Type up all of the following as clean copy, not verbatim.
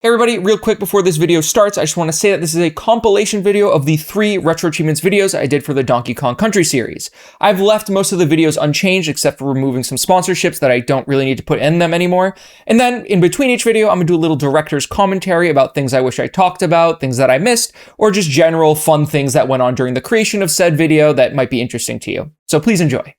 Hey everybody, real quick before this video starts, I just want to say that this is a compilation video of the 3 RetroAchievements videos I did for the Donkey Kong Country series. I've left most of the videos unchanged except for removing some sponsorships that I don't really need to put in them anymore. And then in between each video, I'm going to do a little director's commentary about things I wish I talked about, things that I missed, or just general fun things that went on during the creation of said video that might be interesting to you. So please enjoy.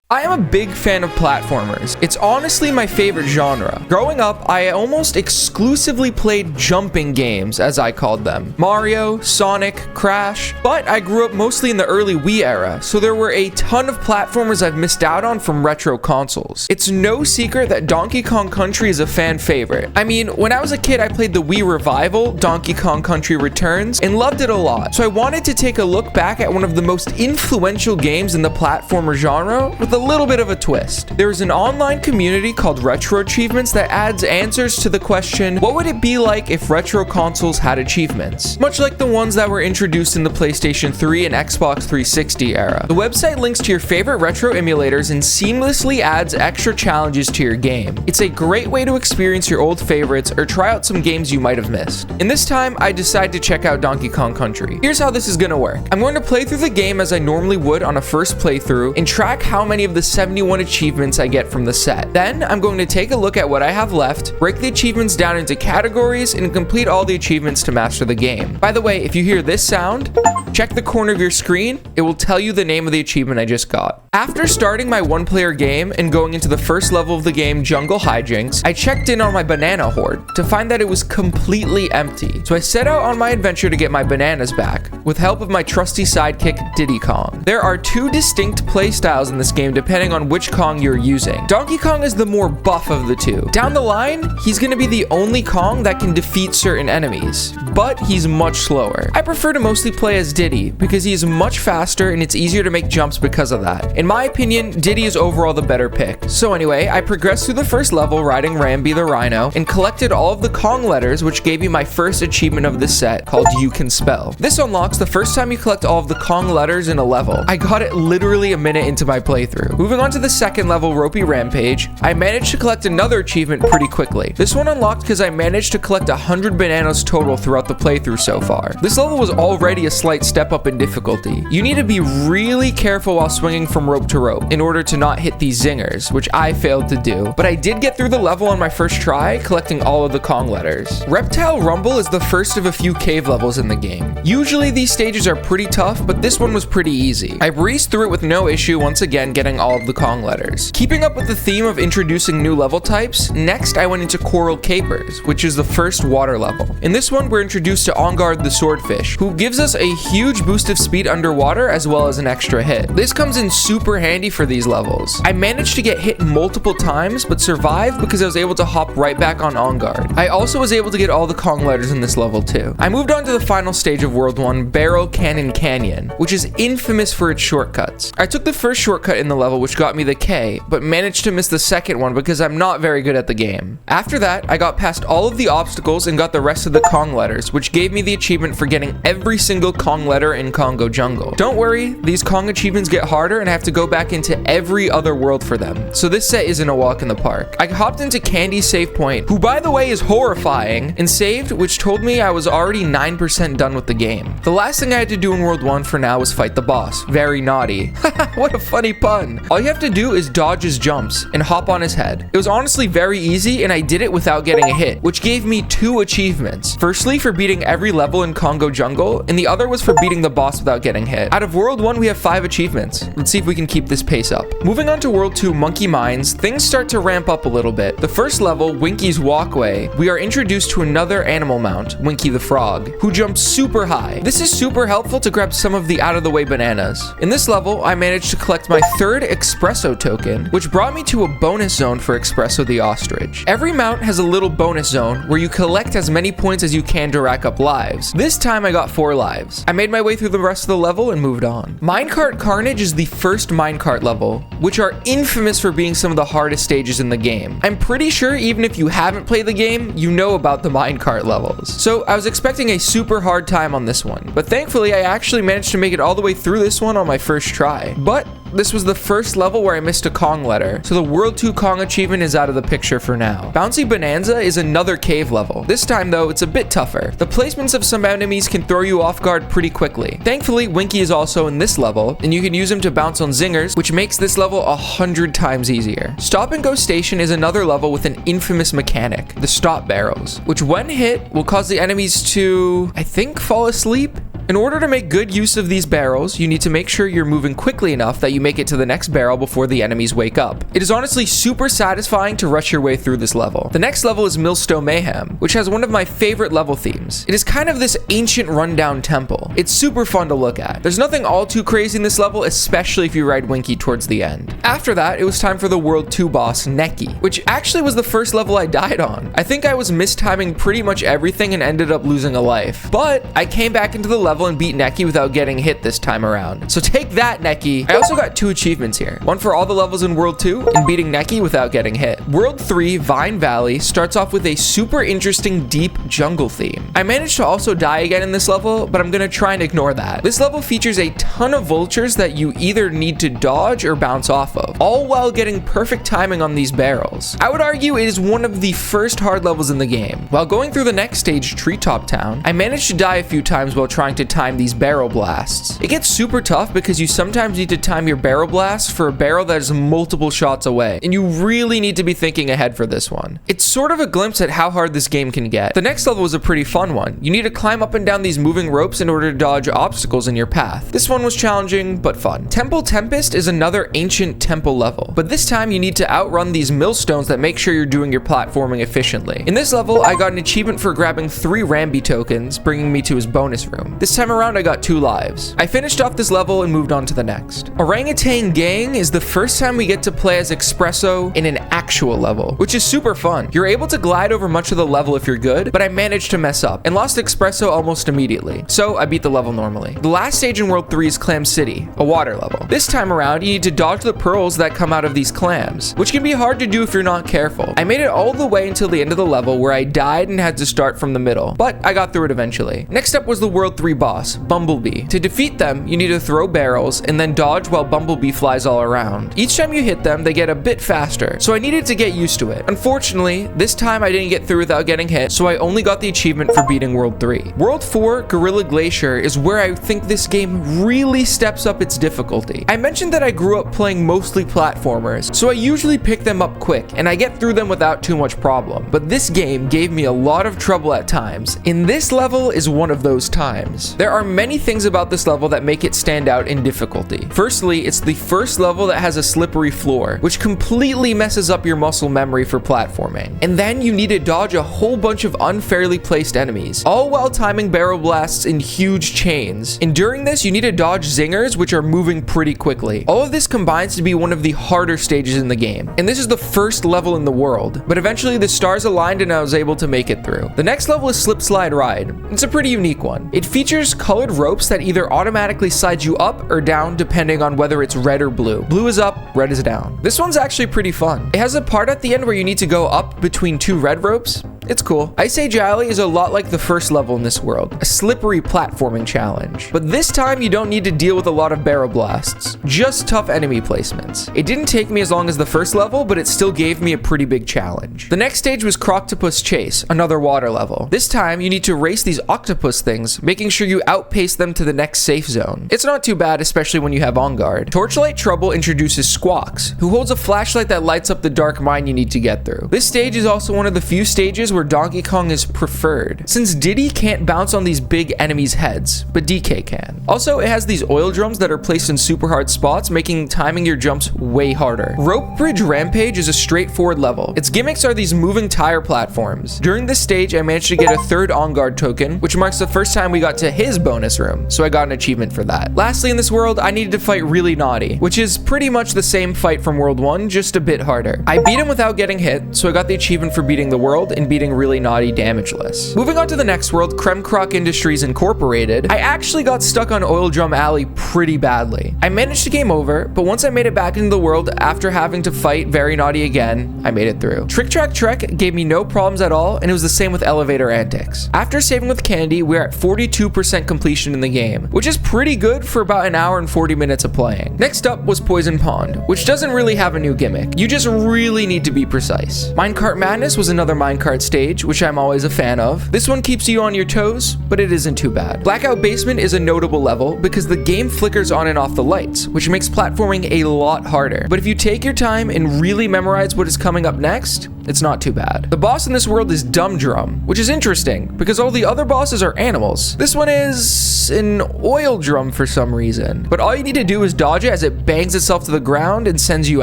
I am a big fan of platformers. It's honestly my favorite genre. Growing up, I almost exclusively played jumping games, as I called them. Mario, Sonic, Crash, but I grew up mostly in the early Wii era, so there were a ton of platformers I've missed out on from retro consoles. It's no secret that Donkey Kong Country is a fan favorite. I mean, when I was a kid, I played the Wii revival, Donkey Kong Country Returns, and loved it a lot. So I wanted to take a look back at one of the most influential games in the platformer genre with a little bit of a twist. There is an online community called RetroAchievements that adds answers to the question, what would it be like if retro consoles had achievements? Much like the ones that were introduced in the PlayStation 3 and Xbox 360 era. The website links to your favorite retro emulators and seamlessly adds extra challenges to your game. It's a great way to experience your old favorites or try out some games you might have missed. And this time, I decided to check out Donkey Kong Country. Here's how this is gonna work. I'm going to play through the game as I normally would on a first playthrough and track how many of the 71 achievements I get from the set. Then I'm going to take a look at what I have left, break the achievements down into categories, and complete all the achievements to master the game. By the way, if you hear this sound, check the corner of your screen. It will tell you the name of the achievement I just got. After starting my one-player game and going into the first level of the game, Jungle Hijinks, I checked in on my banana hoard to find that it was completely empty. So I set out on my adventure to get my bananas back, with help of my trusty sidekick, Diddy Kong. There are 2 distinct playstyles in this game depending on which Kong you're using. Donkey Kong is the more buff of the 2. Down the line, he's gonna be the only Kong that can defeat certain enemies, but he's much slower. I prefer to mostly play as Diddy because he is much faster and it's easier to make jumps because of that. In my opinion, Diddy is overall the better pick. So anyway, I progressed through the first level riding Rambi the Rhino and collected all of the Kong letters, which gave me my first achievement of the set called You Can Spell. This unlocks the first time you collect all of the Kong letters in a level. I got it literally a minute into my playthrough. Moving on to the second level, Ropey Rampage, I managed to collect another achievement pretty quickly. This one unlocked because I managed to collect 100 bananas total throughout the playthrough so far. This level was already a slight step up in difficulty. You need to be really careful while swinging from rope to rope in order to not hit these zingers, which I failed to do, but I did get through the level on my first try, collecting all of the Kong letters. Reptile Rumble is the first of a few cave levels in the game. Usually these stages are pretty tough, but this one was pretty easy. I breezed through it with no issue, once again getting all of the Kong letters. Keeping up with the theme of introducing new level types, next I went into Coral Capers, which is the first water level. In this one, we're introduced to Ongard the Swordfish, who gives us a huge boost of speed underwater as well as an extra hit. This comes in super handy for these levels. I managed to get hit multiple times, but survived because I was able to hop right back on Ongard. I also was able to get all the Kong letters in this level too. I moved on to the final stage of World 1, Barrel Cannon Canyon, which is infamous for its shortcuts. I took the first shortcut in the level, which got me the K, but managed to miss the second one because I'm not very good at the game. After that, I got past all of the obstacles and got the rest of the Kong letters, which gave me the achievement for getting every single Kong letter in Congo Jungle. Don't worry, these Kong achievements get harder and I have to go back into every other world for them, so this set isn't a walk in the park. I hopped into Candy's save point, who by the way is horrifying, and saved, which told me I was already 9% done with the game. The last thing I had to do in World 1 for now was fight the boss. Very naughty. What a funny pun. All you have to do is dodge his jumps and hop on his head. It was honestly very easy and I did it without getting a hit, which gave me 2 achievements. Firstly, for beating every level in Congo Jungle, and the other was for beating the boss without getting hit. Out of World 1, we have 5 achievements. Let's see if we can keep this pace up. Moving on to World 2, Monkey Mines, things start to ramp up a little bit. The first level, Winky's Walkway, we are introduced to another animal mount, Winky the Frog, who jumps super high. This is super helpful to grab some of the out-of-the-way bananas. In this level, I managed to collect my 3rd Espresso token, which brought me to a bonus zone for Espresso the Ostrich. Every mount has a little bonus zone where you collect as many points as you can to rack up lives. This time I got 4 lives. I made my way through the rest of the level and moved on. Minecart Carnage is the first minecart level, which are infamous for being some of the hardest stages in the game. I'm pretty sure even if you haven't played the game, you know about the minecart levels. So I was expecting a super hard time on this one, but thankfully I actually managed to make it all the way through this one on my first try. But this was the first level where I missed a Kong letter, so the World 2 Kong achievement is out of the picture for now. Bouncy Bonanza is another cave level. This time though, it's a bit tougher. The placements of some enemies can throw you off guard pretty quickly. Thankfully, Winky is also in this level, and you can use him to bounce on zingers, which makes this level 100 times easier. Stop and Go Station is another level with an infamous mechanic, the stop barrels, which when hit will cause the enemies to, I think, fall asleep. In order to make good use of these barrels, you need to make sure you're moving quickly enough that you make it to the next barrel before the enemies wake up. It is honestly super satisfying to rush your way through this level. The next level is Millstone Mayhem, which has one of my favorite level themes. It is kind of this ancient rundown temple. It's super fun to look at. There's nothing all too crazy in this level, especially if you ride Winky towards the end. After that, it was time for the World 2 boss, Neki, which actually was the first level I died on. I think I was mistiming pretty much everything and ended up losing a life. But I came back into the level and beat Neki without getting hit this time around. So take that, Neki. I also got 2 achievements here. One for all the levels in World 2 and beating Neki without getting hit. World 3, Vine Valley, starts off with a super interesting deep jungle theme. I managed to also die again in this level, but I'm gonna try and ignore that. This level features a ton of vultures that you either need to dodge or bounce off of, all while getting perfect timing on these barrels. I would argue it is one of the first hard levels in the game. While going through the next stage, Treetop Town, I managed to die a few times while trying to time these barrel blasts. It gets super tough because you sometimes need to time your barrel blasts for a barrel that is multiple shots away, and you really need to be thinking ahead for this one. It's sort of a glimpse at how hard this game can get. The next level was a pretty fun one. You need to climb up and down these moving ropes in order to dodge obstacles in your path. This one was challenging, but fun. Temple Tempest is another ancient temple level, but this time you need to outrun these millstones that make sure you're doing your platforming efficiently. In this level, I got an achievement for grabbing 3 Rambi tokens, bringing me to his bonus room. This time around, I got 2 lives. I finished off this level and moved on to the next. Orangutan Gang is the first time we get to play as Espresso in an actual level, which is super fun. You're able to glide over much of the level if you're good, but I managed to mess up and lost Espresso almost immediately, so I beat the level normally. The last stage in World 3 is Clam City, a water level. This time around, you need to dodge the pearls that come out of these clams, which can be hard to do if you're not careful. I made it all the way until the end of the level where I died and had to start from the middle, but I got through it eventually. Next up was the World 3 boss, Bumblebee. To defeat them, you need to throw barrels and then dodge while Bumblebee flies all around. Each time you hit them, they get a bit faster, so I needed to get used to it. Unfortunately, this time I didn't get through without getting hit, so I only got the achievement for beating World 3. World 4, Gorilla Glacier, is where I think this game really steps up its difficulty. I mentioned that I grew up playing mostly platformers, so I usually pick them up quick, and I get through them without too much problem. But this game gave me a lot of trouble at times, and this level is one of those times. There are many things about this level that make it stand out in difficulty. Firstly, it's the first level that has a slippery floor, which completely messes up your muscle memory for platforming. And then you need to dodge a whole bunch of unfairly placed enemies, all while timing barrel blasts in huge chains. And during this, you need to dodge zingers, which are moving pretty quickly. All of this combines to be one of the harder stages in the game. And this is the first level in the world, but eventually the stars aligned and I was able to make it through. The next level is Slip Slide Ride. It's a pretty unique one. It features colored ropes that either automatically slide you up or down depending on whether it's red or blue. Blue is up, red is down. This one's actually pretty fun. It has a part at the end where you need to go up between 2 red ropes. It's cool. Ice Age Alley is a lot like the first level in this world, a slippery platforming challenge. But this time you don't need to deal with a lot of barrel blasts, just tough enemy placements. It didn't take me as long as the first level, but it still gave me a pretty big challenge. The next stage was Croctopus Chase, another water level. This time you need to race these octopus things, making sure you outpace them to the next safe zone. It's not too bad, especially when you have On Guard. Torchlight Trouble introduces Squawks, who holds a flashlight that lights up the dark mine you need to get through. This stage is also one of the few stages where Donkey Kong is preferred, since Diddy can't bounce on these big enemies' heads, but DK can. Also, it has these oil drums that are placed in super hard spots, making timing your jumps way harder. Rope Bridge Rampage is a straightforward level. Its gimmicks are these moving tire platforms. During this stage, I managed to get a 3rd On Guard token, which marks the first time we got to his bonus room, so I got an achievement for that. Lastly, in this world, I needed to fight Really Naughty, which is pretty much the same fight from World 1, just a bit harder. I beat him without getting hit, so I got the achievement for beating the world and beating beating Really Naughty damageless. Moving on to the next world, Kremkrok Industries Incorporated, I actually got stuck on Oil Drum Alley pretty badly. I managed to game over, but once I made it back into the world after having to fight Very Naughty again, I made it through. Trick Track Trek gave me no problems at all, and it was the same with Elevator Antics. After saving with Candy, we're at 42% completion in the game, which is pretty good for about an hour and 40 minutes of playing. Next up was Poison Pond, which doesn't really have a new gimmick. You just really need to be precise. Minecart Madness was another minecart stage, which I'm always a fan of. This one keeps you on your toes, but it isn't too bad. Blackout Basement is a notable level because the game flickers on and off the lights, which makes platforming a lot harder. But if you take your time and really memorize what is coming up next, it's not too bad. The boss in this world is Dumb Drum, which is interesting because all the other bosses are animals. This one is an oil drum for some reason, but all you need to do is dodge it as it bangs itself to the ground and sends you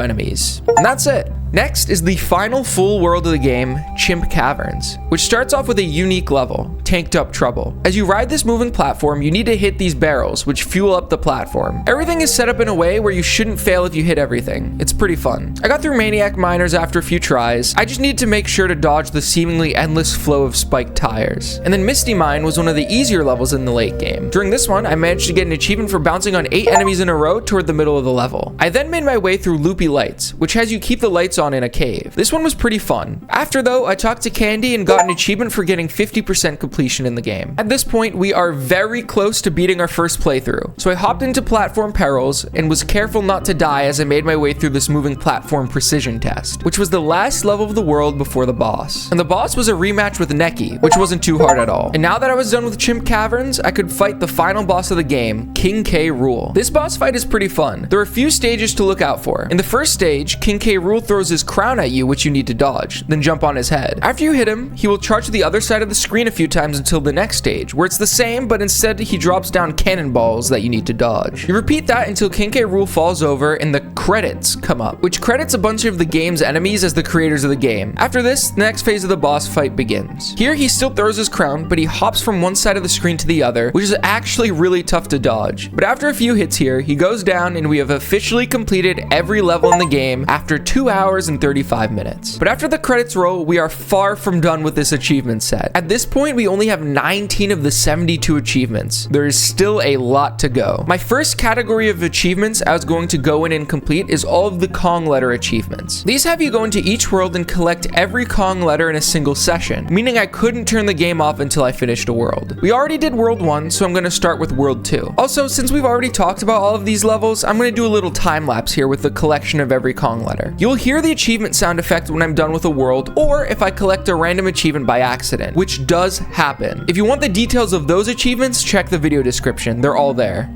enemies. And that's it. Next is the final full world of the game, Chimp Caverns, which starts off with a unique level, Tanked Up Trouble. As you ride this moving platform, you need to hit these barrels, which fuel up the platform. Everything is set up in a way where you shouldn't fail if you hit everything. It's pretty fun. I got through Maniac Miners after a few tries. I just needed to make sure to dodge the seemingly endless flow of spiked tires. And then Misty Mine was one of the easier levels in the late game. During this one, I managed to get an achievement for bouncing on 8 enemies in a row toward the middle of the level. I then made my way through Loopy Lights, which has you keep the lights on in a cave. This one was pretty fun. After though, I talked to Candy and got an achievement for getting 50% completion in the game. At this point, we are very close to beating our first playthrough. So I hopped into Platform Perils and was careful not to die as I made my way through this moving platform precision test, which was the last level of the world before the boss. And the boss was a rematch with Neki, which wasn't too hard at all. And now that I was done with Chimp Caverns, I could fight the final boss of the game, King K. Rool. This boss fight is pretty fun. There are a few stages to look out for. In the first stage, King K. Rool throws his crown at you, which you need to dodge, then jump on his head. After you hit him, he will charge to the other side of the screen a few times until the next stage, where it's the same, but instead he drops down cannonballs that you need to dodge. You repeat that until King K. Rool falls over and the credits come up, which credits a bunch of the game's enemies as the creators of the game. After this, the next phase of the boss fight begins. Here he still throws his crown, but he hops from one side of the screen to the other, which is actually really tough to dodge. But after a few hits here, he goes down and we have officially completed every level in the game after 2 hours and 35 minutes. But after the credits roll, we are far from done with this achievement set. At this point, we only have 19 of the 72 achievements. There is still a lot to go. My first category of achievements I was going to go in and complete is all of the Kong letter achievements. These have you go into each world and collect every Kong letter in a single session, meaning I couldn't turn the game off until I finished a world. We already did World 1, so I'm going to start with World 2. Also, since we've already talked about all of these levels, I'm going to do a little time lapse here with the collection of every Kong letter. You'll hear the achievement sound effect when I'm done with a world, or if I collect a random achievement by accident, which does happen. If you want the details of those achievements, check the video description. They're all there.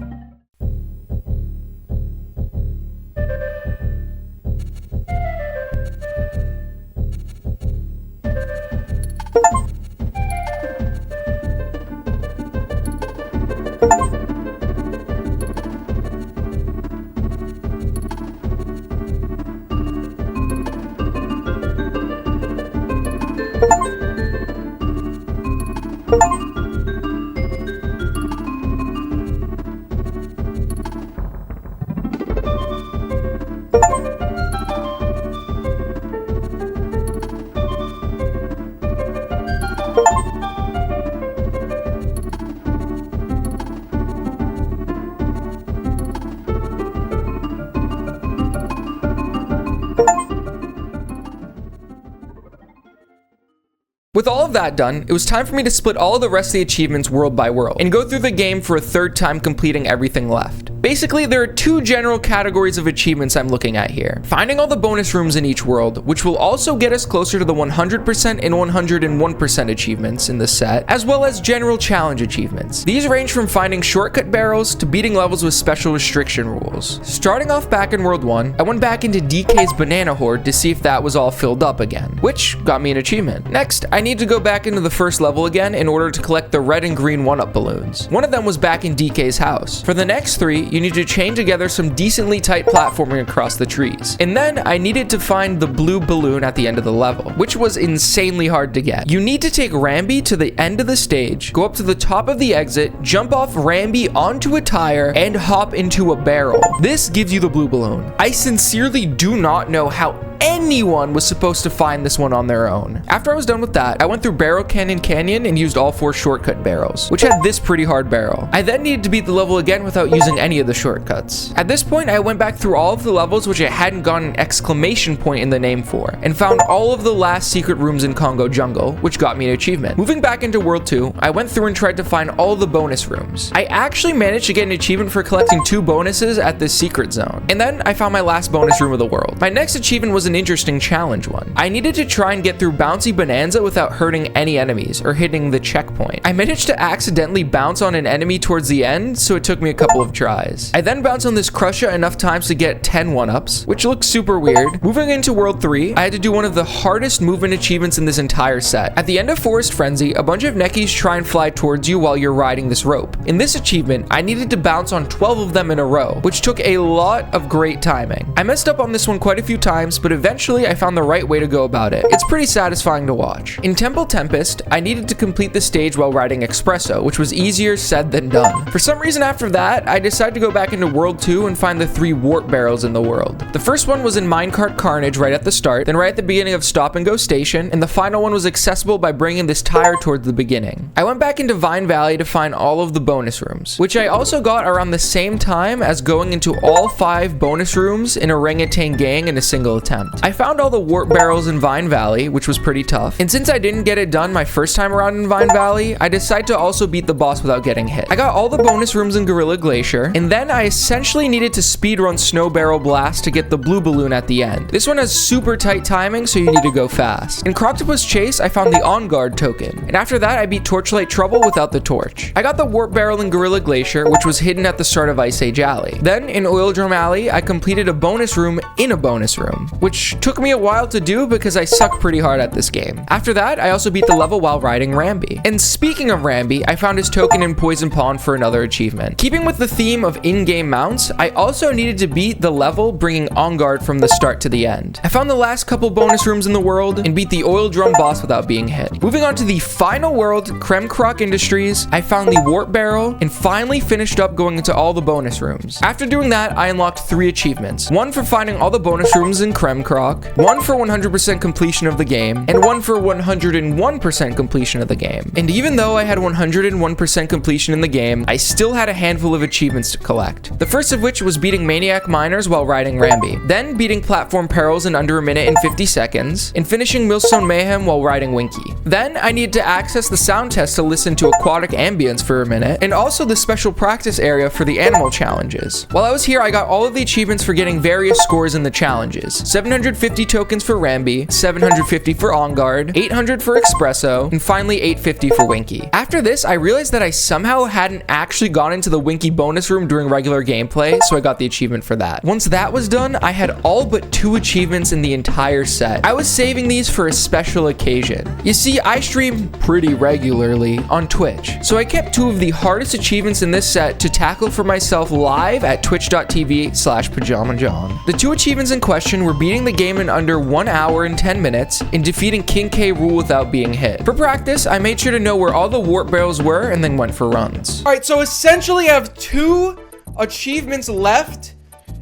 With all of that done, it was time for me to split all of the rest of the achievements world by world and go through the game for a third time completing everything left. Basically, there are two general categories of achievements I'm looking at here. Finding all the bonus rooms in each world, which will also get us closer to the 100% and 101% achievements in this set, as well as general challenge achievements. These range from finding shortcut barrels to beating levels with special restriction rules. Starting off back in World 1, I went back into DK's banana hoard to see if that was all filled up again, which got me an achievement. Next, I need to go back into the first level again in order to collect the red and green 1-up balloons. One of them was back in DK's house. For the next 3, you you need to chain together some decently tight platforming across the trees. And then I needed to find the blue balloon at the end of the level, which was insanely hard to get. You need to take Rambi to the end of the stage, go up to the top of the exit, jump off Rambi onto a tire, and hop into a barrel. This gives you the blue balloon. I sincerely do not know how anyone was supposed to find this one on their own. After I was done with that, I went through Barrel Canyon and used all 4 shortcut barrels, which had this pretty hard barrel. I then needed to beat the level again without using any of the shortcuts. At this point, I went back through all of the levels which I hadn't gotten an exclamation point in the name for, and found all of the last secret rooms in Congo Jungle, which got me an achievement. Moving back into World 2, I went through and tried to find all the bonus rooms. I actually managed to get an achievement for collecting 2 bonuses at this secret zone, and then I found my last bonus room of the world. My next achievement was an interesting challenge one. I needed to try and get through Bouncy Bonanza without hurting any enemies or hitting the checkpoint. I managed to accidentally bounce on an enemy towards the end, so it took me a couple of tries. I then bounced on this Crusher enough times to get 10 1-ups, which looks super weird. Moving into World 3, I had to do one of the hardest movement achievements in this entire set. At the end of Forest Frenzy, a bunch of Neckies try and fly towards you while you're riding this rope. In this achievement, I needed to bounce on 12 of them in a row, which took a lot of great timing. I messed up on this one quite a few times, but eventually I found the right way to go about it. It's pretty satisfying to watch. In Temple Tempest, I needed to complete the stage while riding Espresso, which was easier said than done. For some reason after that, I decided to go back into World 2 and find the 3 warp barrels in the world. The first one was in Minecart Carnage right at the start, then right at the beginning of Stop and Go Station, and the final one was accessible by bringing this tire towards the beginning. I went back into Vine Valley to find all of the bonus rooms, which I also got around the same time as going into all 5 bonus rooms in Orangutan Gang in a single attempt. I found all the warp barrels in Vine Valley, which was pretty tough, and since I didn't get it done my first time around in Vine Valley, I decided to also beat the boss without getting hit. I got all the bonus rooms in Gorilla Glacier, and then I essentially needed to speedrun Snow Barrel Blast to get the blue balloon at the end. This one has super tight timing, so you need to go fast. In Croctopus Chase, I found the On Guard token, and after that I beat Torchlight Trouble without the torch. I got the warp barrel in Gorilla Glacier, which was hidden at the start of Ice Age Alley. Then in Oil Drum Alley, I completed a bonus room in a bonus room, which took me a while to do because I suck pretty hard at this game. After that, I also beat the level while riding Rambi. And speaking of Rambi, I found his token in Poison Pond for another achievement. Keeping with the theme of in-game mounts, I also needed to beat the level bringing On Guard from the start to the end. I found the last couple bonus rooms in the world and beat the Oil Drum boss without being hit. Moving on to the final world, Creme Croc Industries, I found the warp barrel and finally finished up going into all the bonus rooms. After doing that, I unlocked 3 achievements. One for finding all the bonus rooms in Creme Croc, one for 100% completion of the game, and one for 101% completion of the game. And even though I had 101% completion in the game, I still had a handful of achievements to collect. The first of which was beating Maniac Miners while riding Rambi, then beating Platform Perils in under a minute and 50 seconds, and finishing Millstone Mayhem while riding Winky. Then I needed to access the sound test to listen to aquatic ambience for a minute, and also the special practice area for the animal challenges. While I was here, I got all of the achievements for getting various scores in the challenges. 750 tokens for Rambi, 750 for On Guard, 800 for Espresso, and finally 850 for Winky. After this, I realized that I somehow hadn't actually gone into the Winky bonus room during regular gameplay, so I got the achievement for that. Once that was done, I had all but 2 achievements in the entire set. I was saving these for a special occasion. You see, I stream pretty regularly on Twitch, so I kept 2 of the hardest achievements in this set to tackle for myself live at twitch.tv/Pajamajohn. The 2 achievements in question were beating the game in under 1 hour and 10 minutes and defeating King K. Rool without being hit. For practice, I made sure to know where all the warp barrels were and then went for runs. All right, so essentially I have 2 achievements left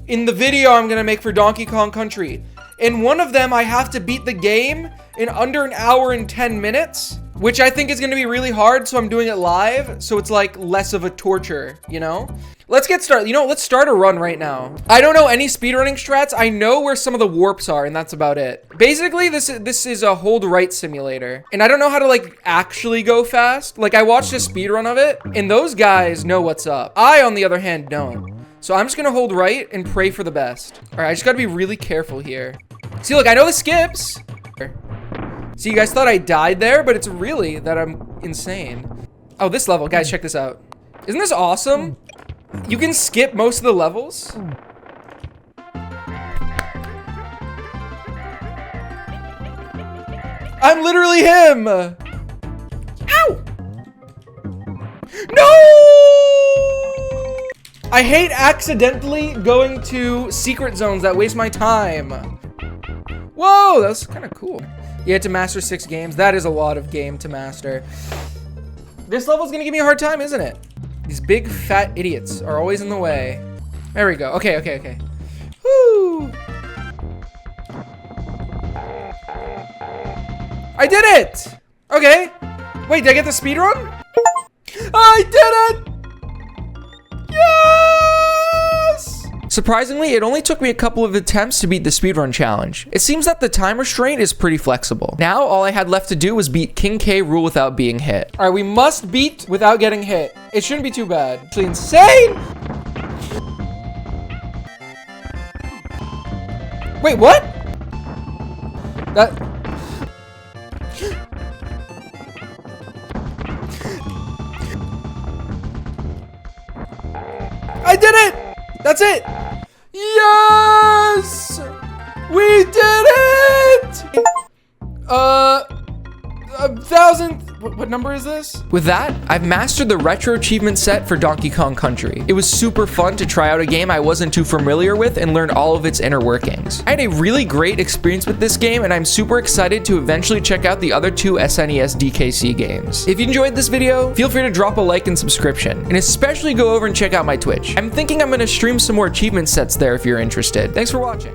in the video I'm gonna make for Donkey Kong Country. In one of them, I have to beat the game in under 1 hour and 10 minutes, which I think is gonna be really hard, so I'm doing it live, so it's like less of a torture, you know? Let's get started. You know, let's start a run right now. I don't know any speedrunning strats. I know where some of the warps are, and that's about it. Basically, this is a hold right simulator, and I don't know how to like actually go fast. Like I watched a speedrun of it, and those guys know what's up. I, on the other hand, don't. So I'm just gonna hold right and pray for the best. All right, I just gotta be really careful here. See, look, I know the skips. See, you guys thought I died there, but it's really that I'm insane. Oh, this level, guys, check this out. Isn't this awesome? You can skip most of the levels. I'm literally him. Ow! No! I hate accidentally going to secret zones that waste my time. Whoa, that was kind of cool. You had to master 6 games. That is a lot of game to master. This level's gonna give me a hard time, isn't it? These big fat idiots are always in the way. There we go. Okay, okay, okay. Woo! I did it! Okay. Wait, did I get the speed run? I did it! Yes! Surprisingly, it only took me a couple of attempts to beat the speedrun challenge. It seems that the time restraint is pretty flexible. Now, all I had left to do was beat King K rule without being hit. All right, we must beat without getting hit. It shouldn't be too bad. Actually insane! Wait, what? That... I did it! That's it! Yes! We did it! 1,000... What number is this? With that, I've mastered the retro achievement set for Donkey Kong Country. It was super fun to try out a game I wasn't too familiar with and learn all of its inner workings. I had a really great experience with this game, and I'm super excited to eventually check out the other 2 SNES DKC games. If you enjoyed this video, feel free to drop a like and subscription, and especially go over and check out my Twitch. I'm thinking I'm gonna stream some more achievement sets there if you're interested. Thanks for watching.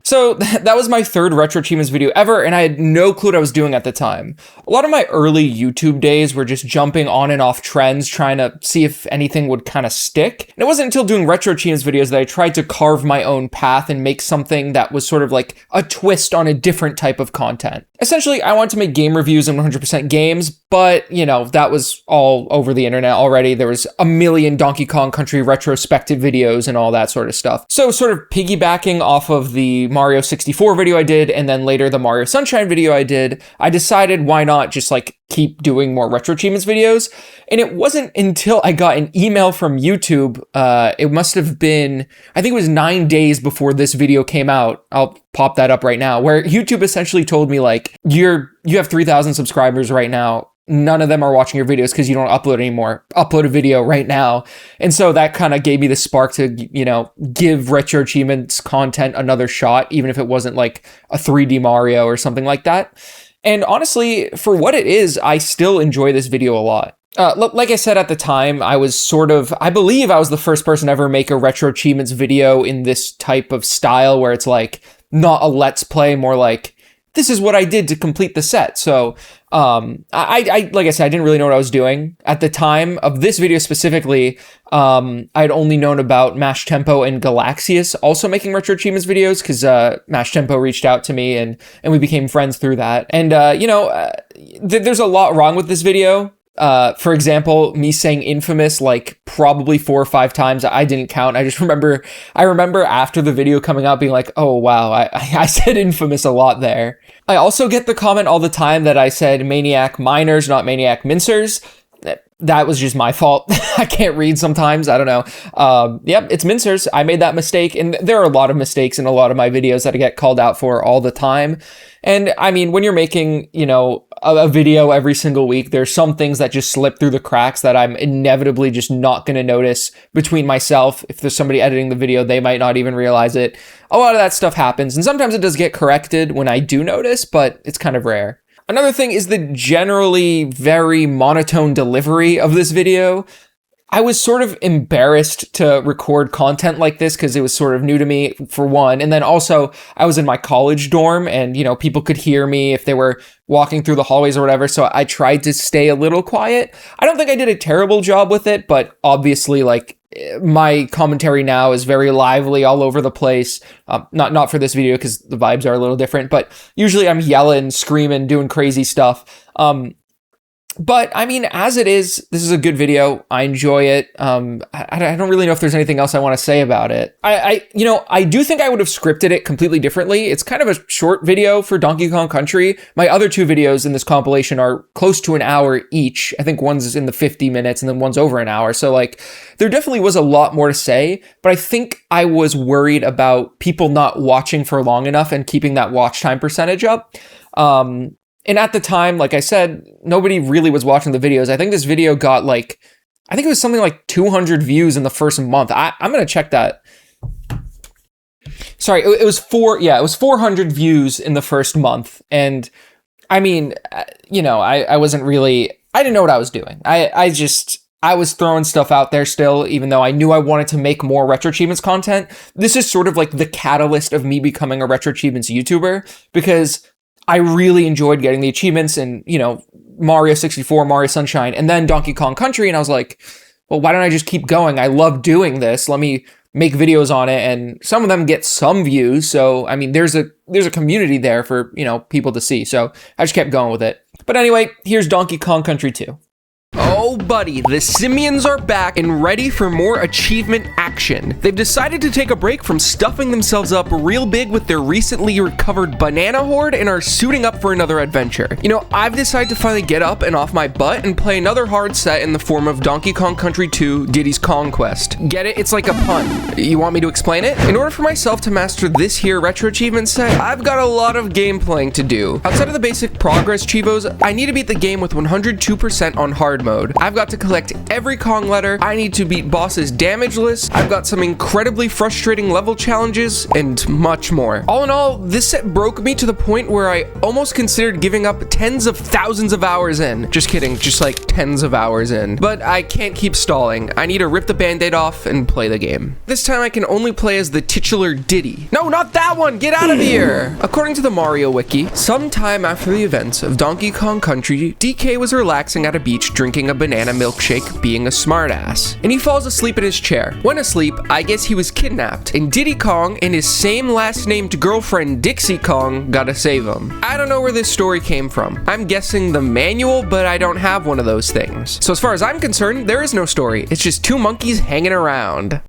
So that was my 3rd Retro Achievements video ever, and I had no clue what I was doing at the time. A lot of my early YouTube days were just jumping on and off trends, trying to see if anything would kind of stick. And it wasn't until doing Retro Achievements videos that I tried to carve my own path and make something that was sort of like a twist on a different type of content. Essentially, I wanted to make game reviews on 100% games, but, you know, that was all over the internet already. There was a million Donkey Kong Country retrospective videos and all that sort of stuff. So sort of piggybacking off of the Mario 64 video I did, and then later the Mario Sunshine video I did, I decided why not just like keep doing more Retro Achievements videos. And it wasn't until I got an email from YouTube, it must have been, I think it was 9 days before this video came out. I'll pop that up right now, where YouTube essentially told me like, you have 3,000 subscribers right now. None of them are watching your videos because you don't upload anymore. Upload a video right now. And so that kind of gave me the spark to, you know, give Retro Achievements content another shot, even if it wasn't like a 3D Mario or something like that. And honestly, for what it is, I still enjoy this video a lot. Like I said at the time, I believe I was the first person to ever make a Retro Achievements video in this type of style where it's like not a let's play, more like, this is what I did to complete the set. So, like I said, I didn't really know what I was doing at the time of this video specifically. I'd only known about Mash Tempo and Galaxius also making Retro Achievements videos because Mash Tempo reached out to me and we became friends through that. And there's a lot wrong with this video. For example, me saying infamous like probably 4 or 5 times. I didn't count. I remember after the video coming out being like, oh wow, I said infamous a lot there. I also get the comment all the time that I said maniac miners, not maniac mincers. That was just my fault. I can't read sometimes. I don't know. Yep, it's mincers. I made that mistake. And there are a lot of mistakes in a lot of my videos that I get called out for all the time. And I mean, when you're making, you know, a video every single week, there's some things that just slip through the cracks that I'm inevitably just not going to notice between myself. If there's somebody editing the video, they might not even realize it. A lot of that stuff happens. And sometimes it does get corrected when I do notice, but it's kind of rare. Another thing is the generally very monotone delivery of this video. I was sort of embarrassed to record content like this because it was sort of new to me, for one. And then also, I was in my college dorm and, you know, people could hear me if they were walking through the hallways or whatever. So I tried to stay a little quiet. I don't think I did a terrible job with it, but obviously, like, my commentary now is very lively all over the place. Not for this video because the vibes are a little different, but usually I'm yelling, screaming, doing crazy stuff. But I mean, as it is, this is a good video. I enjoy it. I don't really know if there's anything else I want to say about it. I do think I would have scripted it completely differently. It's kind of a short video for Donkey Kong Country. My other 2 videos in this compilation are close to an hour each. I think one's in the 50 minutes and then one's over an hour. So like, there definitely was a lot more to say, but I think I was worried about people not watching for long enough and keeping that watch time percentage up. And at the time, like I said, nobody really was watching the videos. I think this video got like I think it was something like 200 views in the first month. I'm gonna check that. Sorry, it was 400 views in the first month. And I mean, you know, I didn't know what I was doing. I was throwing stuff out there still, even though I knew I wanted to make more Retro Achievements content. This is sort of like the catalyst of me becoming a Retro Achievements YouTuber, because I really enjoyed getting the achievements and, you know, Mario 64, Mario Sunshine, and then Donkey Kong Country. And I was like, well, why don't I just keep going? I love doing this. Let me make videos on it. And some of them get some views. So, I mean, there's a community there for, you know, people to see. So I just kept going with it. But anyway, here's Donkey Kong Country 2. Oh buddy, the Simians are back and ready for more achievement action. They've decided to take a break from stuffing themselves up real big with their recently recovered banana horde and are suiting up for another adventure. You know, I've decided to finally get up and off my butt and play another hard set in the form of Donkey Kong Country 2 Diddy's Conquest. Get it? It's like a pun. You want me to explain it? In order for myself to master this here Retro Achievement set, I've got a lot of game playing to do. Outside of the basic progress chivos, I need to beat the game with 102% on hard mode. I've got to collect every Kong letter, I need to beat bosses damageless, I've got some incredibly frustrating level challenges, and much more. All in all, this set broke me to the point where I almost considered giving up tens of thousands of hours in. Just kidding, just like tens of hours in. But I can't keep stalling. I need to rip the band-aid off and play the game. This time I can only play as the titular Diddy. No, not that one! Get out of here! According to the Mario Wiki, sometime after the events of Donkey Kong Country, DK was relaxing at a beach drinking a banana milkshake, being a smartass, and he falls asleep in his chair. When asleep, I guess he was kidnapped, and Diddy Kong and his same last named girlfriend Dixie Kong gotta save him. I don't know where this story came from. I'm guessing the manual, but I don't have one of those things. So as far as I'm concerned, there is no story. It's just two monkeys hanging around.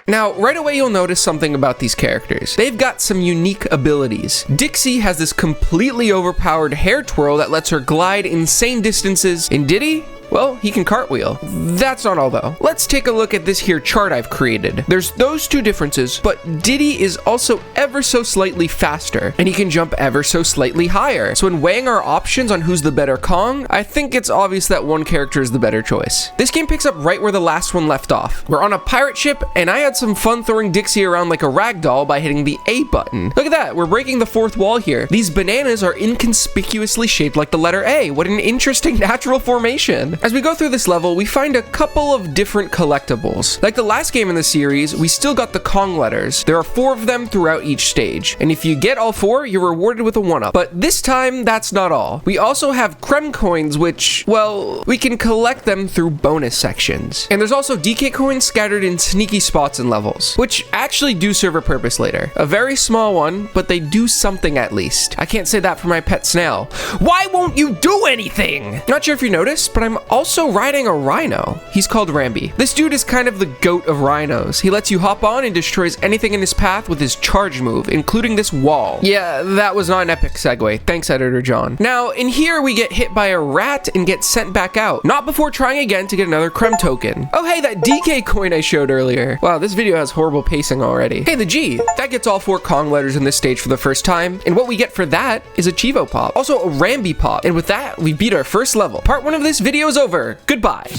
Now, right away you'll notice something about these characters. They've got some unique abilities. Dixie has this completely overpowered hair twirl that lets her glide insane distances, and Diddy? Well, he can cartwheel. That's not all though. Let's take a look at this here chart I've created. There's those two differences, but Diddy is also ever so slightly faster, and he can jump ever so slightly higher. So when weighing our options on who's the better Kong, I think it's obvious that one character is the better choice. This game picks up right where the last one left off. We're on a pirate ship, and I had some fun throwing Dixie around like a rag doll by hitting the A button. Look at that, we're breaking the fourth wall here. These bananas are inconspicuously shaped like the letter A. What an interesting natural formation. As we go through this level, we find a couple of different collectibles. Like the last game in the series, we still got the Kong letters. There are 4 of them throughout each stage, and if you get all 4, you're rewarded with a 1-up. But this time, that's not all. We also have Krem coins, which, well, we can collect them through bonus sections. And there's also DK coins scattered in sneaky spots and levels, which actually do serve a purpose later. A very small one, but they do something at least. I can't say that for my pet snail. Why won't you do anything? Not sure if you noticed, but I'm also riding a rhino. He's called Rambi. This dude is kind of the goat of rhinos. He lets you hop on and destroys anything in his path with his charge move, including this wall. Yeah, that was not an epic segue. Thanks, Editor John. Now, in here, we get hit by a rat and get sent back out. Not before trying again to get another Krem token. Oh, hey, that DK coin I showed earlier. Wow, this video has horrible pacing already. Hey, the G. That gets all 4 Kong letters in this stage for the first time. And what we get for that is a Chivo pop. Also, a Rambi pop. And with that, we beat our first level. Part 1 of this video is over. Goodbye.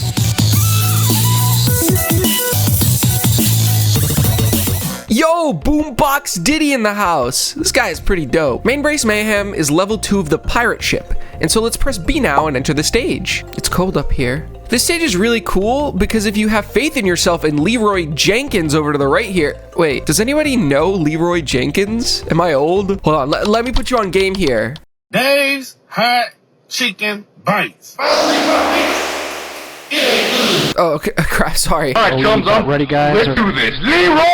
Yo, Boombox Diddy in the house. This guy is pretty dope. Main Brace Mayhem is level 2 of the pirate ship. And so let's press B now and enter the stage. It's cold up here. This stage is really cool because if you have faith in yourself and Leroy Jenkins over to the right here. Wait, does anybody know Leroy Jenkins? Am I old? Hold on, let me put you on game here. Dave's Hot Chicken Bites. Oh, okay, crap, sorry. All right, thumbs up. Ready, guys? Let's do this. Leroy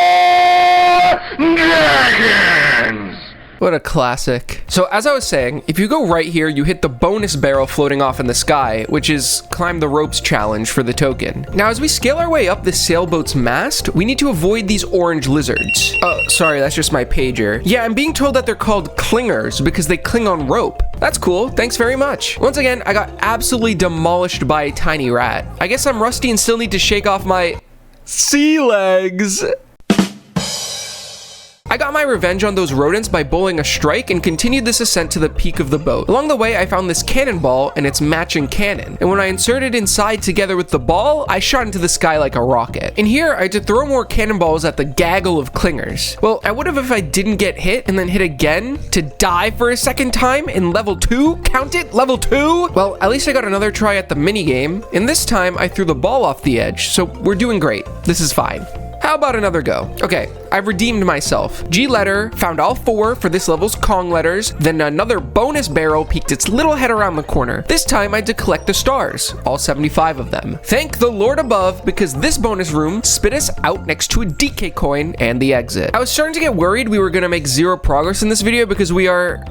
Jenkins! What a classic. So as I was saying, if you go right here, you hit the bonus barrel floating off in the sky, which is climb the ropes challenge for the token. Now, as we scale our way up this sailboat's mast, we need to avoid these orange lizards. Oh, sorry, that's just my pager. Yeah, I'm being told that they're called clingers because they cling on rope. That's cool, thanks very much. Once again, I got absolutely demolished by a tiny rat. I guess I'm rusty and still need to shake off my sea legs. I got my revenge on those rodents by bowling a strike and continued this ascent to the peak of the boat. Along the way, I found this cannonball and its matching cannon, and when I inserted inside together with the ball, I shot into the sky like a rocket. In here, I had to throw more cannonballs at the gaggle of clingers. Well, I would have if I didn't get hit and then hit again to die for a second time in level 2. Count it, level 2. Well, at least I got another try at the minigame, and this time I threw the ball off the edge, so we're doing great. This is fine. How about another go? Okay, I've redeemed myself. G letter, found all 4 for this level's Kong letters, then another bonus barrel peeked its little head around the corner. This time I had to collect the stars, all 75 of them. Thank the Lord above, because this bonus room spit us out next to a DK coin and the exit. I was starting to get worried we were gonna make 0 progress in this video because we are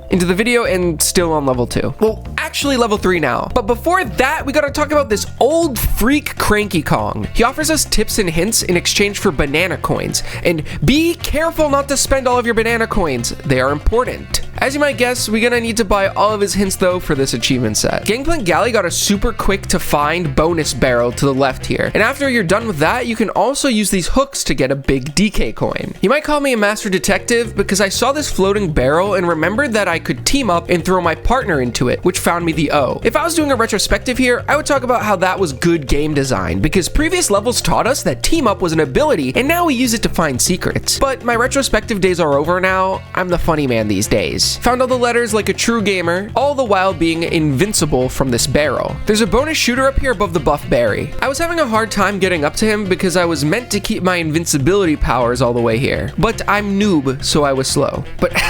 into the video and still on level 2. Well, actually level 3 now. But before that, we gotta talk about this old freak Cranky Kong. He offers us tips and hints in exchange for banana coins. And be careful not to spend all of your banana coins. They are important. As you might guess, we're gonna need to buy all of his hints though for this achievement set. Gangplank Galley got a super quick to find bonus barrel to the left here. And after you're done with that, you can also use these hooks to get a big DK coin. You might call me a master detective because I saw this floating barrel and remembered that I could team up and throw my partner into it, which found me the O. If I was doing a retrospective here, I would talk about how that was good game design because previous levels taught us that team up was an ability and now we use it to find secrets. But my retrospective days are over now. I'm the funny man these days. Found all the letters like a true gamer, all the while being invincible from this barrel. There's a bonus shooter up here above the buff berry. I was having a hard time getting up to him because I was meant to keep my invincibility powers all the way here. But I'm noob, so I was slow. But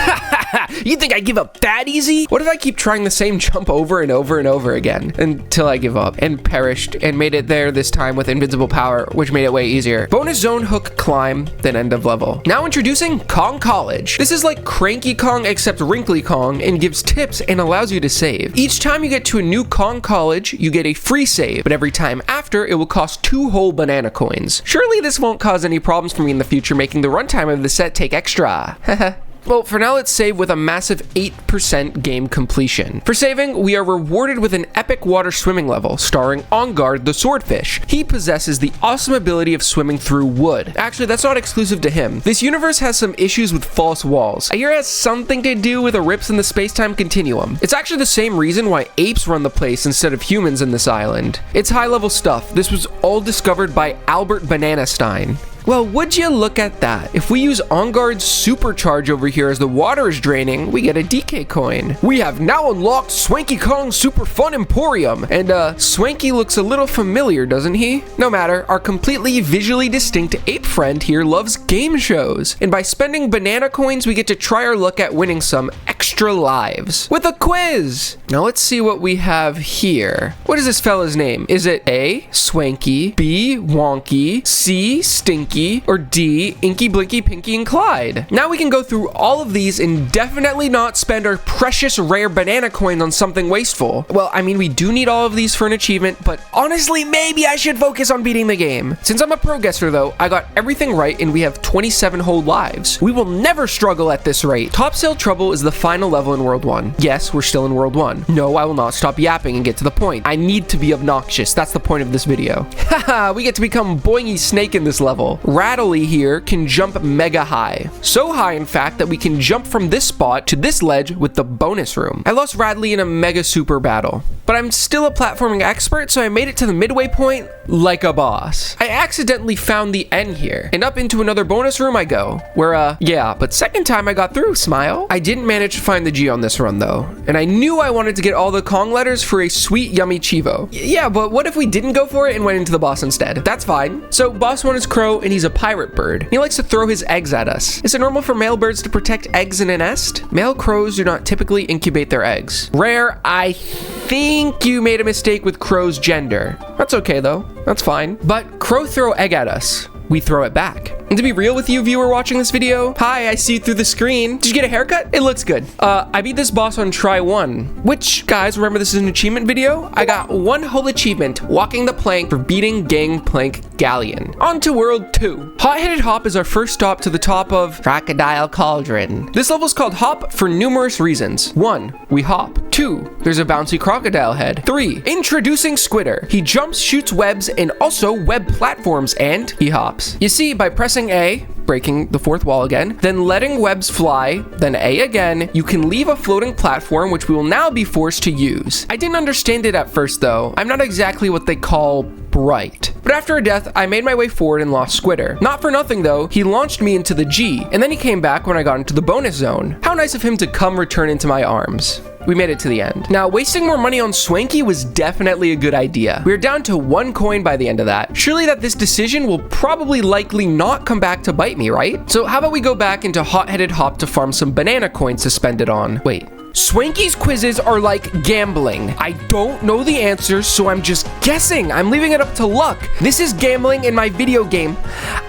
you think I give up that easy? What if I keep trying the same jump over and over and over again until I give up and perished and made it there this time with invincible power, which made it way easier. Bonus zone hook climb, then end of level. Now introducing Kong College. This is like Cranky Kong except Wrinkly Kong and gives tips and allows you to save. Each time you get to a new Kong College, you get a free save, but every time after, it will cost 2 whole banana coins. Surely this won't cause any problems for me in the future, making the runtime of the set take extra. Well, for now, let's save with a massive 8% game completion. For saving, we are rewarded with an epic water swimming level, starring Ongard the Swordfish. He possesses the awesome ability of swimming through wood. Actually, that's not exclusive to him. This universe has some issues with false walls. I hear it has something to do with the rips in the space-time continuum. It's actually the same reason why apes run the place instead of humans in this island. It's high-level stuff. This was all discovered by Albert Bananastein. Well, would you look at that? If we use Ongard's supercharge over here as the water is draining, we get a DK coin. We have now unlocked Swanky Kong's Super Fun Emporium. And Swanky looks a little familiar, doesn't he? No matter, our completely visually distinct ape friend here loves game shows. And by spending banana coins, we get to try our luck at winning some extra lives with a quiz. Now let's see what we have here. What is this fella's name? Is it A, Swanky, B, Wonky, C, Stinky, or D, Inky, Blinky, Pinky, and Clyde? Now we can go through all of these and definitely not spend our precious rare banana coins on something wasteful. Well, I mean, we do need all of these for an achievement, but honestly, maybe I should focus on beating the game. Since I'm a pro guesser though, I got everything right and we have 27 whole lives. We will never struggle at this rate. Topsail Trouble is the final level in World 1. Yes, we're still in World 1. No, I will not stop yapping and get to the point. I need to be obnoxious. That's the point of this video. Haha, we get to become Boingy Snake in this level. Rattly here can jump mega high. So high, in fact, that we can jump from this spot to this ledge with the bonus room. I lost Radley in a mega super battle, but I'm still a platforming expert, so I made it to the midway point like a boss. I accidentally found the N here, and up into another bonus room I go, where, yeah, but second time I got through, smile. I didn't manage to find the G on this run, though, and I knew I wanted to get all the Kong letters for a sweet, yummy Chivo. Yeah, but what if we didn't go for it and went into the boss instead? That's fine. So, boss 1 is Crow, and he's a pirate bird. He likes to throw his eggs at us. Is it normal for male birds to protect eggs in a nest? Male crows do not typically incubate their eggs. Rare, I think you made a mistake with crow's gender. That's okay though, that's fine. But crow throw egg at us. We throw it back. And to be real with you, viewer watching this video, hi, I see you through the screen. Did you get a haircut? It looks good. I beat this boss on try 1, which, guys, remember this is an achievement video? I got 1 whole achievement, walking the plank for beating Gangplank Galleon. On to World 2. Hot-Headed Hop is our first stop to the top of Crocodile Cauldron. This level's called Hop for numerous reasons. 1, we hop. 2, there's a bouncy crocodile head. 3, introducing Squidder. He jumps, shoots webs, and also web platforms, and he hops. You see, by pressing pressing A, breaking the fourth wall again, then letting webs fly, then A again, you can leave a floating platform, which we will now be forced to use. I didn't understand it at first though. I'm not exactly what they call bright. But after a death, I made my way forward and lost Squitter. Not for nothing though, he launched me into the G, and then he came back when I got into the bonus zone. How nice of him to come return into my arms. We made it to the end. Now, wasting more money on Swanky was definitely a good idea. We were down to 1 coin by the end of that. Surely that this decision will probably likely not come back to bite me, right? So how about we go back into Hot-Headed Hop to farm some banana coins to spend it on? Wait. Swanky's quizzes are like gambling. I don't know the answers, so I'm just guessing. I'm leaving it up to luck. This is gambling in my video game.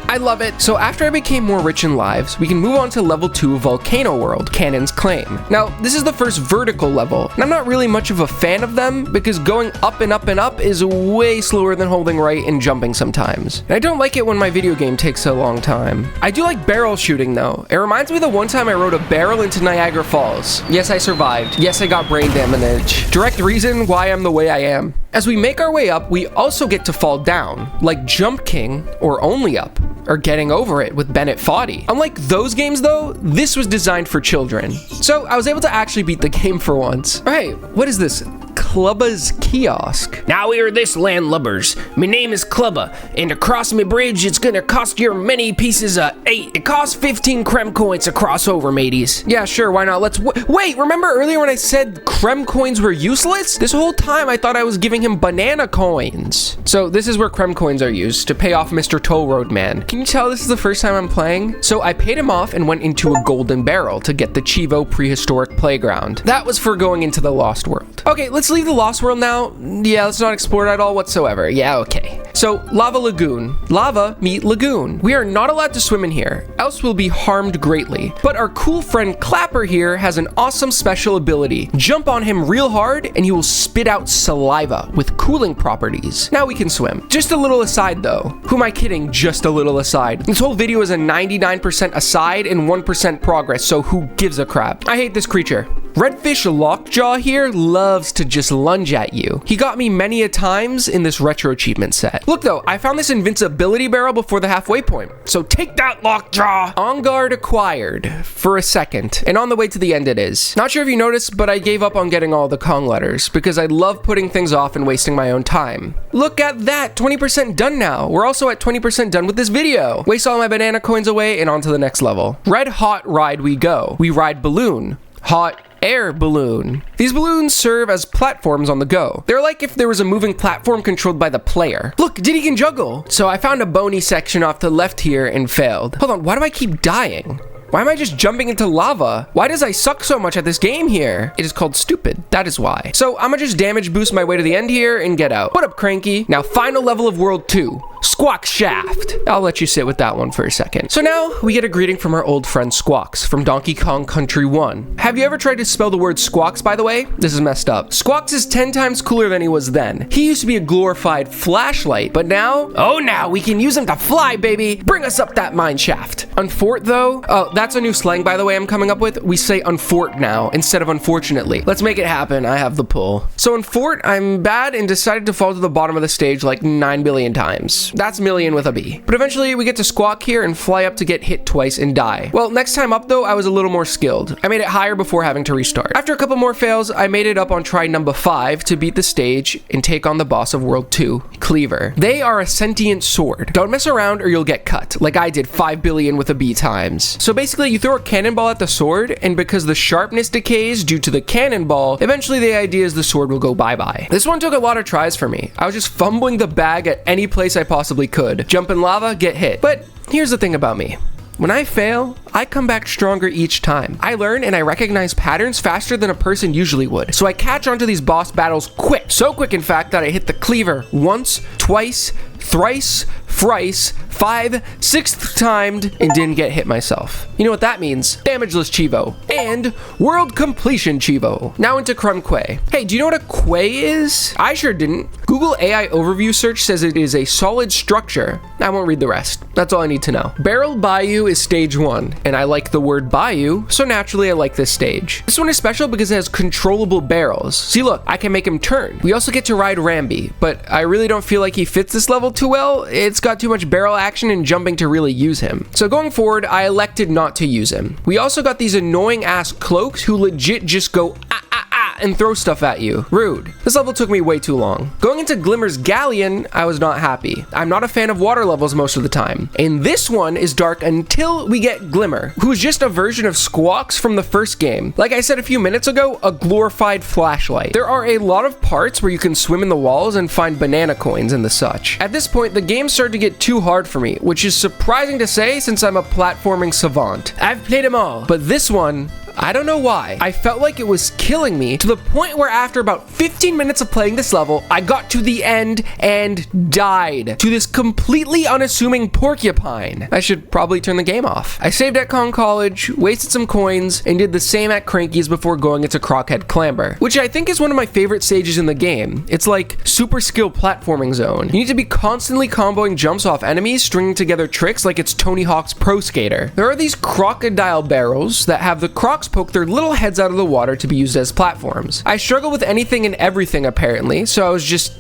I love it. So after I became more rich in lives, we can move on to level 2 of Volcano World, Cannon's Claim. Now, this is the first vertical level, and I'm not really much of a fan of them because going up and up and up is way slower than holding right and jumping sometimes. And I don't like it when my video game takes a long time. I do like barrel shooting though. It reminds me of the one time I rode a barrel into Niagara Falls. Yes, I survived. Yes, I got brain damage. Direct reason why I'm the way I am. As we make our way up, we also get to fall down, like Jump King or Only Up, or Getting Over It with Bennett Foddy. Unlike those games though, this was designed for children. So I was able to actually beat the game for once. All right, what is this? Clubba's Kiosk. Now hear this, landlubbers. Me name is Clubba, and to cross me bridge, it's gonna cost you many pieces of 8. It costs 15 creme coins to cross over, mateys. Yeah, sure, why not? Let's wait, remember earlier when I said creme coins were useless? This whole time I thought I was giving him banana coins. So this is where creme coins are used, to pay off Mr. Toll Road Man. Can you tell this is the first time I'm playing? So I paid him off and went into a golden barrel to get the Chivo prehistoric playground. That was for going into the Lost World. Okay, let's leave the Lost World now. Yeah, let's not explore it at all whatsoever. Yeah, okay. So, Lava Lagoon. Lava meet lagoon. We are not allowed to swim in here, else we'll be harmed greatly. But our cool friend Clapper here has an awesome special ability. Jump on him real hard and he will spit out saliva with cooling properties. Now we can swim. Just a little aside though. Who am I kidding? Just a little aside. This whole video is a 99% aside and 1% progress, so who gives a crap? I hate this creature. Redfish Lockjaw here loves to just lunge at you. He got me many a times in this retro achievement set. Look though, I found this invincibility barrel before the halfway point. So take that, Lockjaw! On guard acquired for a second, and on the way to the end it is. Not sure if you noticed, but I gave up on getting all the Kong letters because I love putting things off and wasting my own time. Look at that, 20% done now. We're also at 20% done with this video. Waste all my banana coins away and on to the next level. Red Hot Ride we go. We ride balloon. Hot air balloon. These balloons serve as platforms on the go. They're like if there was a moving platform controlled by the player. Look, Diddy can juggle. So I found a bony section off the left here and failed. Hold on, why do I keep dying? Why am I just jumping into lava? Why does I suck so much at this game here? It is called stupid. That is why. So I'm gonna just damage boost my way to the end here and get out. What up, Cranky? Now final level of World 2. Squawk Shaft. I'll let you sit with that one for a second. So now we get a greeting from our old friend Squawks from Donkey Kong Country 1. Have you ever tried to spell the word Squawks, by the way? This is messed up. Squawks is 10 times cooler than he was then. He used to be a glorified flashlight, but now, oh, now we can use him to fly, baby. Bring us up that mine shaft. Unfort though? Oh, that's a new slang, by the way, I'm coming up with. We say unfort now instead of unfortunately. Let's make it happen. I have the pull. So unfort, I'm bad and decided to fall to the bottom of the stage like 9 billion times. That's million with a B. But eventually we get to Squawk here and fly up to get hit twice and die. Well, next time up though, I was a little more skilled. I made it higher before having to restart. After a couple more fails, I made it up on try number 5 to beat the stage and take on the boss of World 2, Cleaver. They are a sentient sword. Don't mess around or you'll get cut, like I did 5 billion with a B times. So basically you throw a cannonball at the sword, and because the sharpness decays due to the cannonball, eventually the idea is the sword will go bye-bye. This one took a lot of tries for me. I was just fumbling the bag at any place I possibly could. Jump in lava, get hit. But here's the thing about me. When I fail, I come back stronger each time. I learn and I recognize patterns faster than a person usually would. So I catch onto these boss battles quick. So quick, in fact, that I hit the cleaver once, twice, thrice, thrice, 5, 6th timed, and didn't get hit myself. You know what that means? Damageless Chivo. And World Completion Chivo. Now into Crumb Quay. Hey, do you know what a quay is? I sure didn't. Google AI overview search says it is a solid structure. I won't read the rest. That's all I need to know. Barrel Bayou is stage 1, and I like the word bayou, so naturally I like this stage. This one is special because it has controllable barrels. See, look, I can make him turn. We also get to ride Rambi, but I really don't feel like he fits this level too well. It's got too much barrel action and jumping to really use him. So going forward, I elected not to use him. We also got these annoying ass cloaks who legit just go and throw stuff at you. Rude. This level took me way too long. Going into Glimmer's Galleon, I was not happy. I'm not a fan of water levels most of the time. And this one is dark until we get Glimmer, who's just a version of Squawks from the first game. Like I said a few minutes ago, a glorified flashlight. There are a lot of parts where you can swim in the walls and find banana coins and the such. At this point, the game started to get too hard for me, which is surprising to say since I'm a platforming savant. I've played them all, but this one, I don't know why. I felt like it was killing me to the point where after about 15 minutes of playing this level, I got to the end and died to this completely unassuming porcupine. I should probably turn the game off. I saved at Kong College, wasted some coins, and did the same at Cranky's before going into Crockhead Clamber, which I think is one of my favorite stages in the game. It's like super skill platforming zone. You need to be constantly comboing jumps off enemies, stringing together tricks like it's Tony Hawk's Pro Skater. There are these crocodile barrels that have the crocs poke their little heads out of the water to be used as platforms. I struggle with anything and everything apparently, so I was just,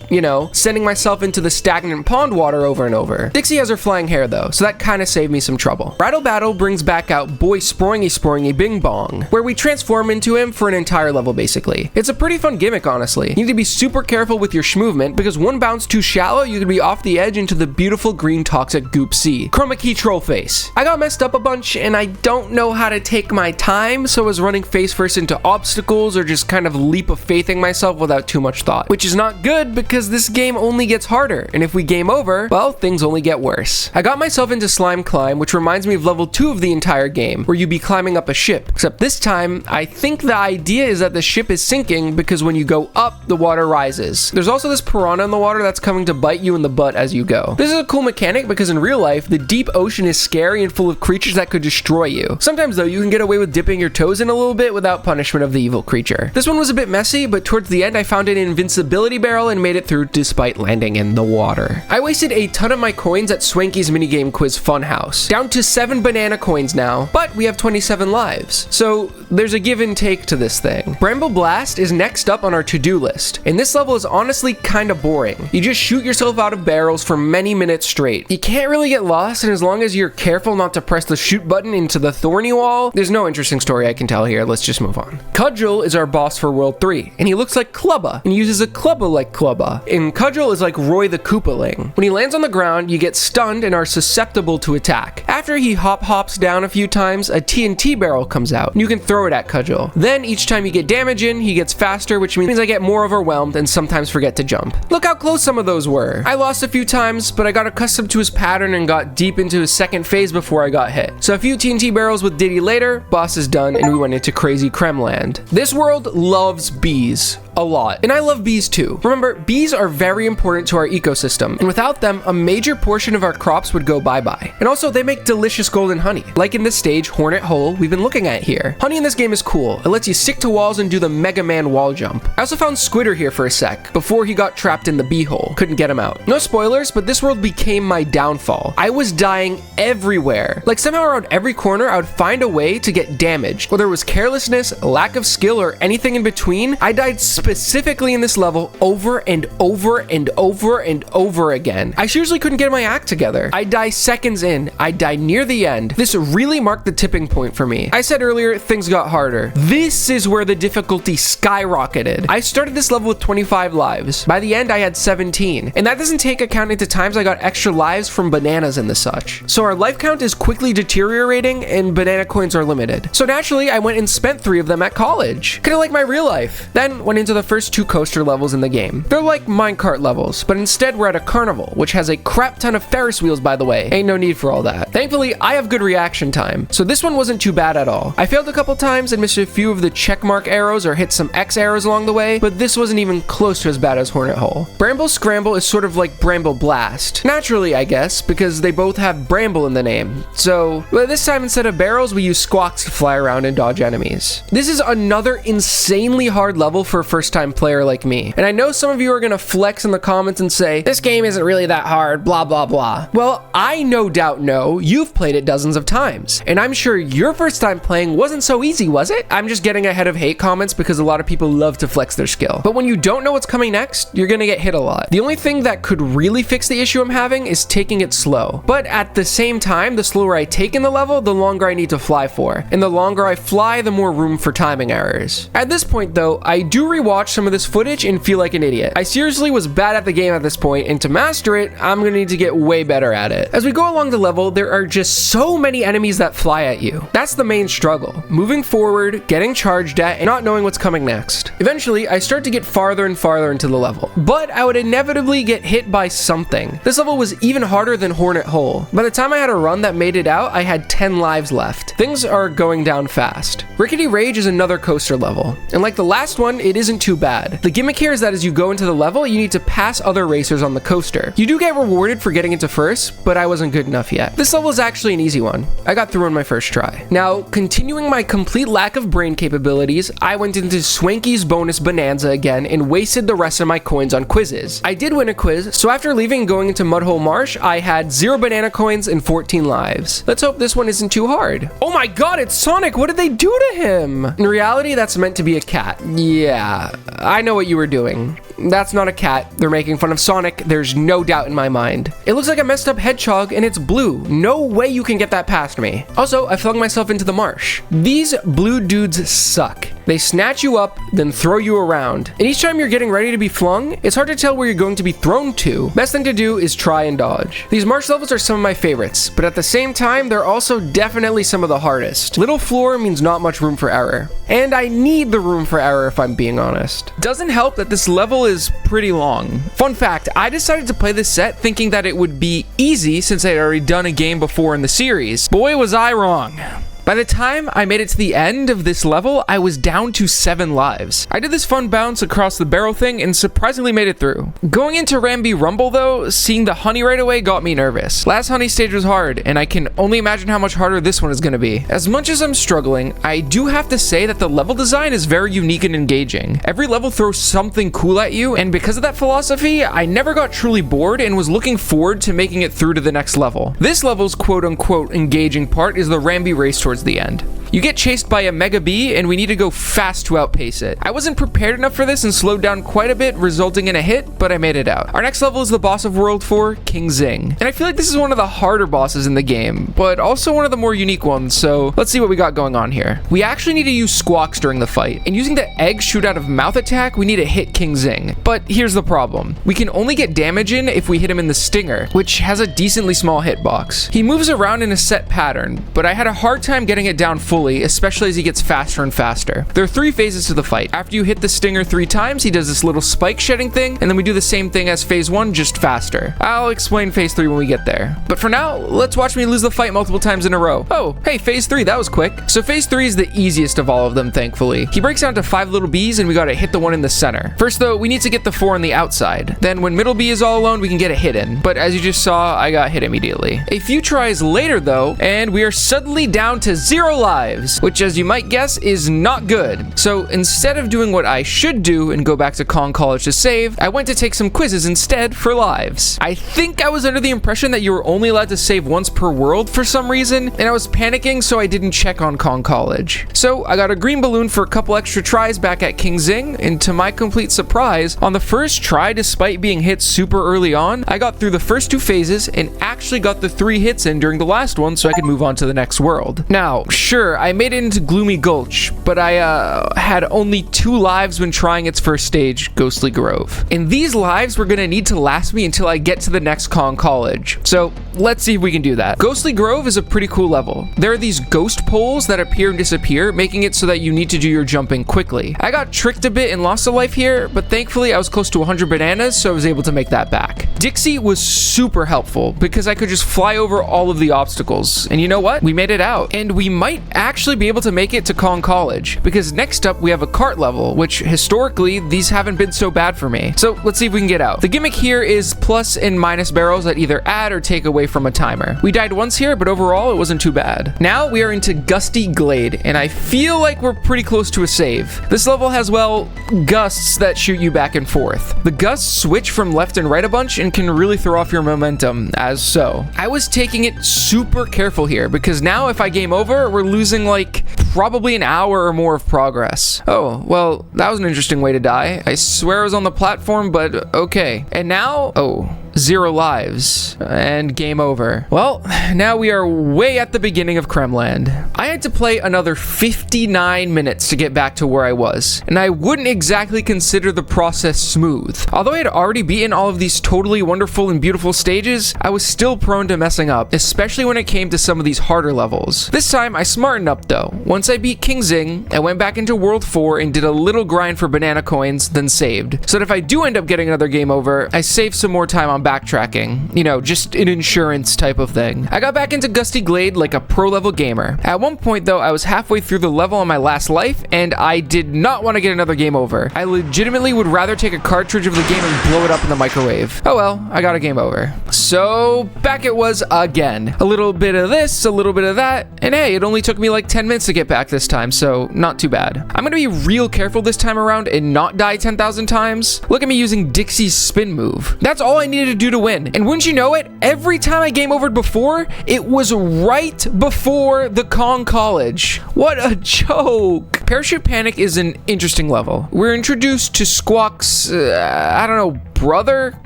sending myself into the stagnant pond water over and over. Dixie has her flying hair though, so that kind of saved me some trouble. Rattle Battle brings back out Boy Springy Bing Bong, where we transform into him for an entire level basically. It's a pretty fun gimmick honestly. You need to be super careful with your schmovement because one bounce too shallow, you could be off the edge into the beautiful green toxic goop sea. Chroma key troll face. I got messed up a bunch and I don't know how to take my time, so I was running face first into obstacles or just kind of leap of faithing myself without too much thought, which is not good because this game only gets harder, and if we game over, well, things only get worse. I got myself into Slime Climb, which reminds me of level 2 of the entire game, where you be climbing up a ship, except this time, I think the idea is that the ship is sinking because when you go up, the water rises. There's also this piranha in the water that's coming to bite you in the butt as you go. This is a cool mechanic because in real life, the deep ocean is scary and full of creatures that could destroy you. Sometimes though, you can get away with dipping your toes in a little bit without punishment of the evil creature. This one was a bit messy, but towards the end I found an invincibility barrel and made it through despite landing in the water. I wasted a ton of my coins at Swanky's minigame quiz funhouse. Down to 7 banana coins now, but we have 27 lives. So there's a give and take to this thing. Bramble Blast is next up on our to-do list, and this level is honestly kind of boring. You just shoot yourself out of barrels for many minutes straight. You can't really get lost, and as long as you're careful not to press the shoot button into the thorny wall, there's no interesting story I can tell here. Let's just move on. Cudgel is our boss for World 3, and he looks like Clubba, and uses a Clubba like Clubba. And Cudgel is like Roy the Koopaling. When he lands on the ground, you get stunned and are susceptible to attack. After he hops down a few times, a TNT barrel comes out, and you can throw it at Cudgel. Then each time you get damage in, he gets faster, which means I get more overwhelmed and sometimes forget to jump. Look how close some of those were. I lost a few times, but I got accustomed to his pattern and got deep into his second phase before I got hit. So a few TNT barrels with Diddy later, boss is done, and we went into Crazy Creme Land. This world loves bees. A lot. And I love bees too. Remember, bees are very important to our ecosystem, and without them, a major portion of our crops would go bye-bye. And also, they make delicious golden honey, like in this stage, Hornet Hole, we've been looking at here. Honey in this game is cool. It lets you stick to walls and do the Mega Man wall jump. I also found Squidder here for a sec, before he got trapped in the bee hole. Couldn't get him out. No spoilers, but this world became my downfall. I was dying everywhere. Like somehow around every corner, I would find a way to get damaged. Whether it was carelessness, lack of skill, or anything in between, I died specifically in this level over and over and over and over again. I seriously couldn't get my act together. I die seconds in. I die near the end. This really marked the tipping point for me. I said earlier, things got harder. This is where the difficulty skyrocketed. I started this level with 25 lives. By the end, I had 17. And that doesn't take account into times I got extra lives from bananas and the such. So our life count is quickly deteriorating and banana coins are limited. So naturally, I went and spent 3 of them at college. Kinda like my real life. Then went into the first 2 coaster levels in the game. They're like minecart levels, but instead we're at a carnival, which has a crap ton of Ferris wheels, by the way. Ain't no need for all that. Thankfully, I have good reaction time, so this one wasn't too bad at all. I failed a couple times and missed a few of the checkmark arrows or hit some X arrows along the way, but this wasn't even close to as bad as Hornet Hole. Bramble Scramble is sort of like Bramble Blast. Naturally, I guess, because they both have Bramble in the name. So, but this time instead of barrels, we use squawks to fly around and dodge enemies. This is another insanely hard level for a first first-time player like me. And I know some of you are gonna flex in the comments and say, this game isn't really that hard, blah, blah, blah. Well, I no doubt know you've played it dozens of times, and I'm sure your first time playing wasn't so easy, was it? I'm just getting ahead of hate comments because a lot of people love to flex their skill. But when you don't know what's coming next, you're gonna get hit a lot. The only thing that could really fix the issue I'm having is taking it slow. But at the same time, the slower I take in the level, the longer I need to fly for. And the longer I fly, the more room for timing errors. At this point though, I do rewatch some of this footage and feel like an idiot. I seriously was bad at the game at this point, and to master it, I'm gonna need to get way better at it. As we go along the level, there are just so many enemies that fly at you. That's the main struggle. Moving forward, getting charged at, and not knowing what's coming next. Eventually, I start to get farther and farther into the level, but I would inevitably get hit by something. This level was even harder than Hornet Hole. By the time I had a run that made it out, I had 10 lives left. Things are going down fast. Rickety Rage is another coaster level, and like the last one, it isn't too bad. The gimmick here is that as you go into the level, you need to pass other racers on the coaster. You do get rewarded for getting into first, but I wasn't good enough yet. This level is actually an easy one. I got through on my first try. Now, continuing my complete lack of brain capabilities, I went into Swanky's bonus bonanza again and wasted the rest of my coins on quizzes. I did win a quiz, so after leaving and going into Mudhole Marsh, I had 0 banana coins and 14 lives. Let's hope this one isn't too hard. Oh my god, it's Sonic! What did they do to him? In reality, that's meant to be a cat. Yeah, I know what you were doing. That's not a cat. They're making fun of Sonic. There's no doubt in my mind. It looks like a messed up hedgehog and it's blue. No way you can get that past me. Also, I flung myself into the marsh. These blue dudes suck. They snatch you up, then throw you around. And each time you're getting ready to be flung, it's hard to tell where you're going to be thrown to. Best thing to do is try and dodge. These marsh levels are some of my favorites, but at the same time, they're also definitely some of the hardest. Little floor means not much room for error. And I need the room for error if I'm being honest. Doesn't help that this level is pretty long. Fun fact, I decided to play this set thinking that it would be easy since I had already done a game before in the series. Boy, was I wrong. By the time I made it to the end of this level, I was down to 7 lives. I did this fun bounce across the barrel thing and surprisingly made it through. Going into Ramby Rumble though, seeing the honey right away got me nervous. Last honey stage was hard, and I can only imagine how much harder this one is gonna be. As much as I'm struggling, I do have to say that the level design is very unique and engaging. Every level throws something cool at you, and because of that philosophy, I never got truly bored and was looking forward to making it through to the next level. This level's quote-unquote engaging part is the Ramby race towards the end. You get chased by a Mega Bee, and we need to go fast to outpace it. I wasn't prepared enough for this and slowed down quite a bit, resulting in a hit, but I made it out. Our next level is the boss of World 4, King Zing. And I feel like this is one of the harder bosses in the game, but also one of the more unique ones, so let's see what we got going on here. We actually need to use squawks during the fight, and using the egg shoot out of mouth attack, we need to hit King Zing. But here's the problem. We can only get damage in if we hit him in the stinger, which has a decently small hitbox. He moves around in a set pattern, but I had a hard time getting it down fully, especially as he gets faster and faster. There are 3 phases to the fight. After you hit the stinger 3 times, he does this little spike shedding thing, and then we do the same thing as phase 1, just faster. I'll explain phase 3 when we get there. But for now, let's watch me lose the fight multiple times in a row. Oh, hey, phase 3, that was quick. So phase 3 is the easiest of all of them, thankfully. He breaks down to 5 little bees, and we gotta hit the one in the center. First though, we need to get the 4 on the outside. Then when middle bee is all alone, we can get a hit in. But as you just saw, I got hit immediately. A few tries later though, and we are suddenly down to 0 lives, which as you might guess is not good. So instead of doing what I should do and go back to Kong College to save, I went to take some quizzes instead for lives. I think I was under the impression that you were only allowed to save once per world for some reason, and I was panicking so I didn't check on Kong College. So I got a green balloon for a couple extra tries back at King Zing, and to my complete surprise, on the first try, despite being hit super early on, I got through the first 2 phases and actually got the 3 hits in during the last one so I could move on to the next world. Now, sure, I made it into Gloomy Gulch, but I had only 2 lives when trying its first stage, Ghostly Grove. And these lives were gonna need to last me until I get to the next Kong College. So let's see if we can do that. Ghostly Grove is a pretty cool level. There are these ghost poles that appear and disappear, making it so that you need to do your jumping quickly. I got tricked a bit and lost a life here, but thankfully I was close to 100 bananas, so I was able to make that back. Dixie was super helpful because I could just fly over all of the obstacles. And you know what? We made it out. And we might actually be able to make it to Kong College, because next up we have a cart level, which historically these haven't been so bad for me. So let's see if we can get out. The gimmick here is plus and minus barrels that either add or take away away from a timer. We died once here, but overall it wasn't too bad. Now we are into Gusty Glade, and I feel like we're pretty close to a save. This level has, well, gusts that shoot you back and forth. The gusts switch from left and right a bunch and can really throw off your momentum, as so. I was taking it super careful here, because now if I game over, we're losing like probably an hour or more of progress. Oh, well, that was an interesting way to die. I swear I was on the platform, but okay. And now, oh, 0 lives and game over. Well, now we are way at the beginning of Kremland. I had to play another 59 minutes to get back to where I was, and I wouldn't exactly consider the process smooth. Although I had already beaten all of these totally wonderful and beautiful stages, I was still prone to messing up, especially when it came to some of these harder levels. This time I smartened up though. Once I beat King Zing, I went back into World 4 and did a little grind for banana coins, then saved. So that if I do end up getting another game over, I saved some more time on backtracking. You know, just an insurance type of thing. I got back into Gusty Glade like a pro level gamer. At one point though, I was halfway through the level on my last life, and I did not want to get another game over. I legitimately would rather take a cartridge of the game and blow it up in the microwave. Oh well, I got a game over. So back it was again. A little bit of this, a little bit of that, and hey, it only took me like 10 minutes to get back this time, so not too bad. I'm gonna be real careful this time around and not die 10,000 times. Look at me using Dixie's spin move. That's all I needed to do to win. And wouldn't you know it, every time I game overed before, it was right before the Kong College. What a joke. Parachute Panic is an interesting level. We're introduced to Squawk's, I don't know, brother?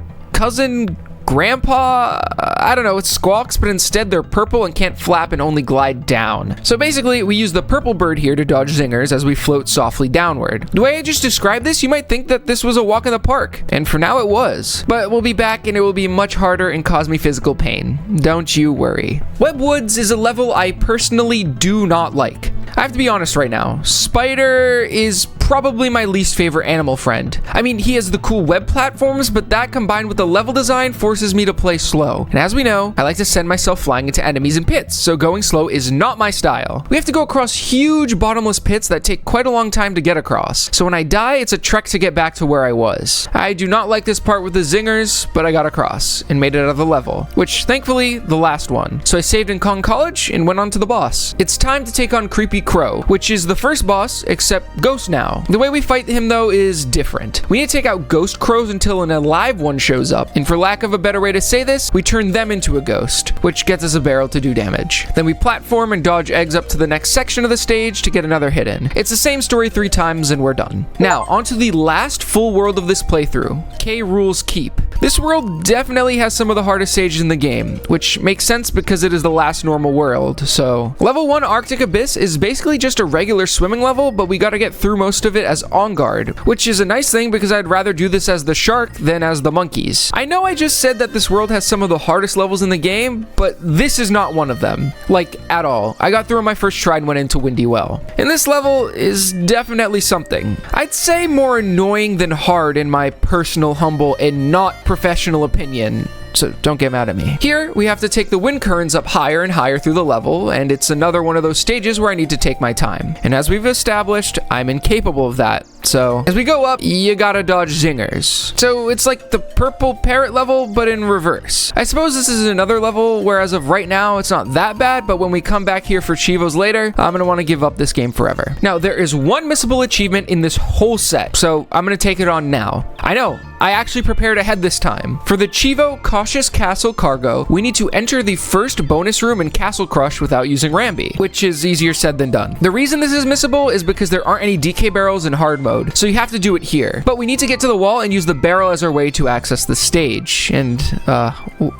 Cousin? Grandpa? I don't know, it's Squawks, but instead they're purple and can't flap and only glide down. So basically, we use the purple bird here to dodge zingers as we float softly downward. The way I just described this, you might think that this was a walk in the park, and for now it was. But we'll be back and it will be much harder and cause me physical pain. Don't you worry. Web Woods is a level I personally do not like. I have to be honest right now. Spider is probably my least favorite animal friend. I mean, he has the cool web platforms, but that combined with the level design forces me to play slow. And as we know, I like to send myself flying into enemies and pits, so going slow is not my style. We have to go across huge bottomless pits that take quite a long time to get across. So when I die, it's a trek to get back to where I was. I do not like this part with the zingers, but I got across and made it out of the level, which thankfully, the last one. So I saved in Kong College and went on to the boss. It's time to take on Creepy Crow, which is the first boss, except Ghost now. The way we fight him though is different. We need to take out ghost crows until an alive one shows up, and for lack of a better way to say this, we turn them into a ghost, which gets us a barrel to do damage. Then we platform and dodge eggs up to the next section of the stage to get another hit in. It's the same story 3 times and we're done. Now, onto the last full world of this playthrough, K. Rool's Keep. This world definitely has some of the hardest stages in the game, which makes sense because it is the last normal world, so. Level 1 Arctic Abyss is basically just a regular swimming level, but we gotta get through most of it as on guard, which is a nice thing because I'd rather do this as the shark than as the monkeys. I know I just said that this world has some of the hardest levels in the game, but this is not one of them. Like, at all. I got through on my first try and went into Windy Well. And this level is definitely something. I'd say more annoying than hard in my personal, humble, and not professional opinion. So don't get mad at me. Here, we have to take the wind currents up higher and higher through the level, and it's another one of those stages where I need to take my time. And as we've established, I'm incapable of that. So as we go up, you gotta dodge zingers. So it's like the purple parrot level, but in reverse. I suppose this is another level where as of right now, it's not that bad, but when we come back here for Chivos later, I'm gonna wanna give up this game forever. Now, there is one missable achievement in this whole set, so I'm gonna take it on now. I know, I actually prepared ahead this time. For the Chivo Cautious Castle Cargo, we need to enter the first bonus room in Castle Crush without using Rambi, which is easier said than done. The reason this is missable is because there aren't any DK barrels in hard mode, so you have to do it here. But we need to get to the wall and use the barrel as our way to access the stage, and,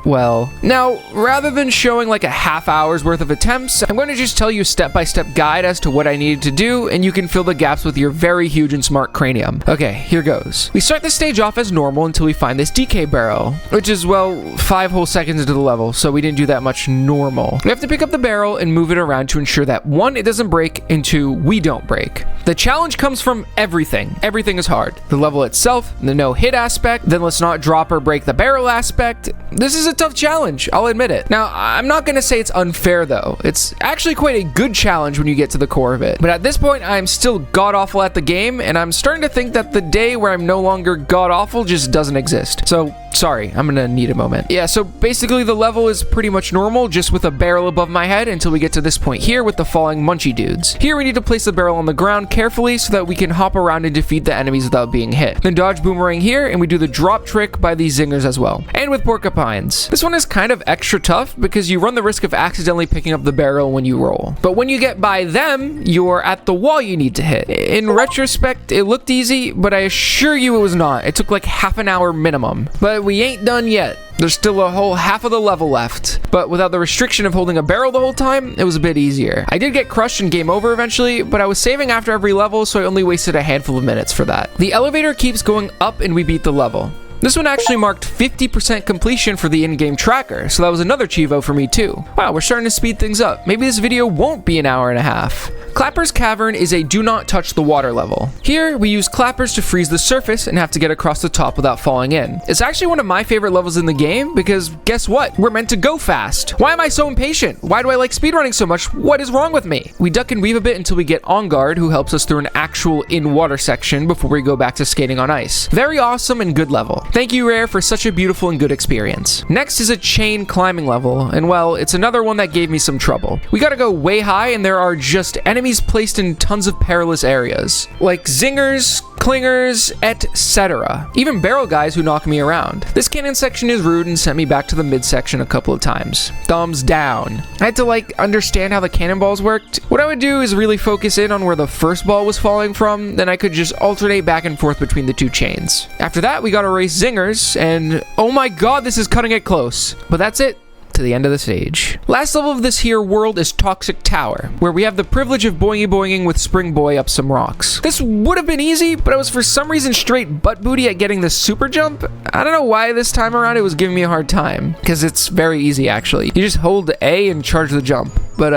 well. Now, rather than showing like a half hour's worth of attempts, I'm going to just tell you a step-by-step guide as to what I needed to do, and you can fill the gaps with your very huge and smart cranium. Okay, here goes. We start the stage off as normal until we find this DK barrel, which is, well, 5 whole seconds into the level, so we didn't do that much normal. We have to pick up the barrel and move it around to ensure that 1, it doesn't break, and 2, we don't break. The challenge comes from everything. Everything is hard. The level itself, the no-hit aspect, then let's not drop or break the barrel aspect. This is a tough challenge, I'll admit it. Now, I'm not gonna say it's unfair though. It's actually quite a good challenge when you get to the core of it. But at this point, I'm still god-awful at the game, and I'm starting to think that the day where I'm no longer god-awful just doesn't exist. So Sorry, I'm gonna need a moment. Yeah, so basically the level is pretty much normal, just with a barrel above my head until we get to this point here with the falling munchy dudes. Here we need to place the barrel on the ground carefully so that we can hop around and defeat the enemies without being hit. Then dodge boomerang here, and we do the drop trick by these zingers as well. And with porcupines. This one is kind of extra tough because you run the risk of accidentally picking up the barrel when you roll. But when you get by them, you're at the wall you need to hit. In retrospect, it looked easy, but I assure you it was not. It took like half an hour minimum. But we ain't done yet. There's still a whole half of the level left, but without the restriction of holding a barrel the whole time, it was a bit easier. I did get crushed and game over eventually, but I was saving after every level, so I only wasted a handful of minutes for that. The elevator keeps going up and we beat the level. This one actually marked 50% completion for the in-game tracker, so that was another Chivo for me too. Wow, we're starting to speed things up. Maybe this video won't be an hour and a half. Clapper's Cavern is a do not touch the water level. Here, we use clappers to freeze the surface and have to get across the top without falling in. It's actually one of my favorite levels in the game because guess what? We're meant to go fast. Why am I so impatient? Why do I like speedrunning so much? What is wrong with me? We duck and weave a bit until we get On Guard, who helps us through an actual in-water section before we go back to skating on ice. Very awesome and good level. Thank you, Rare, for such a beautiful and good experience. Next is a chain climbing level, and well, it's another one that gave me some trouble. We gotta go way high, and there are just enemies placed in tons of perilous areas, like zingers, clingers, etc. Even barrel guys who knock me around. This cannon section is rude and sent me back to the midsection a couple of times. Thumbs down. I had to understand how the cannonballs worked. What I would do is really focus in on where the first ball was falling from, then I could just alternate back and forth between the two chains. After that, we gotta race zingers, and oh my god, this is cutting it close. But that's it. To the end of the stage. Last level of this here world is Toxic Tower, where we have the privilege of boinging with Spring Boy up some rocks. This would have been easy, but I was for some reason straight butt booty at getting the super jump. I don't know why this time around it was giving me a hard time, because it's very easy actually. You just hold A and charge the jump, but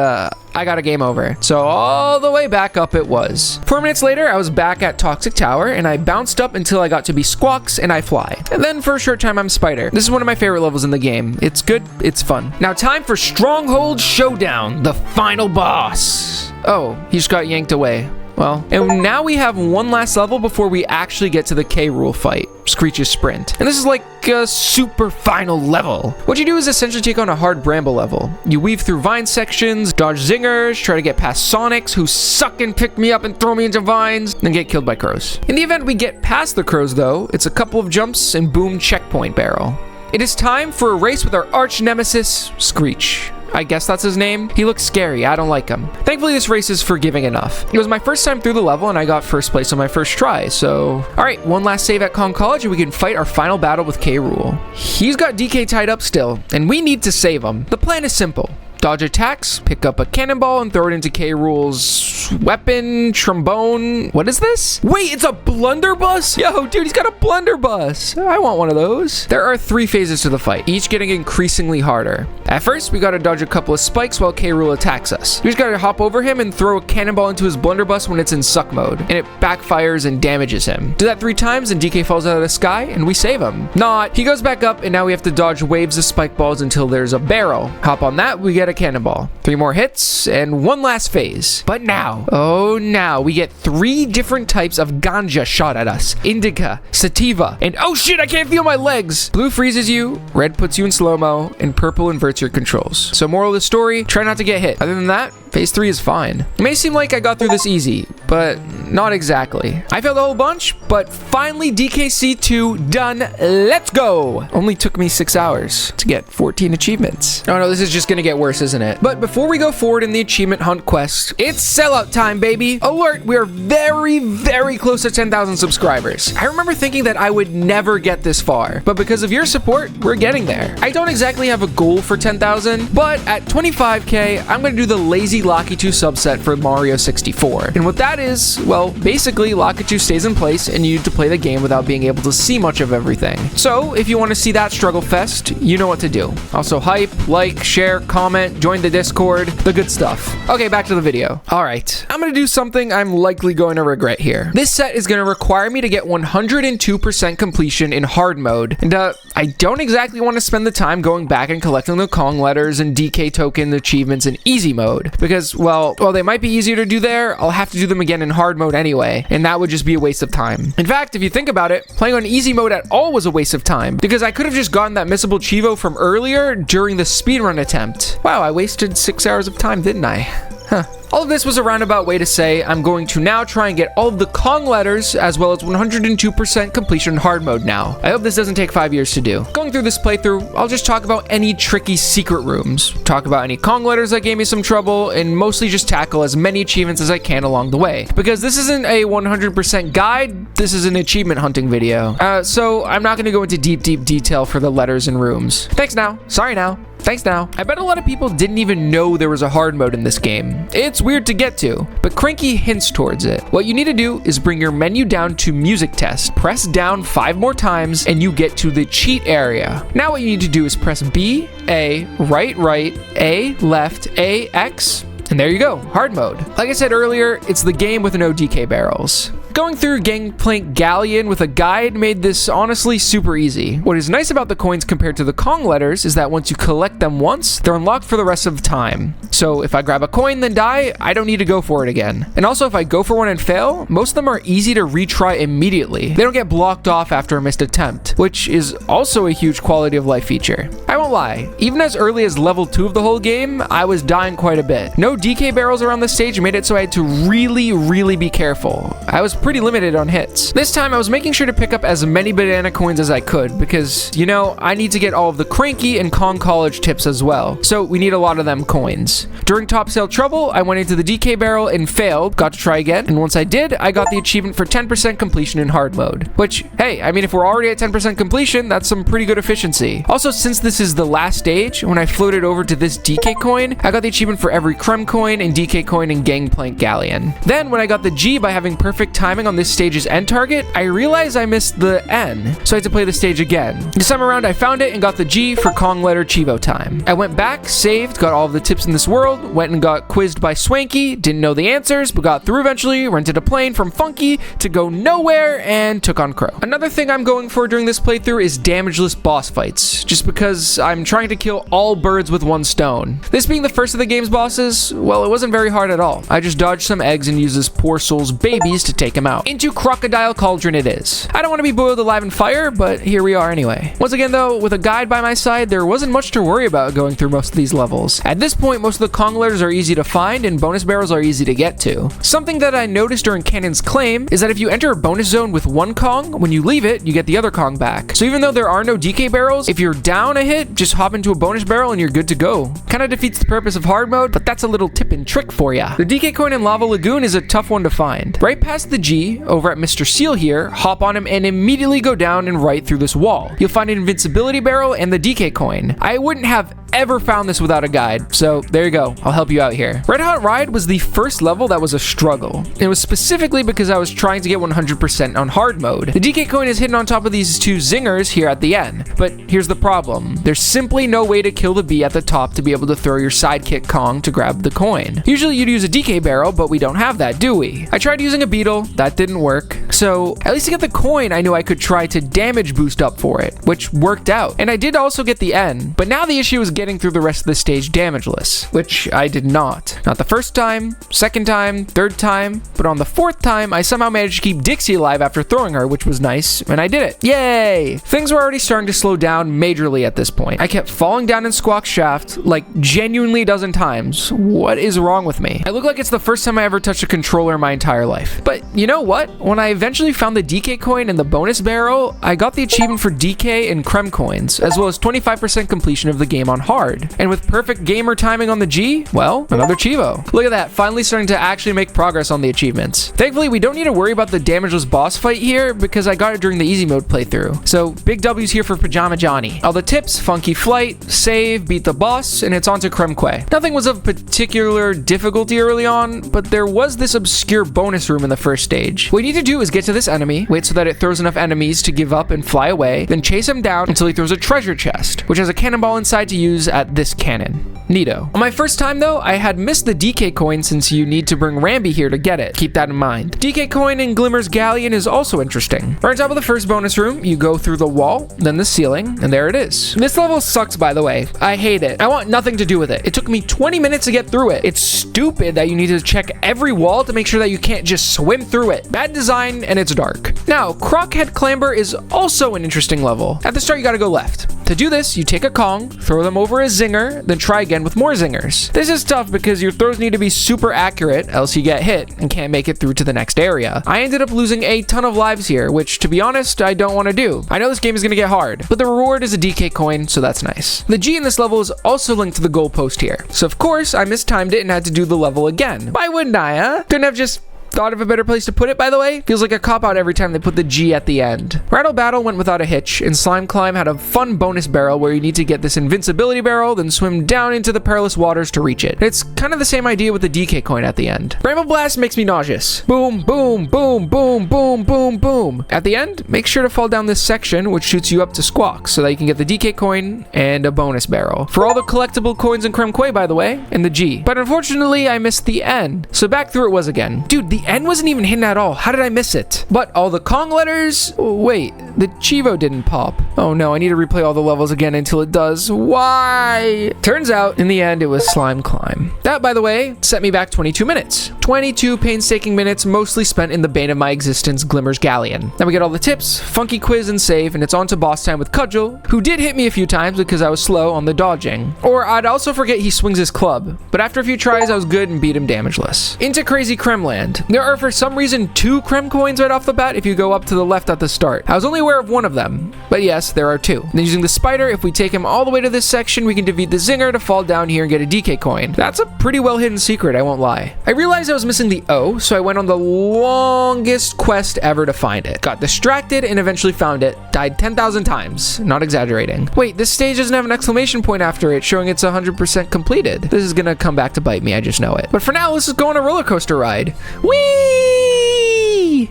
I got a game over. So all the way back up it was. 4 minutes later, I was back at Toxic Tower, and I bounced up until I got to be Squawks, and I fly. And then for a short time, I'm Spider. This is one of my favorite levels in the game. It's good, it's fun. Now time for Stronghold Showdown, the final boss. Oh, he just got yanked away. Well, and now we have one last level before we actually get to the K. Rool fight, Screech's Sprint. And this is like a super final level. What you do is essentially take on a hard bramble level. You weave through vine sections, dodge zingers, try to get past Sonics, who suck and pick me up and throw me into vines, then get killed by crows. In the event we get past the crows though, it's a couple of jumps and boom, checkpoint barrel. It is time for a race with our arch nemesis, Screech. I guess that's his name. He looks scary. I don't like him. Thankfully, this race is forgiving enough. It was my first time through the level, and I got first place on my first try, so... Alright, one last save at Kong College, and we can fight our final battle with K. Rool. He's got DK tied up still, and we need to save him. The plan is simple. Dodge attacks, pick up a cannonball, and throw it into K. Rool's weapon, trombone. What is this? Wait, it's a blunderbuss? Yo, dude, he's got a blunderbuss. I want one of those. There are 3 phases to the fight, each getting increasingly harder. At first, we gotta dodge a couple of spikes while K. Rool attacks us. We just gotta hop over him and throw a cannonball into his blunderbuss when it's in suck mode, and it backfires and damages him. Do that 3 times, and DK falls out of the sky, and we save him. Not. He goes back up, and now we have to dodge waves of spike balls until there's a barrel. Hop on that, we get a cannonball. 3 more hits, and one last phase. But now, oh now, we get 3 different types of ganja shot at us. Indica, sativa, and oh shit, I can't feel my legs! Blue freezes you, red puts you in slow-mo, and purple inverts your controls. So moral of the story, try not to get hit. Other than that, phase 3 is fine. It may seem like I got through this easy, but not exactly. I failed a whole bunch, but finally DKC2 done. Let's go! Only took me 6 hours to get 14 achievements. Oh no, this is just gonna get worse, isn't it? But before we go forward in the achievement hunt quest, it's sellout time, baby! Alert, we are very, very close to 10,000 subscribers. I remember thinking that I would never get this far, but because of your support, we're getting there. I don't exactly have a goal for 10,000, but at 25k, I'm gonna do the lazy Lakitu subset for Mario 64. And what that is, well, basically Lakitu stays in place and you need to play the game without being able to see much of everything. So if you want to see that struggle fest, you know what to do. Also hype, like, share, comment, join the Discord, the good stuff. Okay, back to the video. Alright, I'm gonna do something I'm likely going to regret here. This set is gonna require me to get 102% completion in hard mode, and I don't exactly want to spend the time going back and collecting the Kong letters and DK token achievements in easy mode, because because, well, while they might be easier to do there, I'll have to do them again in hard mode anyway, and that would just be a waste of time. In fact, if you think about it, playing on easy mode at all was a waste of time, because I could have just gotten that missable Chivo from earlier during the speedrun attempt. Wow, I wasted 6 hours of time, didn't I? Huh. All of this was a roundabout way to say I'm going to now try and get all of the Kong letters as well as 102% completion in hard mode now. I hope this doesn't take 5 years to do. Going through this playthrough, I'll just talk about any tricky secret rooms, talk about any Kong letters that gave me some trouble, and mostly just tackle as many achievements as I can along the way. Because this isn't a 100% guide, this is an achievement hunting video. So I'm not going to go into deep detail for the letters and rooms. Thanks now. Sorry now. Thanks now. I bet a lot of people didn't even know there was a hard mode in this game. It's weird to get to, but Cranky hints towards it. What you need to do is bring your menu down to music test, press down 5 more times, and you get to the cheat area. Now what you need to do is press B, A, right, A, left, A, X, and there you go, hard mode. Like I said earlier, it's the game with no DK barrels. Going through Gangplank Galleon with a guide made this honestly super easy. What is nice about the coins compared to the Kong letters is that once you collect them once, they're unlocked for the rest of the time. So if I grab a coin then die, I don't need to go for it again. And also if I go for one and fail, most of them are easy to retry immediately. They don't get blocked off after a missed attempt, which is also a huge quality of life feature. I won't lie, even as early as level 2 of the whole game, I was dying quite a bit. No DK barrels around the stage made it so I had to really be careful. I was pretty limited on hits. This time I was making sure to pick up as many banana coins as I could because, you know, I need to get all of the Cranky and Kong College tips as well. So we need a lot of them coins. During Top Sale Trouble, I went into the DK barrel and failed, got to try again, and once I did, I got the achievement for 10% completion in hard mode. Which, hey, I mean, if we're already at 10% completion, that's some pretty good efficiency. Also, since this is the last stage, when I floated over to this DK coin, I got the achievement for every Creme coin and DK coin and Gangplank Galleon. Then, when I got the G by having perfect timing on this stage's end target, I realized I missed the N, so I had to play the stage again. This time around, I found it and got the G for Kong letter Chivo time. I went back, saved, got all of the tips in this world, went and got quizzed by Swanky, didn't know the answers, but got through eventually, rented a plane from Funky to go nowhere, and took on Crow. Another thing I'm going for during this playthrough is damageless boss fights, just because I'm trying to kill all birds with one stone. This being the first of the game's bosses, well, it wasn't very hard at all. I just dodged some eggs and used this poor soul's babies to take him out. Into Crocodile Cauldron it is. I don't want to be boiled alive in fire, but here we are anyway. Once again though, with a guide by my side, there wasn't much to worry about going through most of these levels. At this point, most of the Kong letters are easy to find and bonus barrels are easy to get to. Something that I noticed during Cannon's claim is that if you enter a bonus zone with one Kong, when you leave it, you get the other Kong back. So even though there are no DK barrels, if you're down a hit, just hop into a bonus barrel and you're good to go. Kinda defeats the purpose of hard mode, but that's a little tip and trick for ya. The DK coin in Lava Lagoon is a tough one to find. Right past the G, over at Mr. Seal here, hop on him and immediately go down and right through this wall. You'll find an invincibility barrel and the DK coin. I wouldn't have ever found this without a guide, so there you go, I'll help you out here. Red Hot Ride was the first level that was a struggle. It was specifically because I was trying to get 100% on hard mode. The DK coin is hidden on top of these two zingers here at the end, but here's the problem. There's simply no way to kill the bee at the top to be able to throw your sidekick Kong to grab the coin. Usually you'd use a DK barrel, but we don't have that, do we? I tried using a beetle, that didn't work, so at least to get the coin, I knew I could try to damage boost up for it, which worked out. And I did also get the N, but now the issue is getting through the rest of the stage damageless, which I did not. Not the first time, second time, third time, but on the fourth time, I somehow managed to keep Dixie alive after throwing her, which was nice, and I did it. Yay! Things were already starting to slow down majorly at this point. I kept falling down in Squawk's shaft, like genuinely a dozen times. What is wrong with me? I look like it's the first time I ever touched a controller in my entire life. But you know what? When I eventually found the DK coin and the bonus barrel, I got the achievement for DK and Creme coins, as well as 25% completion of the game on hard. And with perfect gamer timing on the G, well, another Chivo. Look at that, finally starting to actually make progress on the achievements. Thankfully, we don't need to worry about the damageless boss fight here because I got it during the easy mode playthrough. So big W's here for Pajamajohn. All the tips, funky flight, save, beat the boss, and it's on to Creme Quay. Nothing was of particular difficulty early on, but there was this obscure bonus room in the first stage. What you need to do is get to this enemy, wait so that it throws enough enemies to give up and fly away, then chase him down until he throws a treasure chest, which has a cannonball inside to use at this cannon. Neato. On my first time though, I had missed the DK coin since you need to bring Rambi here to get it. Keep that in mind. DK coin in Glimmer's Galleon is also interesting. Right on top of the first bonus room, you go through the wall, then the ceiling, and there it is. This level sucks, by the way. I hate it. I want nothing to do with it. It took me 20 minutes to get through it. It's stupid that you need to check every wall to make sure that you can't just swim through it. Bad design, and it's dark. Now, Crockhead Clamber is also an interesting level. At the start, you gotta go left. To do this, you take a Kong, throw them over a zinger, then try again with more zingers. This is tough because your throws need to be super accurate, else you get hit and can't make it through to the next area. I ended up losing a ton of lives here, which, to be honest, I don't want to do. I know this game is going to get hard, but the reward is a DK coin, so that's nice. The G in this level is also linked to the goalpost here. So of course, I mistimed it and had to do the level again. Why wouldn't I, huh? Couldn't have just thought of a better place to put it, by the way? Feels like a cop-out every time they put the G at the end. Rattle Battle went without a hitch, and Slime Climb had a fun bonus barrel where you need to get this invincibility barrel, then swim down into the perilous waters to reach it. It's kind of the same idea with the DK coin at the end. Bramble Blast makes me nauseous. Boom, boom, boom, boom, boom, boom, boom. At the end, make sure to fall down this section, which shoots you up to Squawk, so that you can get the DK coin and a bonus barrel. For all the collectible coins in Kremquay, by the way, and the G. But unfortunately, I missed the N, so back through it was again. Dude, the N wasn't even hidden at all. How did I miss it? But all the Kong letters? Wait, the Chivo didn't pop. Oh no, I need to replay all the levels again until it does. Why? Turns out, in the end, it was Slime Climb. That, by the way, set me back 22 minutes. 22 painstaking minutes, mostly spent in the bane of my existence, Glimmer's Galleon. Now we get all the tips, funky quiz, and save, and it's on to boss time with Cudgel, who did hit me a few times because I was slow on the dodging. Or I'd also forget he swings his club, but after a few tries, I was good and beat him damageless. Into Crazy Kremland. There are for some reason 2 Krem coins right off the bat if you go up to the left at the start. I was only aware of one of them, but yes, there are 2. Then using the spider, if we take him all the way to this section, we can defeat the zinger to fall down here and get a DK coin. That's a pretty well hidden secret, I won't lie. I realized I was missing the O, so I went on the longest quest ever to find it. Got distracted and eventually found it. Died 10,000 times, not exaggerating. Wait, this stage doesn't have an exclamation point after it, showing it's 100% completed. This is gonna come back to bite me, I just know it. But for now, let's just go on a roller coaster ride. Whee!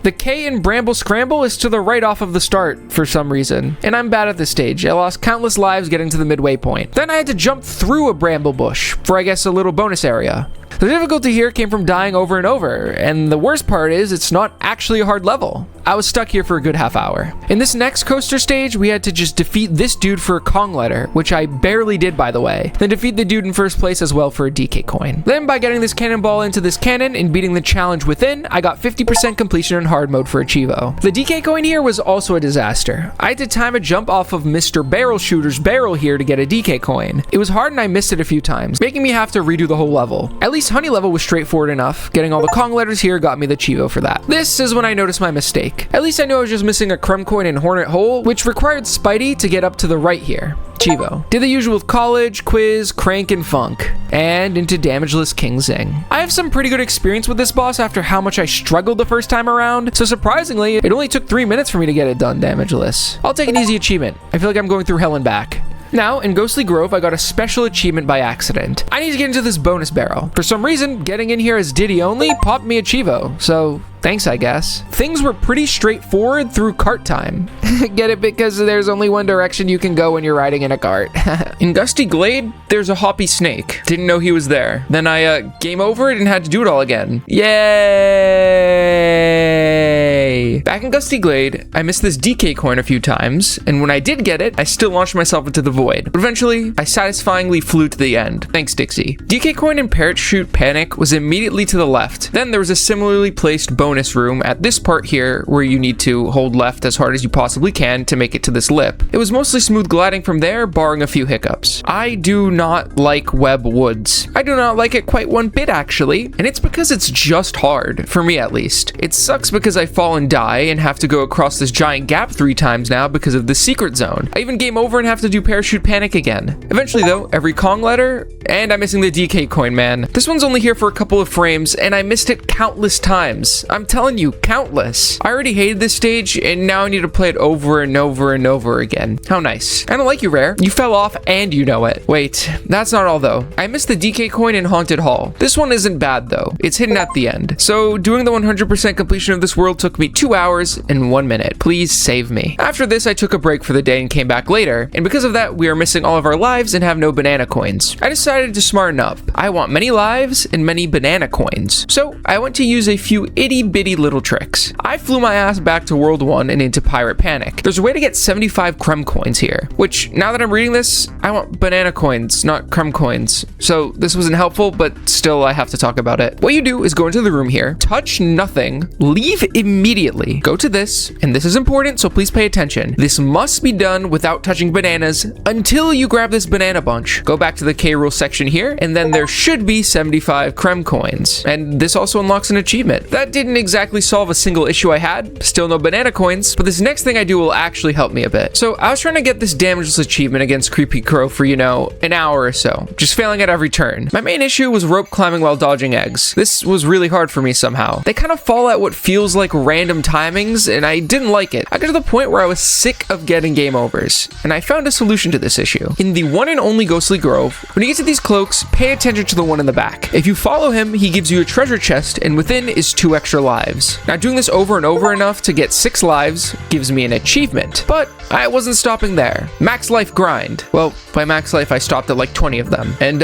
The K in Bramble Scramble is to the right off of the start for some reason, and I'm bad at this stage. I lost countless lives getting to the midway point. Then I had to jump through a bramble bush for, I guess, a little bonus area. The difficulty here came from dying over and over, and the worst part is it's not actually a hard level. I was stuck here for a good half hour. In this next coaster stage, we had to just defeat this dude for a Kong letter, which I barely did, by the way, then defeat the dude in first place as well for a DK coin. Then by getting this cannonball into this cannon and beating the challenge within, I got 50% completion in hard mode for a Chivo. The DK coin here was also a disaster. I had to time a jump off of Mr. Barrel Shooter's barrel here to get a DK coin. It was hard and I missed it a few times, making me have to redo the whole level. At least Honey level was straightforward enough. Getting all the Kong letters here got me the Chivo for that. This is when I noticed my mistake. At least I knew I was just missing a Krem coin in Hornet Hole, which required Spidey to get up to the right here. Chivo. Did the usual with College, Quiz, Crank, and Funk. And into Damageless King Zing. I have some pretty good experience with this boss after how much I struggled the first time around, so surprisingly, it only took 3 minutes for me to get it done Damageless. I'll take an easy achievement. I feel like I'm going through hell and back. Now, in Ghostly Grove, I got a special achievement by accident. I need to get into this bonus barrel. For some reason, getting in here as Diddy only popped me a Chivo, so thanks, I guess. Things were pretty straightforward through cart time. Get it? Because there's only one direction you can go when you're riding in a cart. In Gusty Glade, there's a hoppy snake. Didn't know he was there. Then I game over it and had to do it all again. Yay! Back in Gusty Glade, I missed this DK coin a few times, and when I did get it, I still launched myself into the void. But eventually, I satisfyingly flew to the end. Thanks, Dixie. DK coin and Parachute Panic was immediately to the left. Then there was a similarly placed bonus room at this part here where you need to hold left as hard as you possibly can to make it to this lip. It was mostly smooth gliding from there, barring a few hiccups. I do not like Web Woods. I do not like it quite one bit, actually, and it's because it's just hard, for me at least. It sucks because I fall and die and have to go across this giant gap 3 times now because of the secret zone. I even game over and have to do Parachute Panic again. Eventually though, every Kong letter, and I'm missing the DK coin, man. This one's only here for a couple of frames, and I missed it countless times. I'm telling you, countless. I already hated this stage, and now I need to play it over and over and over again. How nice. I don't like you, Rare. You fell off, and you know it. Wait, that's not all though. I missed the DK coin in Haunted Hall. This one isn't bad though. It's hidden at the end. So doing the 100% completion of this world took me 2 hours, hours and 1 minute. Please save me. After this, I took a break for the day and came back later, and because of that, we are missing all of our lives and have no banana coins. I decided to smarten up. I want many lives and many banana coins. So I went to use a few itty bitty little tricks. I flew my ass back to World 1 and into Pirate Panic. There's a way to get 75 crumb coins here, which now that I'm reading this, I want banana coins, not crumb coins. So this wasn't helpful, but still I have to talk about it. What you do is go into the room here, touch nothing, leave immediately, go to this, and this is important, so please pay attention. This must be done without touching bananas until you grab this banana bunch. Go back to the K rule section here, and then there should be 75 crumb coins. And this also unlocks an achievement. That didn't exactly solve a single issue I had, still no banana coins, but this next thing I do will actually help me a bit. So I was trying to get this damageless achievement against Creepy Crow for, you know, an hour or so, just failing at every turn. My main issue was rope climbing while dodging eggs. This was really hard for me somehow. They kind of fall at what feels like random timings, and I didn't like it. I got to the point where I was sick of getting game overs, and I found a solution to this issue. In the one and only Ghostly Grove, when you get to these cloaks, pay attention to the one in the back. If you follow him, he gives you a treasure chest, and within is 2 extra lives. Now, doing this over and over enough to get 6 lives gives me an achievement, but I wasn't stopping there. Max life grind. Well, by max life, I stopped at like 20 of them. And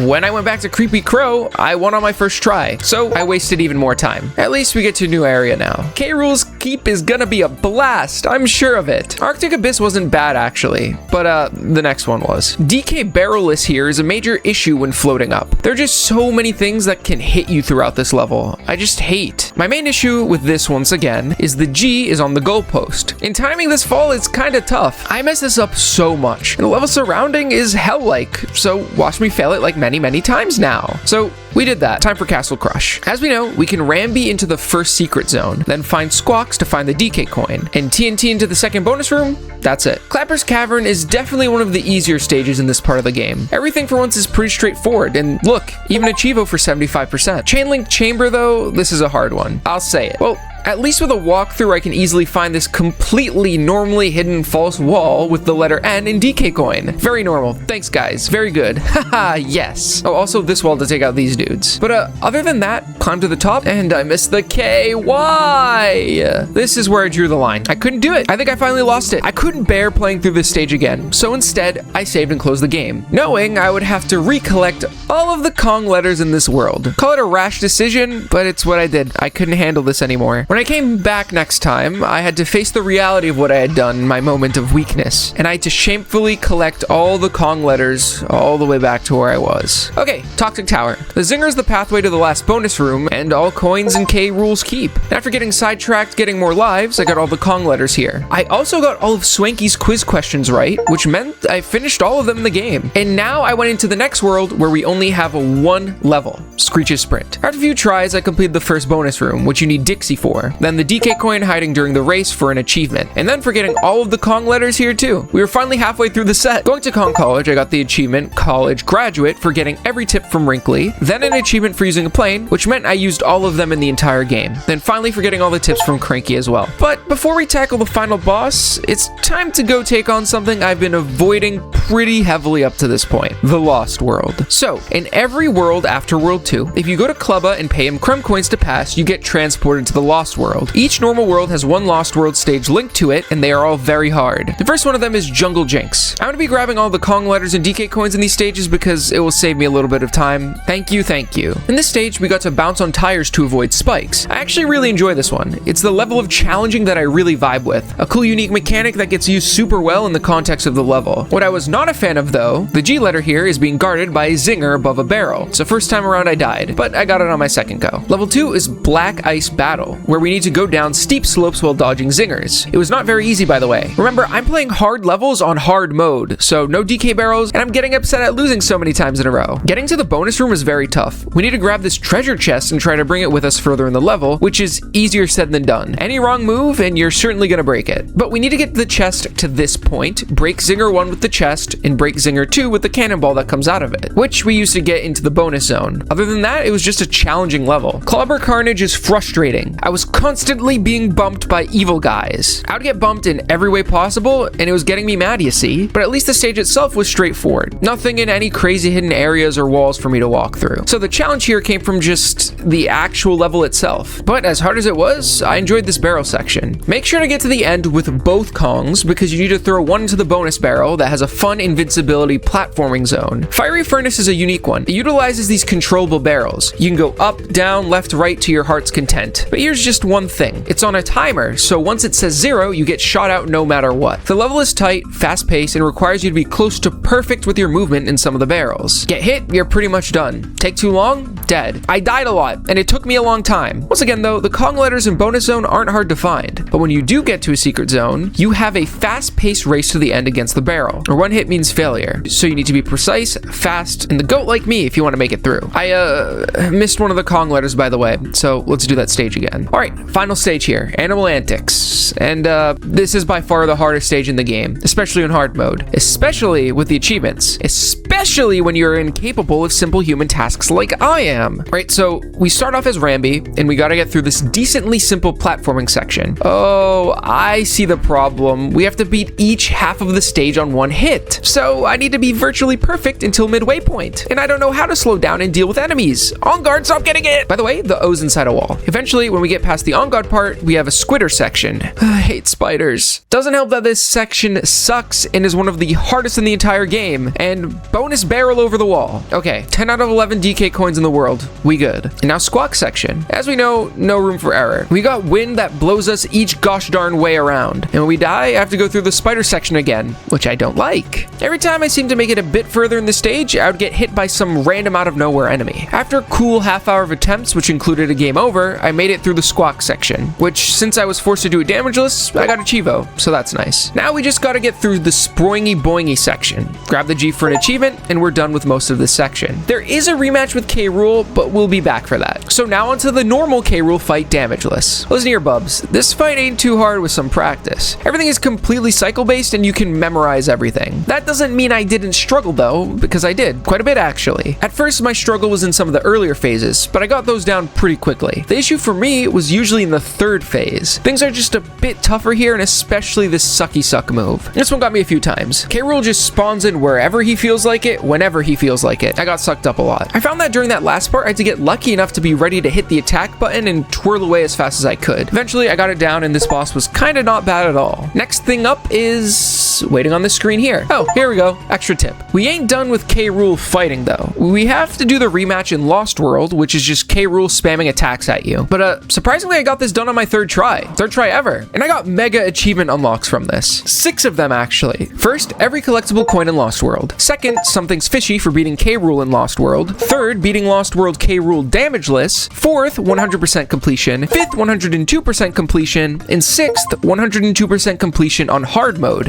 when I went back to Creepy Crow, I won on my first try, so I wasted even more time. At least we get to a new area now. K Rool's Keep is gonna be a blast, I'm sure of it. Arctic Abyss wasn't bad actually, but the next one was. DK barrelless here is a major issue when floating up. There are just so many things that can hit you throughout this level. I just hate. My main issue with this once again is the G is on the goalpost. In timing this fall, it's kinda tough. I mess this up so much, and the level surrounding is hell-like, so watch me fail it like many times now. So we did that. Time for Castle Crush. As we know, we can Rambi into the first secret zone, then find Squawks to find the DK coin, and TNT into the second bonus room. That's it. Clapper's Cavern is definitely one of the easier stages in this part of the game. Everything for once is pretty straightforward, and look, even Achievo for 75%. Chainlink Chamber though, this is a hard one. I'll say it. Well, at least with a walkthrough, I can easily find this completely normally hidden false wall with the letter N in DK coin. Very normal. Thanks, guys. Very good. Haha, yes. Oh, also this wall to take out these dudes. But other than that, climb to the top, and I missed the K. Why? This is where I drew the line. I couldn't do it. I think I finally lost it. I couldn't bear playing through this stage again, so instead, I saved and closed the game, knowing I would have to recollect all of the Kong letters in this world. Call it a rash decision, but it's what I did. I couldn't handle this anymore. When I came back next time, I had to face the reality of what I had done in my moment of weakness, and I had to shamefully collect all the Kong letters all the way back to where I was. Okay, Toxic Tower. The Zinger is the pathway to the last bonus room, and all coins in K Rool's Keep. And after getting sidetracked getting more lives, I got all the Kong letters here. I also got all of Swanky's quiz questions right, which meant I finished all of them in the game. And now I went into the next world where we only have a 1 level, Screech's Sprint. After a few tries, I completed the first bonus room, which you need Dixie for. Then the DK coin hiding during the race for an achievement. And then for getting all of the Kong letters here too. We were finally halfway through the set. Going to Kong College, I got the achievement College Graduate for getting every tip from Wrinkly. Then an achievement for using a plane, which meant I used all of them in the entire game. Then finally for getting all the tips from Cranky as well. But before we tackle the final boss, it's time to go take on something I've been avoiding pretty heavily up to this point. The Lost World. So, in every world after World 2, if you go to Clubba and pay him crumb coins to pass, you get transported to the Lost World. Each normal world has 1 Lost World stage linked to it, and they are all very hard. The first one of them is Jungle Jinx. I'm going to be grabbing all the Kong letters and DK coins in these stages because it will save me a little bit of time. Thank you, thank you. In this stage, we got to bounce on tires to avoid spikes. I actually really enjoy this one. It's the level of challenging that I really vibe with. A cool unique mechanic that gets used super well in the context of the level. What I was not a fan of though, the G letter here is being guarded by a Zinger above a barrel. So first time around I died, but I got it on my second go. Level 2 is Black Ice Battle, where we need to go down steep slopes while dodging zingers. It was not very easy, by the way. Remember, I'm playing hard levels on hard mode, so no DK barrels, and I'm getting upset at losing so many times in a row. Getting to the bonus room is very tough. We need to grab this treasure chest and try to bring it with us further in the level, which is easier said than done. Any wrong move, and you're certainly gonna break it. But we need to get the chest to this point, break Zinger 1 with the chest, and break Zinger 2 with the cannonball that comes out of it, which we used to get into the bonus zone. Other than that, it was just a challenging level. Clobber Carnage is frustrating. I was constantly being bumped by evil guys. I would get bumped in every way possible, and it was getting me mad, you see. But at least the stage itself was straightforward. Nothing in any crazy hidden areas or walls for me to walk through. So the challenge here came from just the actual level itself. But as hard as it was, I enjoyed this barrel section. Make sure to get to the end with both Kongs, because you need to throw one into the bonus barrel that has a fun invincibility platforming zone. Fiery Furnace is a unique one. It utilizes these controllable barrels. You can go up, down, left, right to your heart's content. But here's just one thing. It's on a timer, so once it says 0, you get shot out no matter what. The level is tight, fast-paced, and requires you to be close to perfect with your movement in some of the barrels. Get hit, you're pretty much done. Take too long, dead. I died a lot, and it took me a long time. Once again though, the Kong letters in bonus zone aren't hard to find, but when you do get to a secret zone, you have a fast-paced race to the end against the barrel, or one hit means failure. So you need to be precise, fast, and the goat like me if you want to make it through. I missed one of the Kong letters by the way, so let's do that stage again. Alright, final stage here, Animal Antics. And this is by far the hardest stage in the game, especially in hard mode, especially with the achievements, especially when you're incapable of simple human tasks like I am. Right, so we start off as Rambi, and we gotta get through this decently simple platforming section. Oh, I see the problem. We have to beat each half of the stage on one hit. So I need to be virtually perfect until midway point, and I don't know how to slow down and deal with enemies. On guard, stop getting it! By the way, the O's inside a wall. Eventually, when we get past the on guard part, we have a squitter section. I hate spiders. Doesn't help that this section sucks and is one of the hardest in the entire game, and bonus barrel over the wall. Okay, 10 out of 11 DK coins in the world. We good. And now squawk section. As we know, no room for error. We got wind that blows us each gosh darn way around, and when we die, I have to go through the spider section again, which I don't like. Every time I seem to make it a bit further in the stage, I would get hit by some random out of nowhere enemy. After a cool half hour of attempts, which included a game over, I made it through the squawk section, which since I was forced to do it damageless, I got a Chivo, so that's nice. Now we just gotta get through the sproingy boingy section. Grab the G for an achievement, and we're done with most of this section. There is a rematch with K. Rool, but we'll be back for that. So now onto the normal K. Rool fight damageless. Listen here, bubs. This fight ain't too hard with some practice. Everything is completely cycle-based, and you can memorize everything. That doesn't mean I didn't struggle though, because I did. Quite a bit actually. At first, my struggle was in some of the earlier phases, but I got those down pretty quickly. The issue for me was usually in the third phase. Things are just a bit tougher here, and especially this sucky suck move. This one got me a few times. K. Rool just spawns in wherever he feels like it, whenever he feels like it. I got sucked up a lot. I found that during that last part, I had to get lucky enough to be ready to hit the attack button and twirl away as fast as I could. Eventually, I got it down, and this boss was kinda not bad at all. Next thing up is waiting on the screen here. Oh, here we go. Extra tip. We ain't done with K. Rool fighting though. We have to do the rematch in Lost World, which is just K. Rool spamming attacks at you. But surprisingly, I got this done on my third try ever. And I got mega achievement unlocks from this. 6 of them actually. First, every collectible coin in Lost World. Second, something's fishy for beating K. Rool in Lost World. Third, beating Lost World K. Rool damageless. Fourth, 100% completion. Fifth, 102% completion. And sixth, 102% completion on hard mode.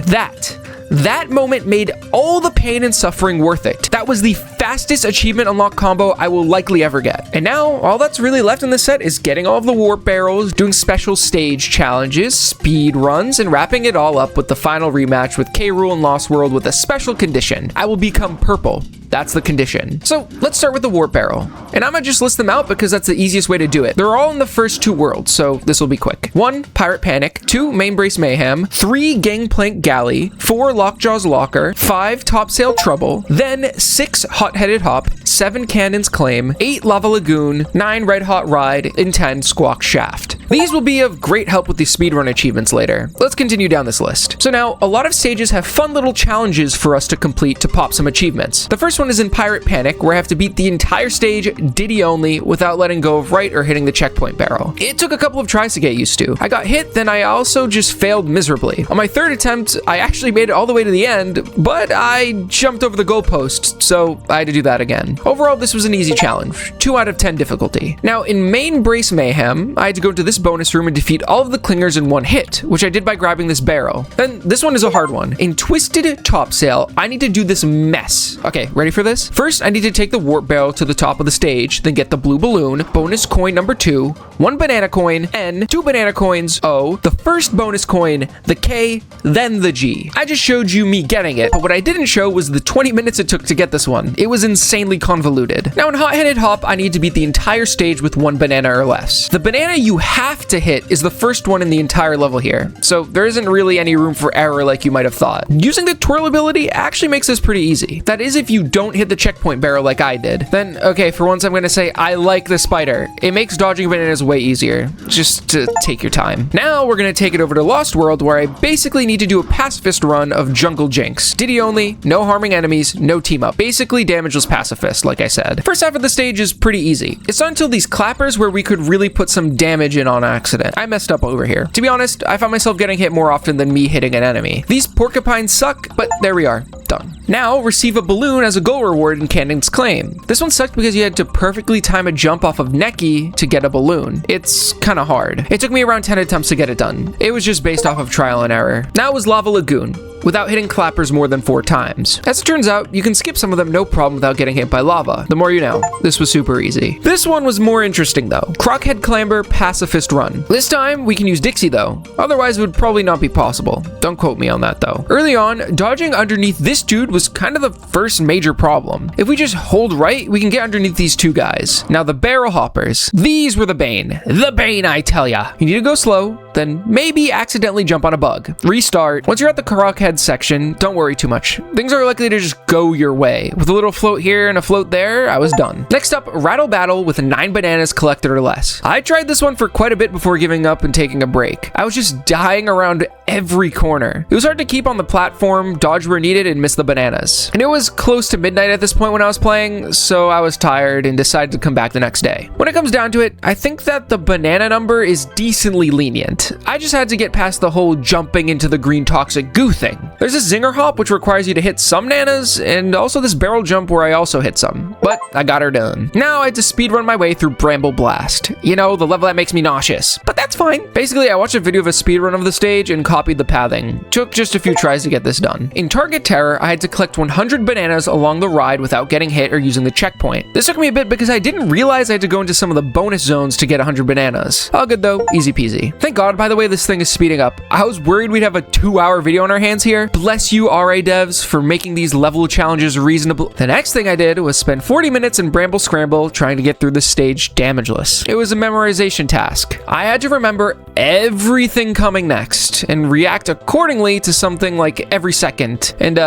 That moment made all the pain and suffering worth it. That was the fastest achievement unlock combo I will likely ever get. And now, all that's really left in this set is getting all of the warp barrels, doing special stage challenges, speed runs, and wrapping it all up with the final rematch with K. Rool in Lost World with a special condition. I will become purple. That's the condition. So let's start with the warp barrel. And I'm gonna just list them out because that's the easiest way to do it. They're all in the first 2 worlds, so this will be quick. 1, Pirate Panic. 2, Mainbrace Mayhem. 3, Gangplank Galley. 4, Lockjaw's Locker. 5, Topsail Trouble. Then 6, Hot-Headed Hop. 7, Cannon's Claim. 8, Lava Lagoon. 9, Red Hot Ride. And 10, Squawk Shaft. These will be of great help with the speedrun achievements later. Let's continue down this list. So now, a lot of stages have fun little challenges for us to complete to pop some achievements. The first one is in Pirate Panic, where I have to beat the entire stage Diddy only without letting go of right or hitting the checkpoint barrel. It took a couple of tries to get used to. I got hit, then I also just failed miserably. On my third attempt, I actually made it all the way to the end, but I jumped over the goalpost, so I had to do that again. Overall, this was an easy challenge, 2 out of 10 difficulty. Now, in Mainbrace Mayhem, I had to go to this bonus room and defeat all of the clingers in one hit, which I did by grabbing this barrel. Then this one is a hard one. In Twisted Topsail, I need to do this mess. Okay, ready for this? First, I need to take the warp barrel to the top of the stage, then get the blue balloon, bonus coin number 2, 1 banana coin, N, 2 banana coins, O, the first bonus coin, the K, then the G. I just showed you me getting it, but what I didn't show was the 20 minutes it took to get this one. It was insanely convoluted. Now in Hot-Headed Hop, I need to beat the entire stage with 1 banana or less. The banana you have have to hit is the first one in the entire level here, so there isn't really any room for error like you might have thought. Using the twirl ability actually makes this pretty easy. That is if you don't hit the checkpoint barrel like I did. Then, okay, for once I'm gonna say I like the spider. It makes dodging bananas way easier. Just to take your time. Now we're gonna take it over to Lost World, where I basically need to do a pacifist run of Jungle Jinx. Diddy only, no harming enemies, no team up. Basically damageless pacifist, like I said. First half of the stage is pretty easy. It's not until these clappers where we could really put some damage in on accident. I messed up over here. To be honest, I found myself getting hit more often than me hitting an enemy. These porcupines suck, but there we are. Done. Now, receive a balloon as a goal reward in Cannon's Claim. This one sucked because you had to perfectly time a jump off of Neki to get a balloon. It's kinda hard. It took me around 10 attempts to get it done. It was just based off of trial and error. Now it was Lava Lagoon, without hitting clappers more than 4 times. As it turns out, you can skip some of them no problem without getting hit by lava. The more you know. This was super easy. This one was more interesting though. Crockhead Clamber Pacifist Run. This time, we can use Dixie though. Otherwise, it would probably not be possible. Don't quote me on that though. Early on, dodging underneath this dude was kind of the first major problem. If we just hold right, we can get underneath these 2 guys. Now the barrel hoppers. These were the bane. The bane, I tell ya. You need to go slow, then maybe accidentally jump on a bug. Restart. Once you're at the Crockhead section, don't worry too much. Things are likely to just go your way. With a little float here and a float there, I was done. Next up, Rattle Battle with 9 bananas collected or less. I tried this one for quite a bit before giving up and taking a break. I was just dying around every corner. It was hard to keep on the platform, dodge where needed, and miss the bananas. And it was close to midnight at this point when I was playing, so I was tired and decided to come back the next day. When it comes down to it, I think that the banana number is decently lenient. I just had to get past the whole jumping into the green toxic goo thing. There's this zinger hop which requires you to hit some nanas, and also this barrel jump where I also hit some, but I got her done. Now I had to speedrun my way through Bramble Blast. You know, the level that makes me nauseous, but that's fine. Basically, I watched a video of a speedrun of the stage and copied the pathing. Took just a few tries to get this done. In Target Terror, I had to collect 100 bananas along the ride without getting hit or using the checkpoint. This took me a bit because I didn't realize I had to go into some of the bonus zones to get 100 bananas. All good though, easy peasy. Thank God, by the way, this thing is speeding up. I was worried we'd have a 2-hour video on our hands here. Bless you, RA devs, for making these level challenges reasonable. The next thing I did was spend 40 minutes in Bramble Scramble trying to get through this stage damageless. It was a memorization task. I had to remember everything coming next and react accordingly to something like every second. And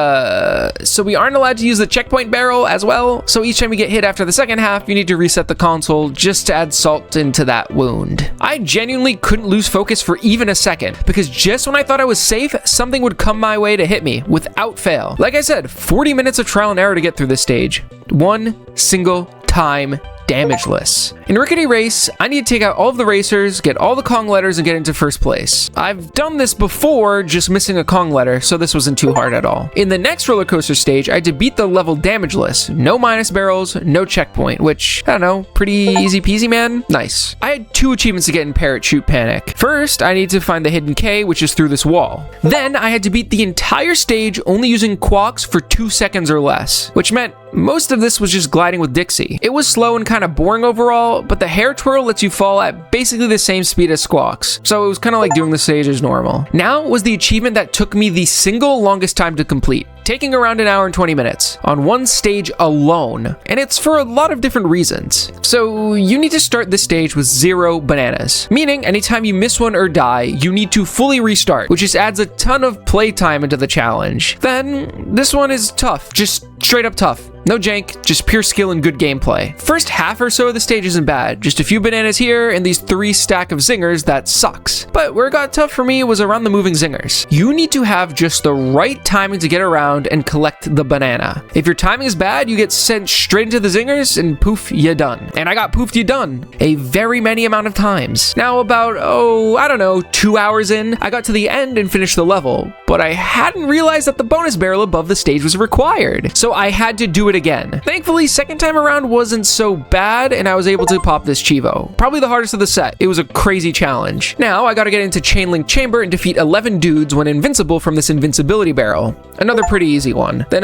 so we aren't allowed to use the checkpoint barrel as well. So each time we get hit after the second half, you need to reset the console just to add salt into that wound. I genuinely couldn't lose focus for even a second because just when I thought I was safe, something would come my way to hit me without fail. Like I said, 40 minutes of trial and error to get through this stage. One single time damageless. In Rickety Race, I need to take out all of the racers, get all the Kong letters, and get into first place. I've done this before, just missing a Kong letter, so this wasn't too hard at all. In the next roller coaster stage, I had to beat the level damageless. No minus barrels, no checkpoint, which, I don't know, pretty easy peasy, man. Nice. I had 2 achievements to get in Parachute Panic. First, I need to find the hidden K, which is through this wall. Then, I had to beat the entire stage only using quacks for 2 seconds or less, which meant most of this was just gliding with Dixie. It was slow and kind of boring overall, but the hair twirl lets you fall at basically the same speed as Squawks, so it was kind of like doing the stage as normal. Now was the achievement that took me the single longest time to complete, taking around an hour and 20 minutes on one stage alone, and it's for a lot of different reasons. So you need to start this stage with 0 bananas, meaning anytime you miss one or die, you need to fully restart, which just adds a ton of playtime into the challenge. Then this one is tough, just straight up tough. No jank, just pure skill and good gameplay. First half or so of the stage isn't bad, just a few bananas here and these 3 stack of zingers that sucks. But where it got tough for me was around the moving zingers. You need to have just the right timing to get around and collect the banana. If your timing is bad, you get sent straight into the zingers and poof, you done. And I got poofed, you done a very many amount of times. Now about, I don't know, 2 hours in, I got to the end and finished the level, but I hadn't realized that the bonus barrel above the stage was required. So I had to do it again. Thankfully, second time around wasn't so bad and I was able to pop this Chivo. Probably the hardest of the set. It was a crazy challenge. Now I gotta get into Chain Link Chamber and defeat 11 dudes when invincible from this invincibility barrel. Another pretty pretty easy one. Then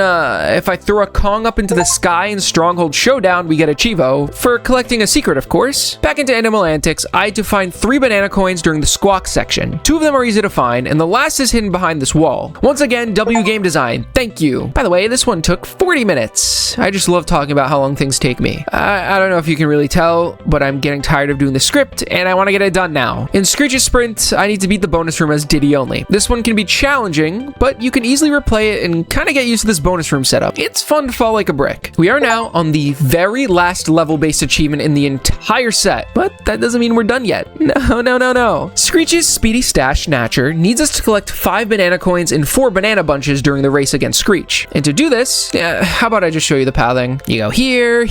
if I throw a Kong up into the sky in Stronghold Showdown, we get a Chivo for collecting a secret, of course. Back into Animal Antics, I had to find 3 banana coins during the squawk section. 2 of them are easy to find, and the last is hidden behind this wall. Once again, W game design. Thank you. By the way, this one took 40 minutes. I just love talking about how long things take me. I don't know if you can really tell, but I'm getting tired of doing the script, and I want to get it done now. In Screech's Sprint, I need to beat the bonus room as Diddy only. This one can be challenging, but you can easily replay it and kind of get used to this bonus room setup. It's fun to fall like a brick. We are now on the very last level-based achievement in the entire set, but that doesn't mean we're done yet. No. Screech's Speedy Stash Snatcher needs us to collect 5 banana coins in 4 banana bunches during the race against Screech. And to do this, how about I just show you the pathing? You go here,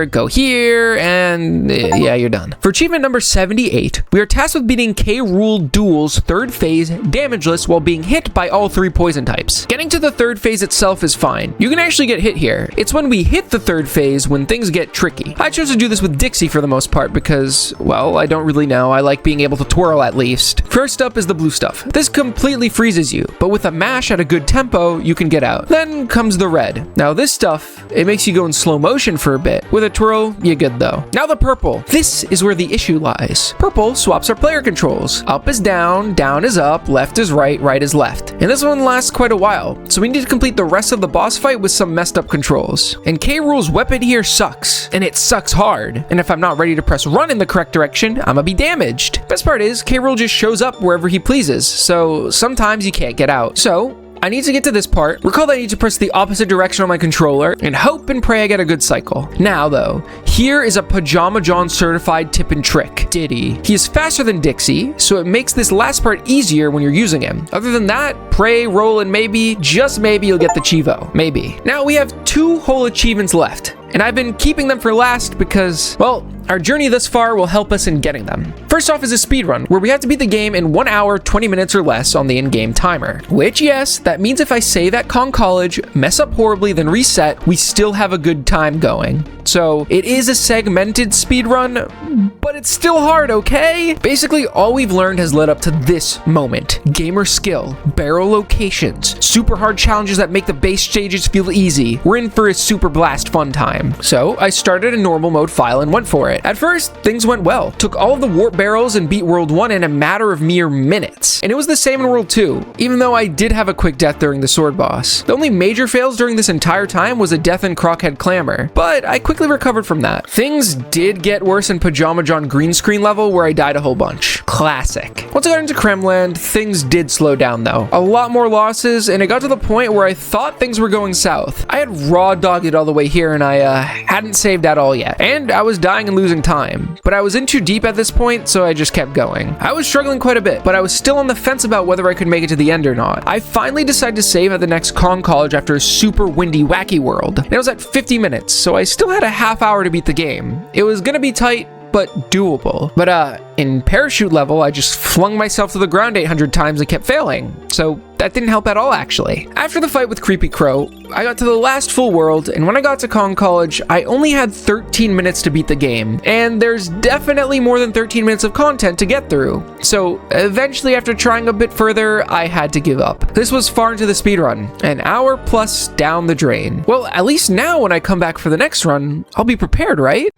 go here, and yeah, you're done. For achievement number 78, we are tasked with beating K. Rool Duel's 3rd phase damageless while being hit by all 3 poison types. Getting to the 3rd phase itself is fine. You can actually get hit here. It's when we hit the 3rd phase when things get tricky. I chose to do this with Dixie for the most part because, well, I don't really know. I like being able to twirl at least. First up is the blue stuff. This completely freezes you, but with a mash at a good tempo, you can get out. Then comes the red. Now this stuff, it makes you go in slow motion for a bit. With a twirl, you're good though. Now the purple. This is where the issue lies. Purple swaps our player controls. Up is down is up, left is right, right is left. And this one lasts quite a while, so we need to complete the rest of the boss fight with some messed up controls. And K. Rool's weapon here sucks, and it sucks hard. And if I'm not ready to press run in the correct direction, I'ma be damaged. Best part is, K. Rool just shows up wherever he pleases, so sometimes you can't get out. So I need to get to this part, recall that I need to press the opposite direction on my controller, and hope and pray I get a good cycle. Now though, here is a Pajamajohn certified tip and trick, Diddy. He is faster than Dixie, so it makes this last part easier when you're using him. Other than that, pray, roll, and maybe, just maybe you'll get the Chivo. Maybe. Now we have 2 whole achievements left, and I've been keeping them for last because, well, our journey thus far will help us in getting them. First off is a speedrun, where we have to beat the game in 1 hour, 20 minutes or less on the in-game timer. Which, yes, that means if I save at Kong College, mess up horribly, then reset, we still have a good time going. So it is a segmented speedrun, but it's still hard, okay? Basically, all we've learned has led up to this moment. Gamer skill, barrel locations, super hard challenges that make the base stages feel easy. We're in for a super blast fun time. So I started a normal mode file and went for it. At first, things went well. Took all of the warp barrels and beat World 1 in a matter of mere minutes. And it was the same in World 2, even though I did have a quick death during the sword boss. The only major fails during this entire time was a death in Crockhead Clamor, but I quickly recovered from that. Things did get worse in Pajamajohn green screen level where I died a whole bunch. Classic. Once I got into Kremland, things did slow down though. A lot more losses, and it got to the point where I thought things were going south. I had raw dogged it all the way here, and I hadn't saved at all yet. And I was dying and losing time. But I was in too deep at this point, so I just kept going. I was struggling quite a bit, but I was still on the fence about whether I could make it to the end or not. I finally decided to save at the next Kong College after a super windy wacky world. And it was at 50 minutes, so I still had a half hour to beat the game. It was gonna be tight, but doable. But in parachute level, I just flung myself to the ground 800 times and kept failing. So that didn't help at all, actually. After the fight with Creepy Crow, I got to the last full world, and when I got to Kong College, I only had 13 minutes to beat the game. And there's definitely more than 13 minutes of content to get through. So eventually, after trying a bit further, I had to give up. This was far into the speedrun, an hour plus down the drain. Well, at least now when I come back for the next run, I'll be prepared, right?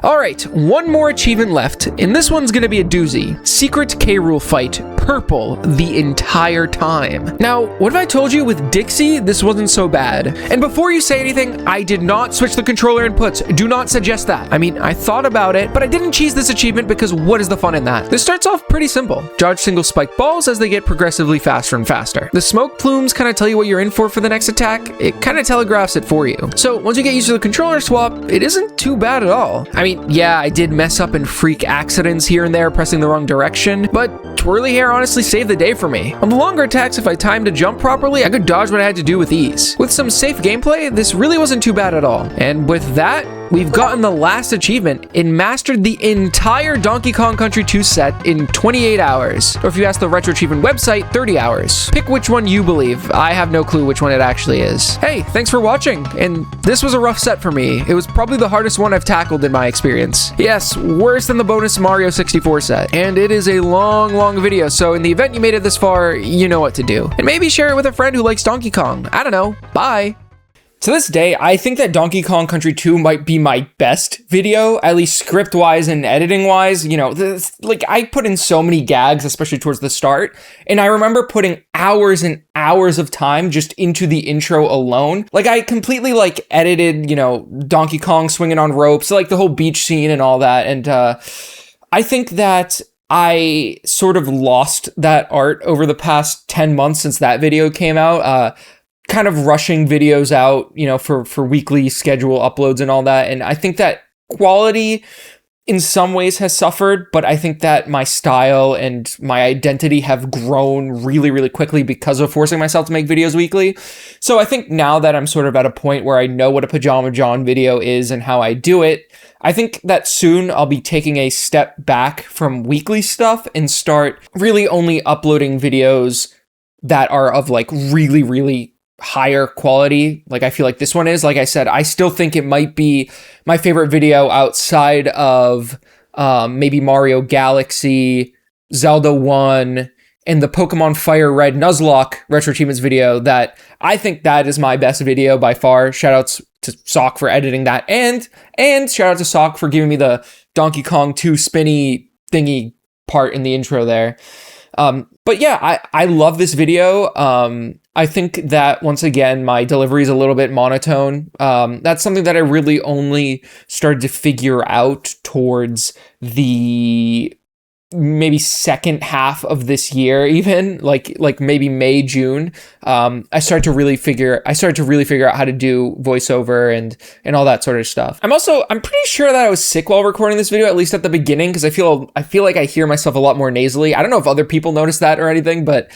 Alright, one more achievement left, and this one's gonna be a doozy. Secret K. Rool fight, purple the entire time. Now, what if I told you with Dixie, this wasn't so bad? And before you say anything, I did not switch the controller inputs. Do not suggest that. I mean, I thought about it, but I didn't cheese this achievement because what is the fun in that? This starts off pretty simple. Dodge single spike balls as they get progressively faster and faster. The smoke plumes kind of tell you what you're in for the next attack. It kind of telegraphs it for you. So once you get used to the controller swap, it isn't too bad at all. I mean, yeah, I did mess up and freak accidents here and there pressing the wrong direction, but twirly hair honestly saved the day for me. On the longer attacks, if I timed to jump properly, I could dodge what I had to do with ease. With some safe gameplay, this really wasn't too bad at all. And with that, we've gotten the last achievement and mastered the entire Donkey Kong Country 2 set in 28 hours. Or if you ask the Retro Achievement website, 30 hours. Pick which one you believe. I have no clue which one it actually is. Hey, thanks for watching. And this was a rough set for me. It was probably the hardest one I've tackled in my experience. Yes, worse than the bonus Mario 64 set. And it is a long video, so in the event you made it this far, you know what to do. And maybe share it with a friend who likes Donkey Kong. I don't know. Bye. To this day, I think that Donkey Kong Country 2 might be my best video, at least script-wise and editing-wise. You know, like, I put in so many gags, especially towards the start, and I remember putting hours and hours of time just into the intro alone. Like, I completely, like, edited, you know, Donkey Kong swinging on ropes, like, the whole beach scene and all that, and I think that I sort of lost that art over the past 10 months since that video came out. Kind of rushing videos out, you know, for weekly schedule uploads and all that. And I think that quality in some ways has suffered, but I think that my style and my identity have grown really quickly because of forcing myself to make videos weekly. So I think now that I'm sort of at a point where I know what a Pajamajohn video is and how I do it, I think that soon I'll be taking a step back from weekly stuff and start really only uploading videos that are of like really higher quality, like I feel like this one is. Like I said, I still think it might be my favorite video outside of maybe Mario Galaxy, Zelda 1, and the Pokemon Fire Red Nuzlocke Retro Achievements video. That I think that is my best video by far. Shoutouts to Sock for editing that, and shout out to Sock for giving me the Donkey Kong 2 spinny thingy part in the intro there. But yeah, I love this video. I think that once again, my delivery is a little bit monotone. That's something that I really only started to figure out towards the maybe second half of this year, even like maybe May, June. I started to really figure out how to do voiceover and all that sort of stuff. I'm pretty sure that I was sick while recording this video, at least at the beginning, because I feel like I hear myself a lot more nasally. I don't know if other people notice that or anything, but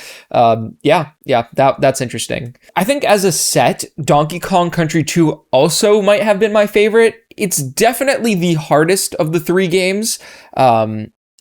yeah, that's interesting. I think as a set, Donkey Kong Country 2 also might have been my favorite. It's definitely the hardest of the three games.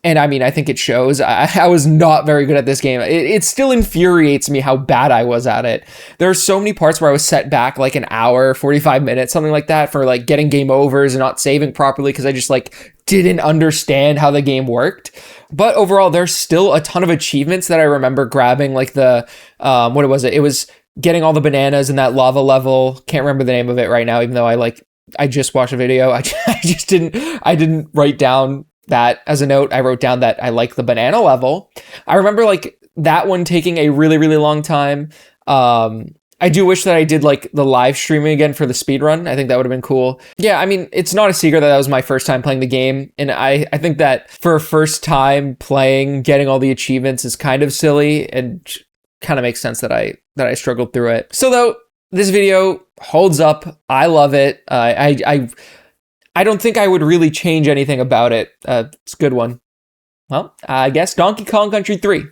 And I mean, I think it shows. I was not very good at this game. It still infuriates me how bad I was at it. There are so many parts where I was set back like an hour, 45 minutes, something like that, for like getting game overs and not saving properly because I just like didn't understand how the game worked. But overall, there's still a ton of achievements that I remember grabbing, like the, what was it? It was getting all the bananas in that lava level. Can't remember the name of it right now, even though I just watched a video. I didn't write down that as a note. I wrote down that I like the banana level. I remember like that one taking a really long time. I do wish that I did like the live streaming again for the speedrun. I think that would have been cool. Yeah, I mean, it's not a secret that was my first time playing the game. And I think that for a first time playing, getting all the achievements is kind of silly and kind of makes sense that I struggled through it. So though, this video holds up. I love it. I don't think I would really change anything about it. It's a good one. Well, I guess Donkey Kong Country 3.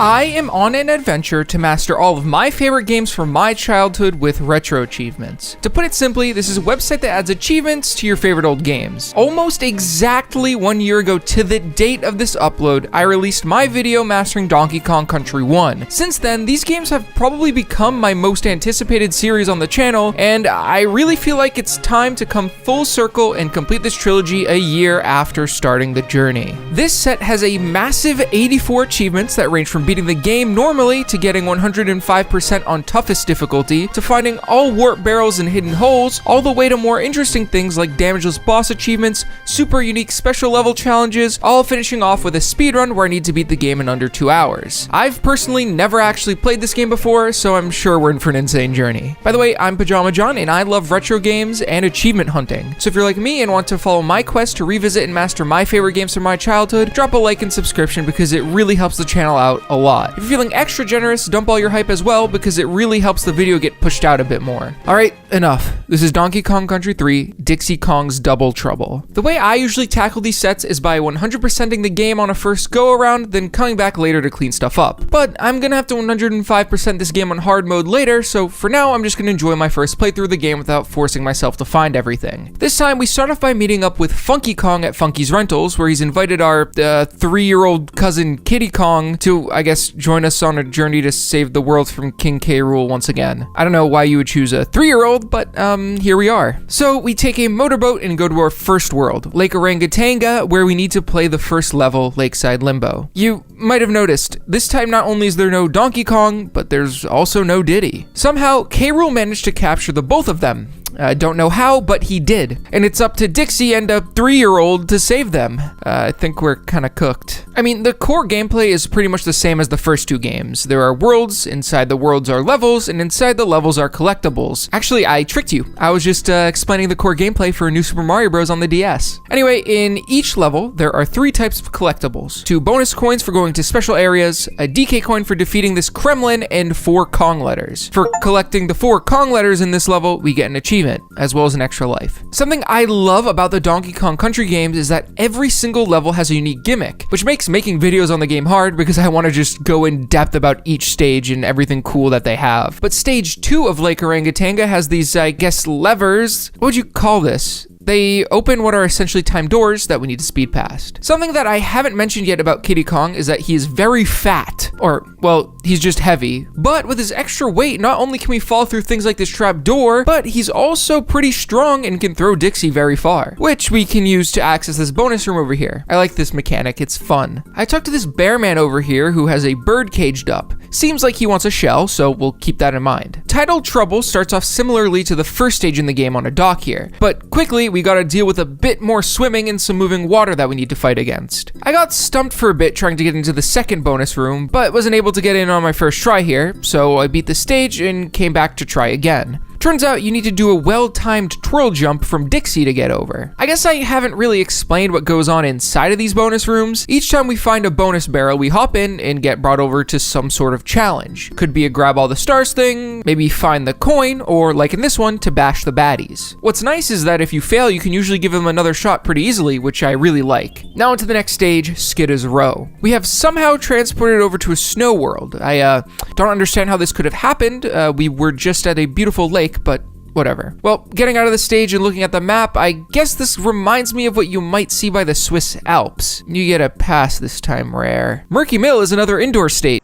I am on an adventure to master all of my favorite games from my childhood with RetroAchievements. To put it simply, this is a website that adds achievements to your favorite old games. Almost exactly 1 year ago to the date of this upload, I released my video mastering Donkey Kong Country 1. Since then, these games have probably become my most anticipated series on the channel, and I really feel like it's time to come full circle and complete this trilogy a year after starting the journey. This set has a massive 84 achievements that range from from beating the game normally to getting 105% on toughest difficulty, to finding all warp barrels and hidden holes, all the way to more interesting things like damageless boss achievements, super unique special level challenges, all finishing off with a speedrun where I need to beat the game in under 2 hours. I've personally never actually played this game before, so I'm sure we're in for an insane journey. By the way, I'm Pajamajohn, and I love retro games and achievement hunting. So if you're like me and want to follow my quest to revisit and master my favorite games from my childhood, drop a like and subscription because it really helps the channel out a lot. If you're feeling extra generous, dump all your hype as well because it really helps the video get pushed out a bit more. Alright, enough. This is Donkey Kong Country 3, Dixie Kong's Double Trouble. The way I usually tackle these sets is by 100%ing the game on a first go around, then coming back later to clean stuff up. But I'm gonna have to 105% this game on hard mode later, so for now I'm just gonna enjoy my first playthrough of the game without forcing myself to find everything. This time we start off by meeting up with Funky Kong at Funky's Rentals, where he's invited our 3-year-old cousin Kitty Kong to, I guess, join us on a journey to save the world from King K. Rool once again. I don't know why you would choose a 3-year-old, but here we are. So we take a motorboat and go to our first world, Lake Orangatanga, where we need to play the first level, Lakeside Limbo. You might have noticed, this time not only is there no Donkey Kong, but there's also no Diddy. Somehow, K. Rool managed to capture the both of them. Don't know how, but he did. And it's up to Dixie and a 3-year-old to save them. I think we're kinda cooked. I mean, the core gameplay is pretty much the same as the first two games. There are worlds, inside the worlds are levels, and inside the levels are collectibles. Actually, I tricked you. I was just explaining the core gameplay for New Super Mario Bros. On the DS. Anyway, in each level, there are 3 types of collectibles. 2 bonus coins for going to special areas, a DK coin for defeating this Kremlin, and 4 Kong letters. For collecting the 4 Kong letters in this level, we get an achievement, as well as an extra life. Something I love about the Donkey Kong Country games is that every single level has a unique gimmick, which makes making videos on the game hard because I want to just go in depth about each stage and everything cool that they have. But stage 2 of Lake Orangatanga has these, I guess, levers. What would you call this? They open what are essentially timed doors that we need to speed past. Something that I haven't mentioned yet about Kitty Kong is that he is very fat, or, well, he's just heavy. But with his extra weight, not only can we fall through things like this trap door, but he's also pretty strong and can throw Dixie very far, which we can use to access this bonus room over here. I like this mechanic, it's fun. I talked to this bear man over here who has a bird caged up. Seems like he wants a shell, so we'll keep that in mind. Tidal Trouble starts off similarly to the first stage in the game on a dock here, but quickly we gotta deal with a bit more swimming and some moving water that we need to fight against. I got stumped for a bit trying to get into the second bonus room, but wasn't able to get in on my first try here, so I beat the stage and came back to try again. Turns out you need to do a well-timed twirl jump from Dixie to get over. I guess I haven't really explained what goes on inside of these bonus rooms. Each time we find a bonus barrel, we hop in and get brought over to some sort of challenge. Could be a grab all the stars thing, maybe find the coin, or like in this one, to bash the baddies. What's nice is that if you fail, you can usually give them another shot pretty easily, which I really like. Now into the next stage, Skidda's Row. We have somehow transported over to a snow world. I don't understand how this could have happened. We were just at a beautiful lake, but whatever. Well, getting out of the stage and looking at the map, I guess this reminds me of what you might see by the Swiss Alps. You get a pass this time, Rare. Murky Mill is another indoor state.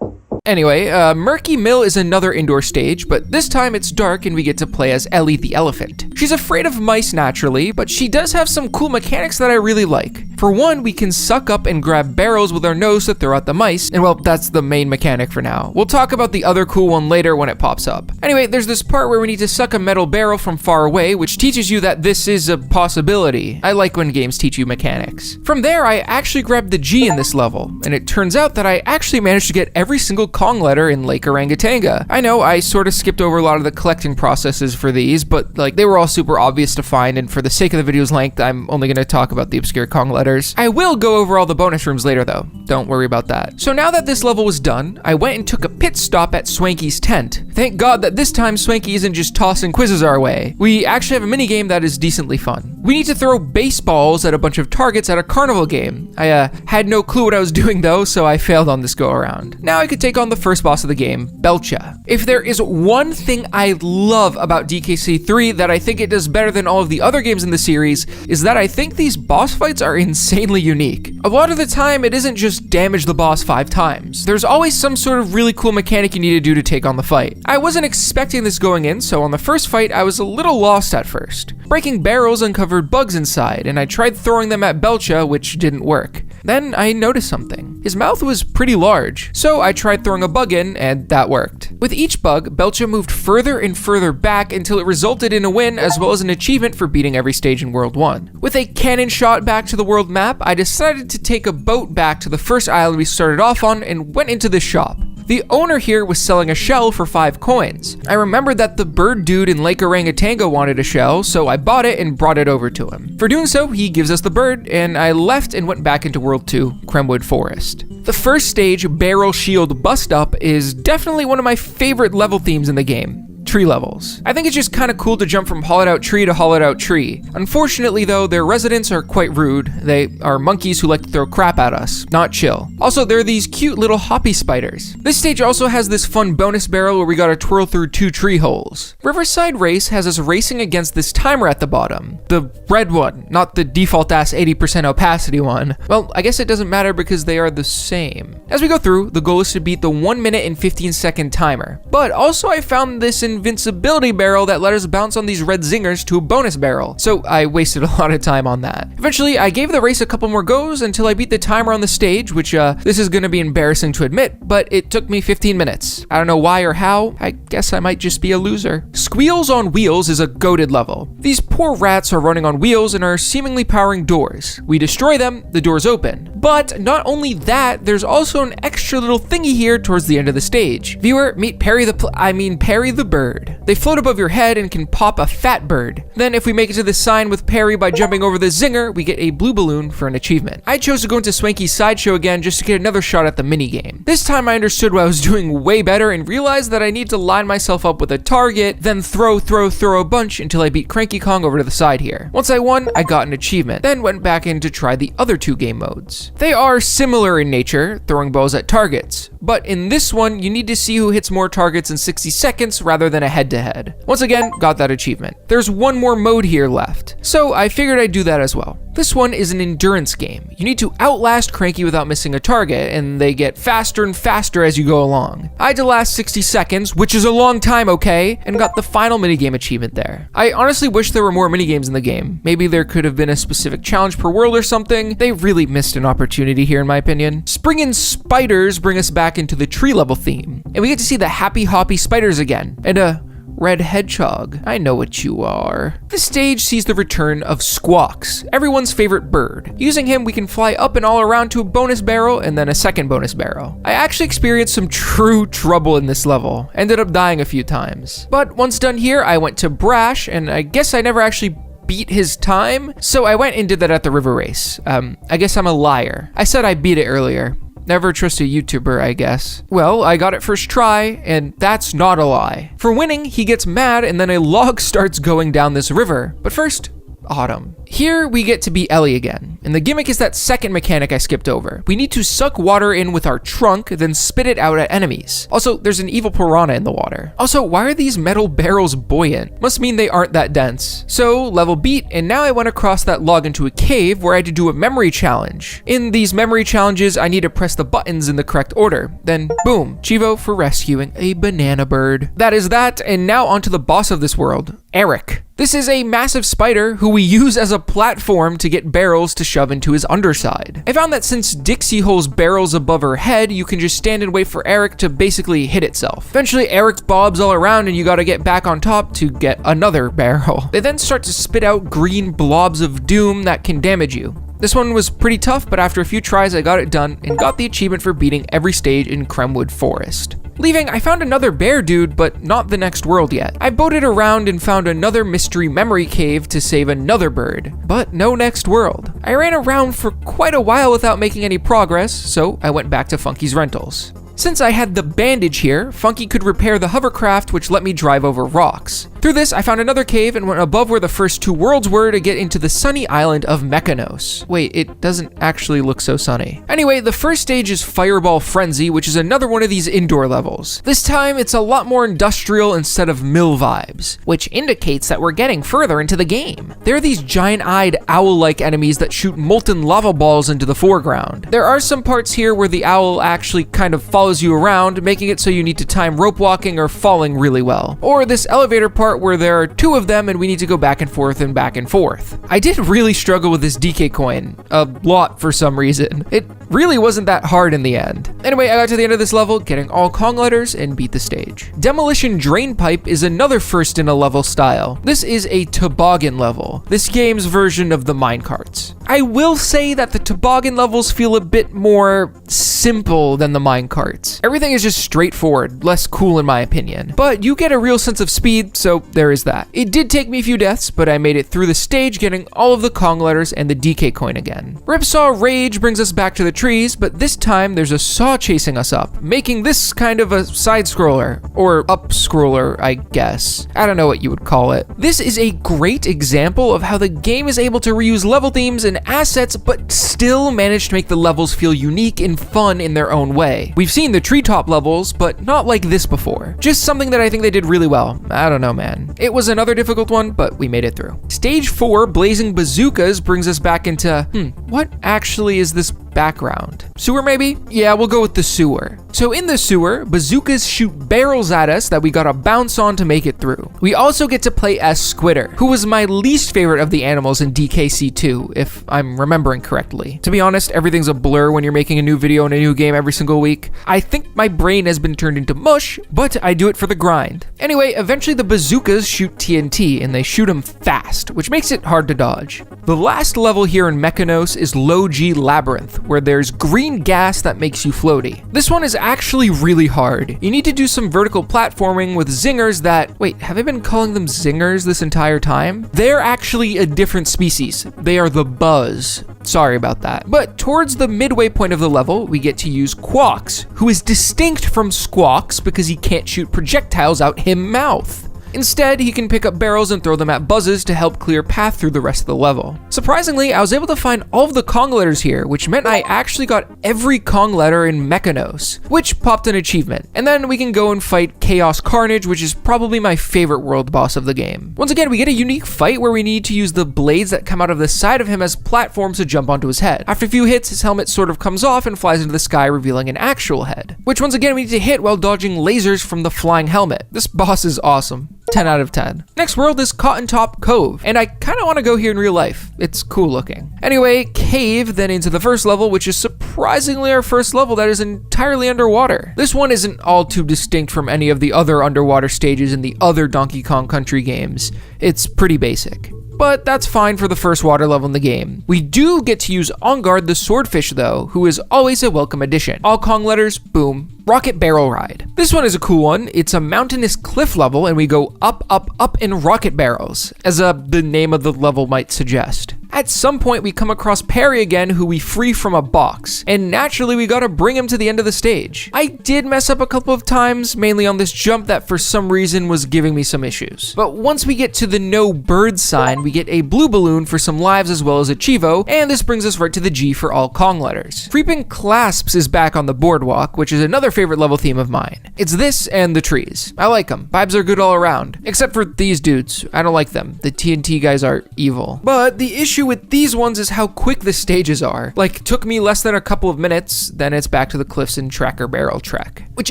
Anyway, Murky Mill is another indoor stage, but this time it's dark and we get to play as Ellie the elephant. She's afraid of mice naturally, but she does have some cool mechanics that I really like. For one, we can suck up and grab barrels with our nose to throw at the mice, and well, that's the main mechanic for now. We'll talk about the other cool one later when it pops up. Anyway, there's this part where we need to suck a metal barrel from far away, which teaches you that this is a possibility. I like when games teach you mechanics. From there, I actually grabbed the G in this level, and it turns out that I actually managed to get every single Kong letter in Lake Orangatanga. I know I sort of skipped over a lot of the collecting processes for these, but like they were all super obvious to find, and for the sake of the video's length, I'm only going to talk about the obscure Kong letters. I will go over all the bonus rooms later though, don't worry about that. So now that this level was done, I went and took a pit stop at Swanky's tent. Thank God that this time Swanky isn't just tossing quizzes our way. We actually have a mini game that is decently fun. We need to throw baseballs at a bunch of targets at a carnival game. I had no clue what I was doing though, so I failed on this go around. Now I could take on the first boss of the game, Belcha. If there is one thing I love about DKC3 that I think it does better than all of the other games in the series, is that I think these boss fights are insanely unique. A lot of the time, it isn't just damage the boss 5 times. There's always some sort of really cool mechanic you need to do to take on the fight. I wasn't expecting this going in, so on the first fight, I was a little lost at first. Breaking barrels uncovered bugs inside, and I tried throwing them at Belcha, which didn't work. Then I noticed something. His mouth was pretty large, so I tried throwing a bug in, and that worked. With each bug, Belcha moved further and further back until it resulted in a win as well as an achievement for beating every stage in World 1. With a cannon shot back to the world map, I decided to take a boat back to the first island we started off on and went into the shop. The owner here was selling a shell for 5 coins. I remembered that the bird dude in Lake Orangutango wanted a shell, so I bought it and brought it over to him. For doing so, he gives us the bird, and I left and went back into World 2, Kremwood Forest. The first stage, Barrel Shield Bust Up, is definitely one of my favorite level themes in the game. Tree levels. I think it's just kind of cool to jump from hollowed out tree to hollowed out tree. Unfortunately though, their residents are quite rude. They are monkeys who like to throw crap at us, not chill. Also, there are these cute little hoppy spiders. This stage also has this fun bonus barrel where we gotta twirl through 2 tree holes. Riverside Race has us racing against this timer at the bottom. The red one, not the default ass 80% opacity one. Well, I guess it doesn't matter because they are the same. As we go through, the goal is to beat the 1 minute and 15 second timer. But also I found this invincibility barrel that let us bounce on these red zingers to a bonus barrel, so I wasted a lot of time on that. Eventually, I gave the race a couple more goes until I beat the timer on the stage, which this is gonna be embarrassing to admit, but it took me 15 minutes. I don't know why or how, I guess I might just be a loser. Squeals on Wheels is a goated level. These poor rats are running on wheels and are seemingly powering doors. We destroy them, the doors open. But not only that, there's also an extra little thingy here towards the end of the stage. Viewer, meet Perry the bird. They float above your head and can pop a fat bird. Then if we make it to the sign with Perry by jumping over the zinger, we get a blue balloon for an achievement. I chose to go into Swanky's sideshow again just to get another shot at the minigame. This time I understood what I was doing way better and realized that I need to line myself up with a target, then throw a bunch until I beat Cranky Kong over to the side here. Once I won, I got an achievement, then went back in to try the other 2 game modes. They are similar in nature, throwing balls at targets, but in this one, you need to see who hits more targets in 60 seconds rather than a head-to-head. Once again, got that achievement. There's one more mode here left, so I figured I'd do that as well. This one is an endurance game. You need to outlast Cranky without missing a target, and they get faster and faster as you go along. I had to last 60 seconds, which is a long time, okay, and got the final minigame achievement there. I honestly wish there were more minigames in the game. Maybe there could have been a specific challenge per world or something. They really missed an opportunity here in my opinion. Springin' spiders bring us back into the tree level theme, and we get to see the happy hoppy spiders again, and a red hedgehog. I know what you are. This stage sees the return of Squawks, everyone's favorite bird. Using him, we can fly up and all around to a bonus barrel and then a second bonus barrel. I actually experienced some true trouble in this level. Ended up dying a few times. But once done here, I went to Brash, and I guess I never actually beat his time, so I went and did that at the river race. I guess I'm a liar. I said I beat it earlier. Never trust a YouTuber, I guess. Well, I got it first try, and that's not a lie. For winning, he gets mad, and then a log starts going down this river. But first, Autumn. Here we get to be Ellie again, and the gimmick is that second mechanic I skipped over. We need to suck water in with our trunk, then spit it out at enemies. Also, there's an evil piranha in the water. Also, why are these metal barrels buoyant? Must mean they aren't that dense. So, level beat, and now I went across that log into a cave where I had to do a memory challenge. In these memory challenges, I need to press the buttons in the correct order. Then, boom, Chivo for rescuing a banana bird. That is that, and now onto the boss of this world, Eric. This is a massive spider who we use as a platform to get barrels to shove into his underside. I found that since Dixie holds barrels above her head, you can just stand and wait for Eric to basically hit itself. Eventually, Eric bobs all around and you gotta get back on top to get another barrel. They then start to spit out green blobs of doom that can damage you. This one was pretty tough, but after a few tries, I got it done and got the achievement for beating every stage in Kremwood Forest. Leaving, I found another bear dude, but not the next world yet. I boated around and found another mystery memory cave to save another bird, but no next world. I ran around for quite a while without making any progress, so I went back to Funky's Rentals. Since I had the bandage here, Funky could repair the hovercraft, which let me drive over rocks. Through this, I found another cave and went above where the first 2 worlds were to get into the sunny island of Mechanos. Wait, it doesn't actually look so sunny. Anyway, the first stage is Fireball Frenzy, which is another one of these indoor levels. This time, it's a lot more industrial instead of mill vibes, which indicates that we're getting further into the game. There are these giant-eyed owl-like enemies that shoot molten lava balls into the foreground. There are some parts here where the owl actually kind of follows you around, making it so you need to time rope walking or falling really well. Or this elevator part part where there are two of them and we need to go back and forth and back and forth. I did really struggle with this DK coin a lot for some reason. It really wasn't that hard in the end. Anyway, I got to the end of this level, getting all Kong letters, and beat the stage. Demolition Drain Pipe is another first in a level style. This is a toboggan level, this game's version of the minecarts. I will say that the toboggan levels feel a bit more simple than the minecarts. Everything is just straightforward, less cool in my opinion. But you get a real sense of speed, so there is that. It did take me a few deaths, but I made it through the stage, getting all of the Kong letters and the DK coin again. Ripsaw Rage brings us back to the trees, but this time there's a saw chasing us up, making this kind of a side scroller, or up scroller, I guess. I don't know what you would call it. This is a great example of how the game is able to reuse level themes and assets, but still manage to make the levels feel unique and fun in their own way. We've seen the treetop levels, but not like this before. Just something that I think they did really well. I don't know, man. It was another difficult one, but we made it through. Stage 4, Blazing Bazookas, brings us back into, what actually is this background? Sewer maybe? Yeah, we'll go with the sewer. So in the sewer, bazookas shoot barrels at us that we gotta bounce on to make it through. We also get to play as Squitter, who was my least favorite of the animals in DKC2, if I'm remembering correctly. To be honest, everything's a blur when you're making a new video in a new game every single week. I think my brain has been turned into mush, but I do it for the grind. Anyway, eventually the bazookas shoot TNT, and they shoot them fast, which makes it hard to dodge. The last level here in Mechanos is Low G Labyrinth, where there's green gas that makes you floaty. This one is actually really hard. You need to do some vertical platforming with zingers that, wait, have I been calling them zingers this entire time? They're actually a different species. They are the Buzz. Sorry about that. But towards the midway point of the level, we get to use Quawks, who is distinct from Squawks because he can't shoot projectiles out him mouth. Instead, he can pick up barrels and throw them at buzzes to help clear path through the rest of the level. Surprisingly, I was able to find all of the Kong letters here, which meant I actually got every Kong letter in Mechanos, which popped an achievement. And then we can go and fight Chaos Carnage, which is probably my favorite world boss of the game. Once again, we get a unique fight where we need to use the blades that come out of the side of him as platforms to jump onto his head. After a few hits, his helmet sort of comes off and flies into the sky, revealing an actual head, which once again we need to hit while dodging lasers from the flying helmet. This boss is awesome. 10 out of 10. Next world is Cotton Top Cove, and I kind of want to go here in real life. It's cool looking. Anyway, cave, then into the first level, which is surprisingly our first level that is entirely underwater. This one isn't all too distinct from any of the other underwater stages in the other Donkey Kong Country games. It's pretty basic. But that's fine for the first water level in the game. We do get to use On Guard the Swordfish though, who is always a welcome addition. All Kong letters, boom. Rocket Barrel Ride. This one is a cool one. It's a mountainous cliff level and we go up, up, up in rocket barrels, as the name of the level might suggest. At some point, we come across Perry again, who we free from a box, and naturally we gotta bring him to the end of the stage. I did mess up a couple of times, mainly on this jump that for some reason was giving me some issues. But once we get to the no bird sign, we get a blue balloon for some lives as well as a Chivo, and this brings us right to the G for all Kong letters. Creeping Clasps is back on the boardwalk, which is another favorite level theme of mine. It's this and the trees. I like them. Vibes are good all around. Except for these dudes. I don't like them. The TNT guys are evil. But the issue with these ones is how quick the stages are. Like, took me less than a couple of minutes, then it's back to the cliffs in Tracker Barrel Trek, which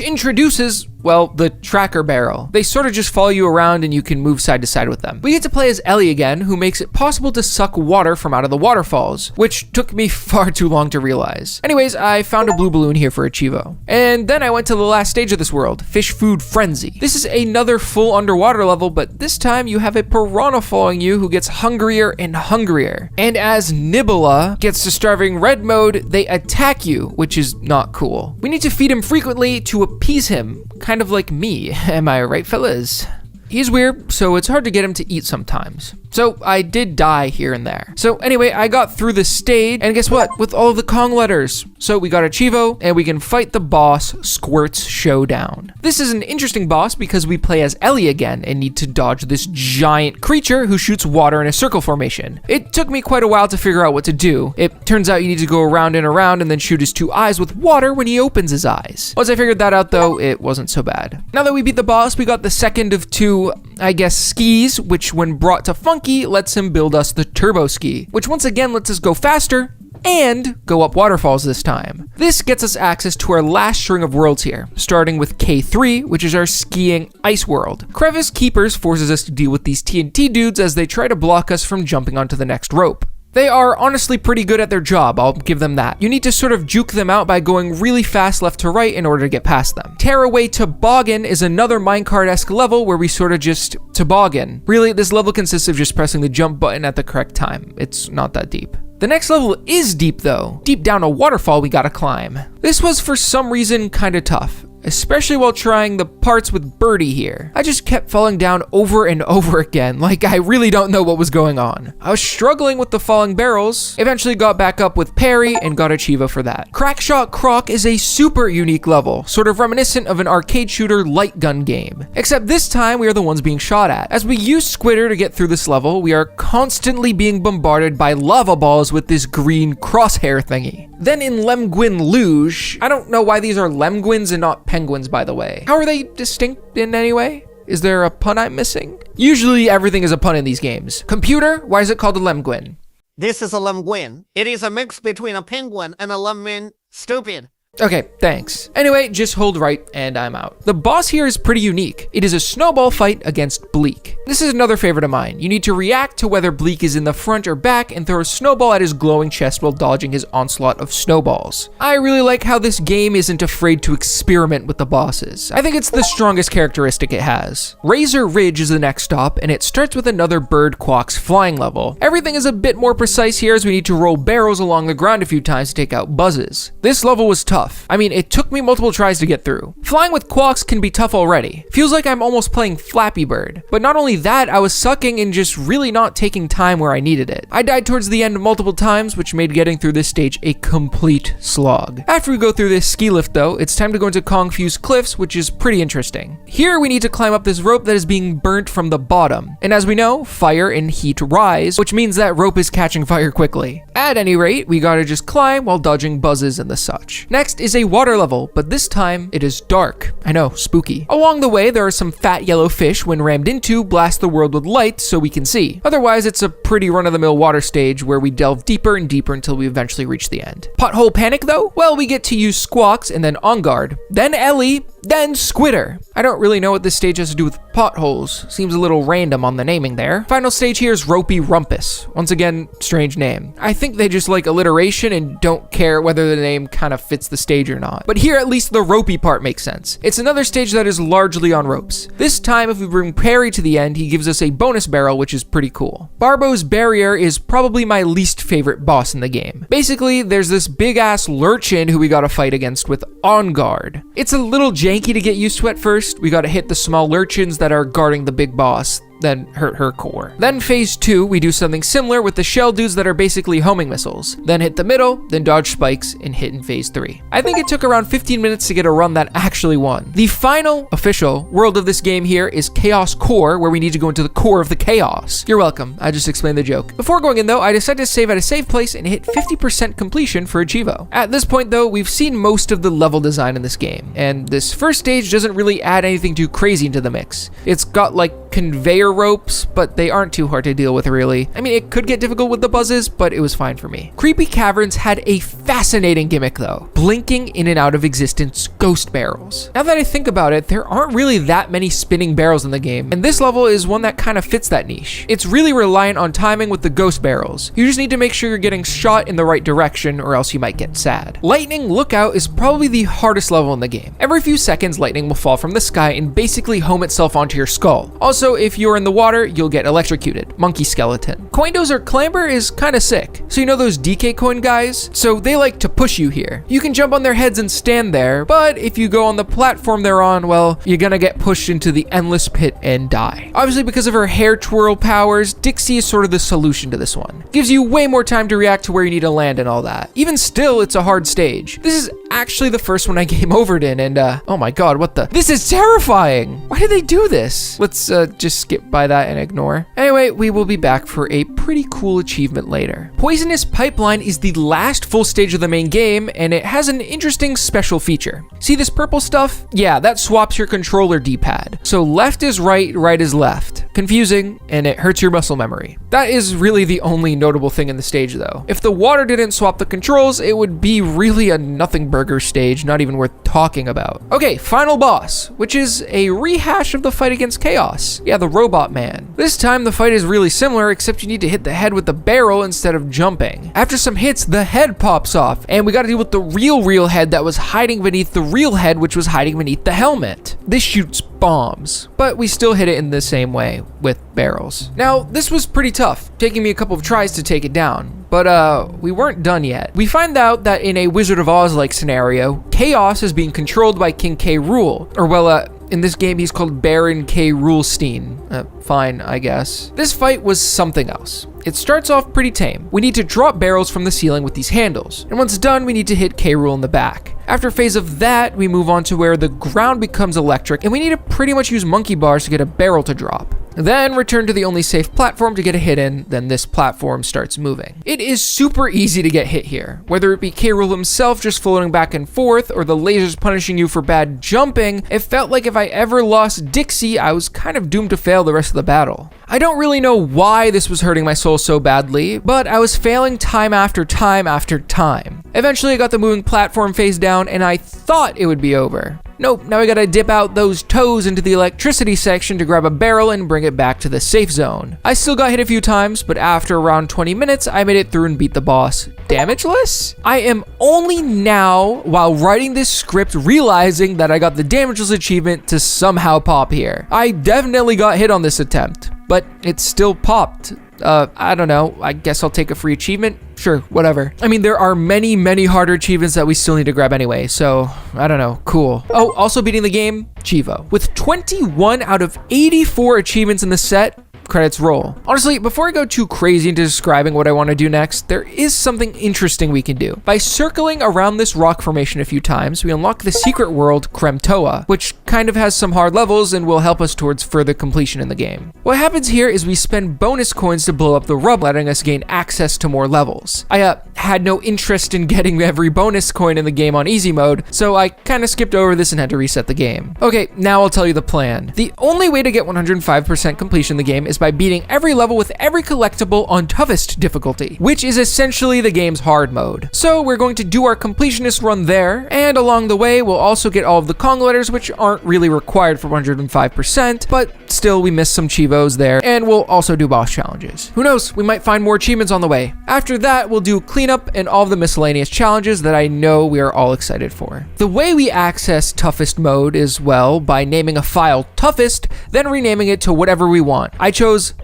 introduces, well, the Tracker Barrel. They sort of just follow you around and you can move side to side with them. We get to play as Ellie again, who makes it possible to suck water from out of the waterfalls, which took me far too long to realize. Anyways, I found a blue balloon here for a Chivo. And then I went to the last stage of this world, Fish Food Frenzy. This is another full underwater level, but this time you have a piranha following you who gets hungrier and hungrier. And as Nibula gets to starving red mode, they attack you, which is not cool. We need to feed him frequently to appease him, kind of like me. Am I right, fellas? He's weird, so it's hard to get him to eat sometimes. So I did die here and there. So anyway, I got through the stage, and guess what? With all of the Kong letters. So we got a Chivo, and we can fight the boss, Squirt's Showdown. This is an interesting boss because we play as Ellie again and need to dodge this giant creature who shoots water in a circle formation. It took me quite a while to figure out what to do. It turns out you need to go around and around and then shoot his two eyes with water when he opens his eyes. Once I figured that out though, it wasn't so bad. Now that we beat the boss, we got the second of two, I guess, skis, which when brought to Funky lets him build us the Turbo Ski, which once again lets us go faster and go up waterfalls this time. This gets us access to our last string of worlds here, starting with K3, which is our skiing ice world. Crevice Keepers forces us to deal with these TNT dudes as they try to block us from jumping onto the next rope. They are honestly pretty good at their job, I'll give them that. You need to sort of juke them out by going really fast left to right in order to get past them. Tearaway Toboggan is another minecart-esque level where we sort of just toboggan. Really, this level consists of just pressing the jump button at the correct time. It's not that deep. The next level is deep though. Deep down a waterfall we gotta climb. This was for some reason kinda tough, especially while trying the parts with Birdie here. I just kept falling down over and over again, like I really don't know what was going on. I was struggling with the falling barrels, eventually got back up with Parry and got a Chiva for that. Crackshot Croc is a super unique level, sort of reminiscent of an arcade shooter light gun game. Except this time we are the ones being shot at. As we use Squitter to get through this level, we are constantly being bombarded by lava balls with this green crosshair thingy. Then in Lemguin Luge, I don't know why these are Lemguins and not penguins, by the way. How are they distinct in any way? Is there a pun I'm missing? Usually everything is a pun in these games. Computer, why is it called a Lemguin? This is a lemguin. It is a mix between a penguin and a lemon. Stupid. Okay, thanks. Anyway, just hold right and I'm out. The boss here is pretty unique. It is a snowball fight against Bleak. This is another favorite of mine. You need to react to whether Bleak is in the front or back and throw a snowball at his glowing chest while dodging his onslaught of snowballs. I really like how this game isn't afraid to experiment with the bosses. I think it's the strongest characteristic it has. Razor Ridge is the next stop, and it starts with another Bird Quack's flying level. Everything is a bit more precise here as we need to roll barrels along the ground a few times to take out buzzes. This level was tough. I mean, it took me multiple tries to get through. Flying with Quacks can be tough already. Feels like I'm almost playing Flappy Bird. But not only that, I was sucking and just really not taking time where I needed it. I died towards the end multiple times, which made getting through this stage a complete slog. After we go through this ski lift though, it's time to go into Kongfu's Cliffs, which is pretty interesting. Here we need to climb up this rope that is being burnt from the bottom. And as we know, fire and heat rise, which means that rope is catching fire quickly. At any rate, we gotta just climb while dodging buzzes and the such. Next is a water level, but this time it is dark. I know, spooky. Along the way, there are some fat yellow fish when rammed into blast the world with light so we can see. Otherwise, it's a pretty run-of-the-mill water stage where we delve deeper and deeper until we eventually reach the end. Pothole Panic though? Well, we get to use Squawks and then On Guard, then Ellie, then Squitter. I don't really know what this stage has to do with potholes. Seems a little random on the naming there. Final stage here is Ropey Rumpus. Once again, strange name. I think they just like alliteration and don't care whether the name kind of fits the stage or not. But here at least the ropey part makes sense. It's another stage that is largely on ropes. This time if we bring Parry to the end, he gives us a bonus barrel, which is pretty cool. Barbo's Barrier is probably my least favorite boss in the game. Basically, there's this big ass lurchin who we gotta fight against with On Guard. It's a little janky to get used to at first. We gotta hit the small lurchins that are guarding the big boss, then hurt her core. Then phase 2, we do something similar with the shell dudes that are basically homing missiles. Then hit the middle, then dodge spikes, and hit in phase 3. I think it took around 15 minutes to get a run that actually won. The final official world of this game here is Chaos Core, where we need to go into the core of the chaos. You're welcome, I just explained the joke. Before going in though, I decided to save at a save place and hit 50% completion for a Chivo. At this point though, we've seen most of the level design in this game, and this first stage doesn't really add anything too crazy into the mix. It's got like conveyor ropes, but they aren't too hard to deal with really. I mean, it could get difficult with the buzzes, but it was fine for me. Creepy Caverns had a fascinating gimmick though, blinking in and out of existence ghost barrels. Now that I think about it, there aren't really that many spinning barrels in the game, and this level is one that kind of fits that niche. It's really reliant on timing with the ghost barrels. You just need to make sure you're getting shot in the right direction or else you might get sad. Lightning Lookout is probably the hardest level in the game. Every few seconds, lightning will fall from the sky and basically home itself onto your skull. Also, if you're in the water, you'll get electrocuted. Monkey skeleton. Coindozer Clamber is kind of sick. So you know those DK coin guys? So they like to push you here. You can jump on their heads and stand there, but if you go on the platform they're on, well, you're gonna get pushed into the endless pit and die. Obviously, because of her hair twirl powers, Dixie is sort of the solution to this one. Gives you way more time to react to where you need to land and all that. Even still, it's a hard stage. This is actually the first one I game overed in, and oh my god, what the? This is terrifying! Why did they do this? Let's just skip by that and ignore. Anyway, we will be back for a pretty cool achievement later. Poisonous Pipeline is the last full stage of the main game, and it has an interesting special feature. See this purple stuff? Yeah, that swaps your controller D-pad. So left is right, right is left. confusing, and it hurts your muscle memory. That is really the only notable thing in the stage though. If the water didn't swap the controls, it would be really a nothing burger stage, not even worth talking about. Okay, final boss, which is a rehash of the fight against Chaos. Yeah, the robot man. This time the fight is really similar, except you need to hit the head with the barrel instead of jumping. After some hits, the head pops off, and we gotta deal with the real head that was hiding beneath the real head, which was hiding beneath the helmet. This shoots bombs, but we still hit it in the same way with barrels. Now, this was pretty tough, taking me a couple of tries to take it down. But we weren't done yet. We find out that in a Wizard of Oz-like scenario, Chaos is being controlled by King K. Rool, or well, in this game he's called Baron K. Rulestein. Fine, I guess. This fight was something else. It starts off pretty tame. We need to drop barrels from the ceiling with these handles, and once done, we need to hit K. Rool in the back. After a phase of that, we move on to where the ground becomes electric, and we need to pretty much use monkey bars to get a barrel to drop. Then return to the only safe platform to get a hit in, then this platform starts moving. It is super easy to get hit here, whether it be K. Rool himself just floating back and forth, or the lasers punishing you for bad jumping. It felt like if I ever lost Dixie, I was kind of doomed to fail the rest of the battle. I don't really know why this was hurting my soul so badly, but I was failing time after time after time. Eventually I got the moving platform phase down, and I thought it would be over. Nope, now we gotta dip out those toes into the electricity section to grab a barrel and bring it back to the safe zone. I still got hit a few times, but after around 20 minutes, I made it through and beat the boss. Damageless? I am only now, while writing this script, realizing that I got the Damageless achievement to somehow pop here. I definitely got hit on this attempt, but it still popped. I don't know, I guess I'll take a free achievement? Sure, whatever. I mean, there are many harder achievements that we still need to grab anyway, so I don't know, cool. Oh, also beating the game, Chivo. With 21 out of 84 achievements in the set, credits roll. Honestly, before I go too crazy into describing what I want to do next, there is something interesting we can do. By circling around this rock formation a few times, we unlock the secret world Kremtoa, which kind of has some hard levels and will help us towards further completion in the game. What happens here is we spend bonus coins to blow up the rubble, letting us gain access to more levels. I had no interest in getting every bonus coin in the game on easy mode, so I kind of skipped over this and had to reset the game. Okay, now I'll tell you the plan. The only way to get 105% completion in the game is by beating every level with every collectible on toughest difficulty, which is essentially the game's hard mode. So we're going to do our completionist run there, and along the way we'll also get all of the Kong letters, which aren't really required for 105%, but still we missed some Chivos there, and we'll also do boss challenges. Who knows, we might find more achievements on the way. After that, we'll do cleanup and all of the miscellaneous challenges that I know we are all excited for. The way we access toughest mode is, well, by naming a file toughest, then renaming it to whatever we want. I chose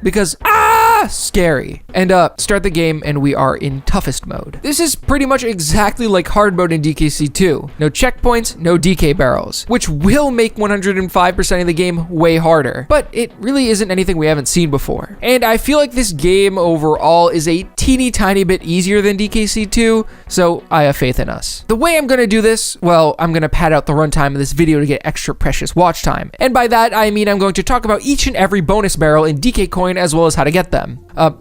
because scary, and start the game, and we are in toughest mode. This is pretty much exactly like hard mode in DKC2. No checkpoints, no DK barrels, which will make 105% of the game way harder, but it really isn't anything we haven't seen before. And I feel like this game overall is a teeny tiny bit easier than DKC2, so I have faith in us. The way I'm gonna do this, well, I'm gonna pad out the runtime of this video to get extra precious watch time, and by that I mean I'm going to talk about each and every bonus barrel in DK Coin as well as how to get them.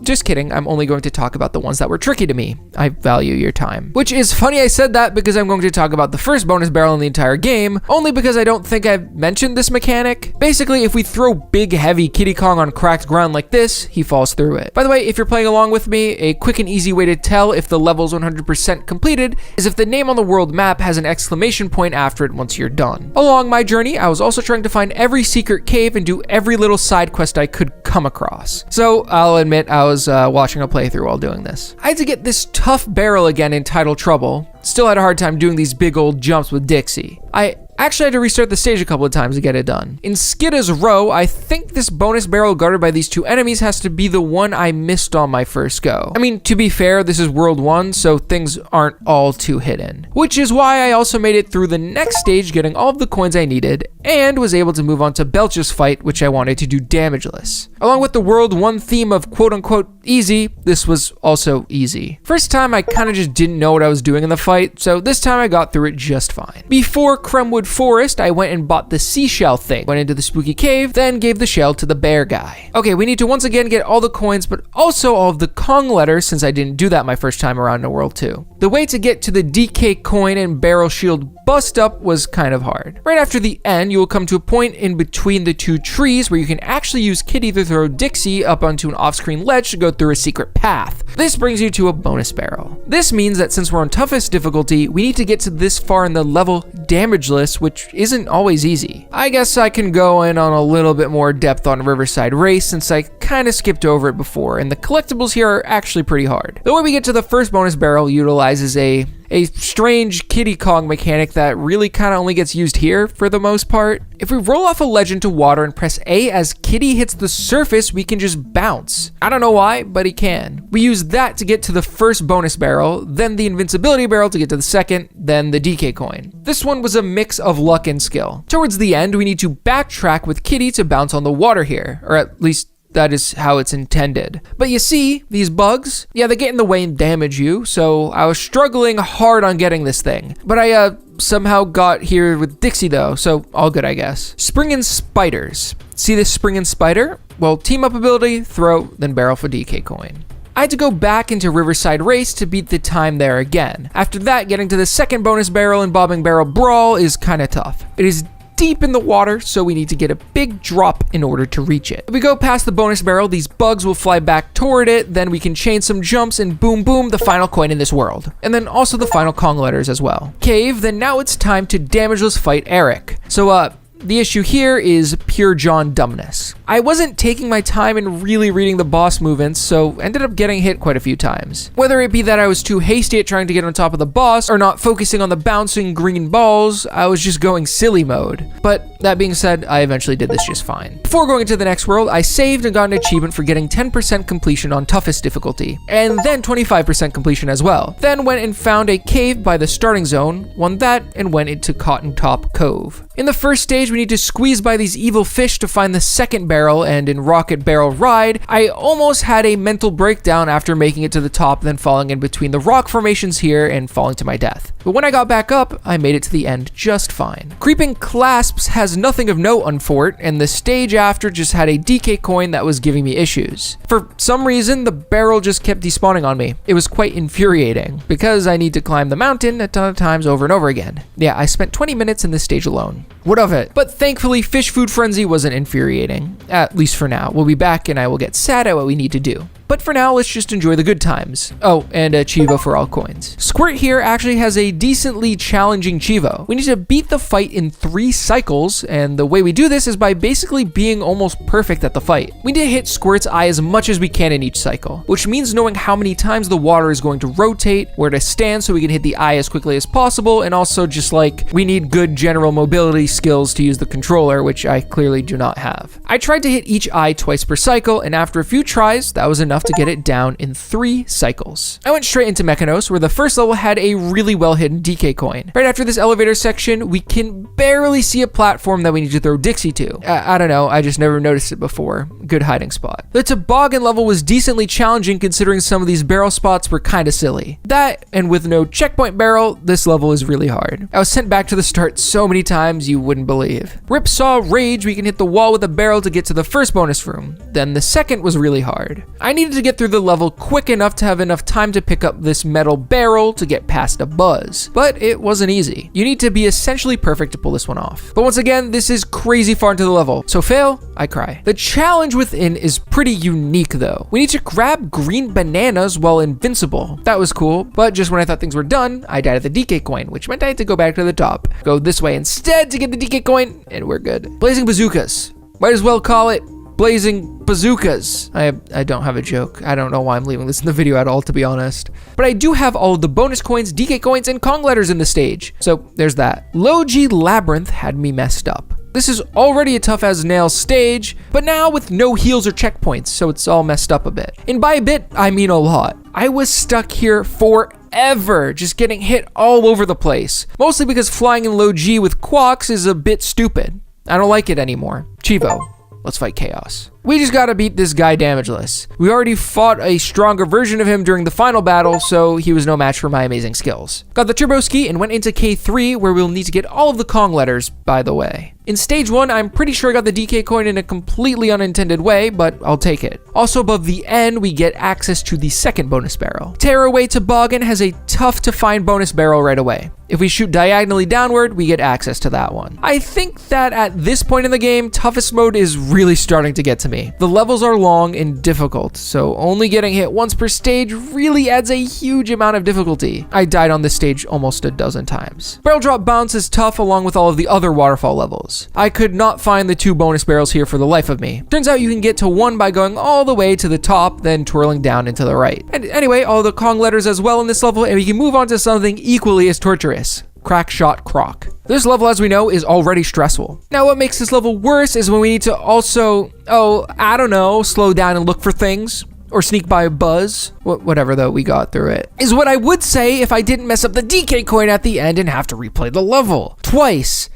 Just kidding, I'm only going to talk about the ones that were tricky to me. I value your time. Which is funny I said that because I'm going to talk about the first bonus barrel in the entire game, only because I don't think I've mentioned this mechanic. Basically, if we throw big heavy Kiddy Kong on cracked ground like this, he falls through it. By the way, if you're playing along with me, a quick and easy way to tell if the level's 100% completed is if the name on the world map has an exclamation point after it once you're done. Along my journey, I was also trying to find every secret cave and do every little side quest I could come across. So I'll admit I was watching a playthrough while doing this. I had to get this tough barrel again in Title Trouble. Still had a hard time doing these big old jumps with Dixie. I actually had to restart the stage a couple of times to get it done. In Skidda's Row, I think this bonus barrel guarded by these two enemies has to be the one I missed on my first go. I mean, to be fair, this is World 1, so things aren't all too hidden. Which is why I also made it through the next stage getting all of the coins I needed, and was able to move on to Belch's fight, which I wanted to do damageless. Along with the World 1 theme of quote-unquote easy, this was also easy. First time I kinda just didn't know what I was doing in the fight, so this time I got through it just fine. Before Krem would forest, I went and bought the seashell thing. Went into the spooky cave, then gave the shell to the bear guy. Okay, we need to once again get all the coins, but also all of the Kong letters since I didn't do that my first time around in World 2. The way to get to the DK coin and barrel shield bust up was kind of hard. Right after the end, you will come to a point in between the two trees where you can actually use Kitty to throw Dixie up onto an off-screen ledge to go through a secret path. This brings you to a bonus barrel. This means that since we're on toughest difficulty, we need to get to this far in the level damageless, which isn't always easy. I guess I can go in on a little bit more depth on Riverside Race since I kind of skipped over it before, and the collectibles here are actually pretty hard. The way we get to the first bonus barrel utilizes a strange Kiddy Kong mechanic that really kind of only gets used here for the most part. If we roll off a ledge into water and press A as Kitty hits the surface, we can just bounce. I don't know why, but he can. We use that to get to the first bonus barrel, then the invincibility barrel to get to the second, then the DK coin. This one was a mix of luck and skill. Towards the end, we need to backtrack with Kitty to bounce on the water here, or at least that is how it's intended. But you see, these bugs, yeah, they get in the way and damage you, so I was struggling hard on getting this thing. But I somehow got here with Dixie though, so all good I guess. Springin' spiders. See this springin' spider? Well, team up ability, throw, then barrel for DK coin. I had to go back into Riverside Race to beat the time there again. After that, getting to the second bonus barrel in Bobbing Barrel Brawl is kinda tough. It is deep in the water, so we need to get a big drop in order to reach it. If we go past the bonus barrel, these bugs will fly back toward it, then we can chain some jumps and boom boom, the final coin in this world. And then also the final Kong letters as well. Cave, then now it's time to damageless fight Eric. So the issue here is pure John dumbness. I wasn't taking my time and really reading the boss movements, so ended up getting hit quite a few times. Whether it be that I was too hasty at trying to get on top of the boss or not focusing on the bouncing green balls, I was just going silly mode. But that being said, I eventually did this just fine. Before going into the next world, I saved and got an achievement for getting 10% completion on toughest difficulty, and then 25% completion as well. Then went and found a cave by the starting zone, won that, and went into Cotton Top Cove. In the first stage, we need to squeeze by these evil fish to find the second barrel, and in Rocket Barrel Ride, I almost had a mental breakdown after making it to the top, then falling in between the rock formations here and falling to my death. But when I got back up, I made it to the end just fine. Creeping Clasps has nothing of note on Fort, and the stage after just had a DK coin that was giving me issues. For some reason, the barrel just kept despawning on me. It was quite infuriating, because I need to climb the mountain a ton of times over and over again. Yeah, I spent 20 minutes in this stage alone. What of it? But thankfully, Fish Food Frenzy wasn't infuriating, at least for now. We'll be back and I will get sad at what we need to do. But for now, let's just enjoy the good times. Oh, and a Chivo for all coins. Squirt here actually has a decently challenging Chivo. We need to beat the fight in 3 cycles, and the way we do this is by basically being almost perfect at the fight. We need to hit Squirt's eye as much as we can in each cycle, which means knowing how many times the water is going to rotate, where to stand so we can hit the eye as quickly as possible, and also just like, we need good general mobility skills to use the controller, which I clearly do not have. I tried to hit each eye twice per cycle, and after a few tries, that was enough to get it down in 3 cycles. I went straight into Mechanos, where the first level had a really well hidden DK coin. Right after this elevator section, we can barely see a platform that we need to throw Dixie to. I don't know, I just never noticed it before. Good hiding spot. The toboggan level was decently challenging considering some of these barrel spots were kinda silly. That, and with no checkpoint barrel, this level is really hard. I was sent back to the start so many times you wouldn't believe. Ripsaw Rage, we can hit the wall with a barrel to get to the first bonus room. Then the second was really hard. I needed to get through the level quick enough to have enough time to pick up this metal barrel to get past a buzz, but it wasn't easy. You need to be essentially perfect to pull this one off. But once again, this is crazy far into the level, so fail, I cry. The challenge within is pretty unique though. We need to grab green bananas while invincible. That was cool, but just when I thought things were done, I died at the DK coin, which meant I had to go back to the top. Go this way instead to get the DK coin, and we're good. Blazing bazookas. Might as well call it Blazing bazookas. I don't have a joke. I don't know why I'm leaving this in the video at all, to be honest. But I do have all of the bonus coins, DK coins, and Kong letters in the stage. So there's that. Logi Labyrinth had me messed up. This is already a tough as nails stage, but now with no heals or checkpoints, so it's all messed up a bit. And by a bit, I mean a lot. I was stuck here forever, just getting hit all over the place. Mostly because flying in low G with quacks is a bit stupid. I don't like it anymore. Chivo. let's fight Chaos. We just gotta beat this guy damageless. We already fought a stronger version of him during the final battle, so he was no match for my amazing skills. Got the turbo ski and went into K3, where we'll need to get all of the Kong letters, by the way. In stage 1, I'm pretty sure I got the DK coin in a completely unintended way, but I'll take it. Also above the end, we get access to the second bonus barrel. Tearaway Toboggan has a tough to find bonus barrel right away. If we shoot diagonally downward, we get access to that one. I think that at this point in the game, toughest mode is really starting to get to me. The levels are long and difficult, so only getting hit once per stage really adds a huge amount of difficulty. I died on this stage almost a dozen times. Barrel drop bounce is tough along with all of the other waterfall levels. I could not find the 2 bonus barrels here for the life of me. Turns out you can get to 1 by going all the way to the top, then twirling down and to the right. And anyway, all the Kong letters as well in this level, and we can move on to something equally as torturous. Crack Shot Croc. This level, as we know, is already stressful. Now, what makes this level worse is when we need to also, slow down and look for things, or sneak by a buzz, whatever though, we got through it, is what I would say if I didn't mess up the DK coin at the end and have to replay the level. Twice.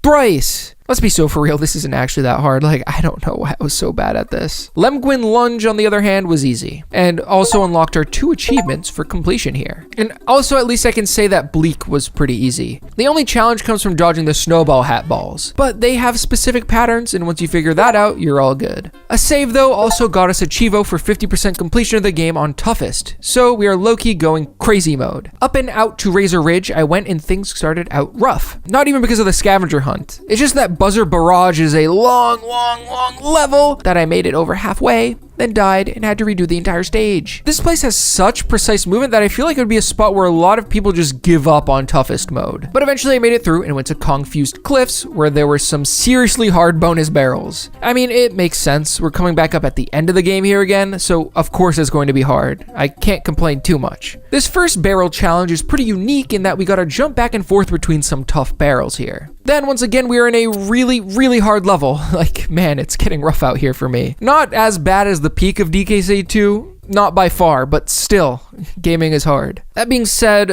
Thrice. Let's be so for real, this isn't actually that hard. Like, I don't know why I was so bad at this. Lemguin Lunge, on the other hand, was easy. And also unlocked our 2 achievements for completion here. And also, at least I can say that Bleak was pretty easy. The only challenge comes from dodging the snowball hat balls. But they have specific patterns, and once you figure that out, you're all good. A save, though, also got us a Chivo for 50% completion of the game on toughest. So we are low-key going crazy mode. Up and out to Razor Ridge, I went and things started out rough. Not even because of the scavenger hunt. It's just that Buzzer Barrage is a long level that I made it over halfway, then died and had to redo the entire stage. This place has such precise movement that I feel like it would be a spot where a lot of people just give up on toughest mode. But eventually I made it through and went to Kong-fused Cliffs, where there were some seriously hard bonus barrels. I mean, it makes sense. We're coming back up at the end of the game here again, so of course it's going to be hard. I can't complain too much. This first barrel challenge is pretty unique in that we gotta jump back and forth between some tough barrels here. Then once again, we are in a really hard level. Like, man, it's getting rough out here for me. Not as bad as the peak of DKC 2, not by far, but still, gaming is hard. That being said,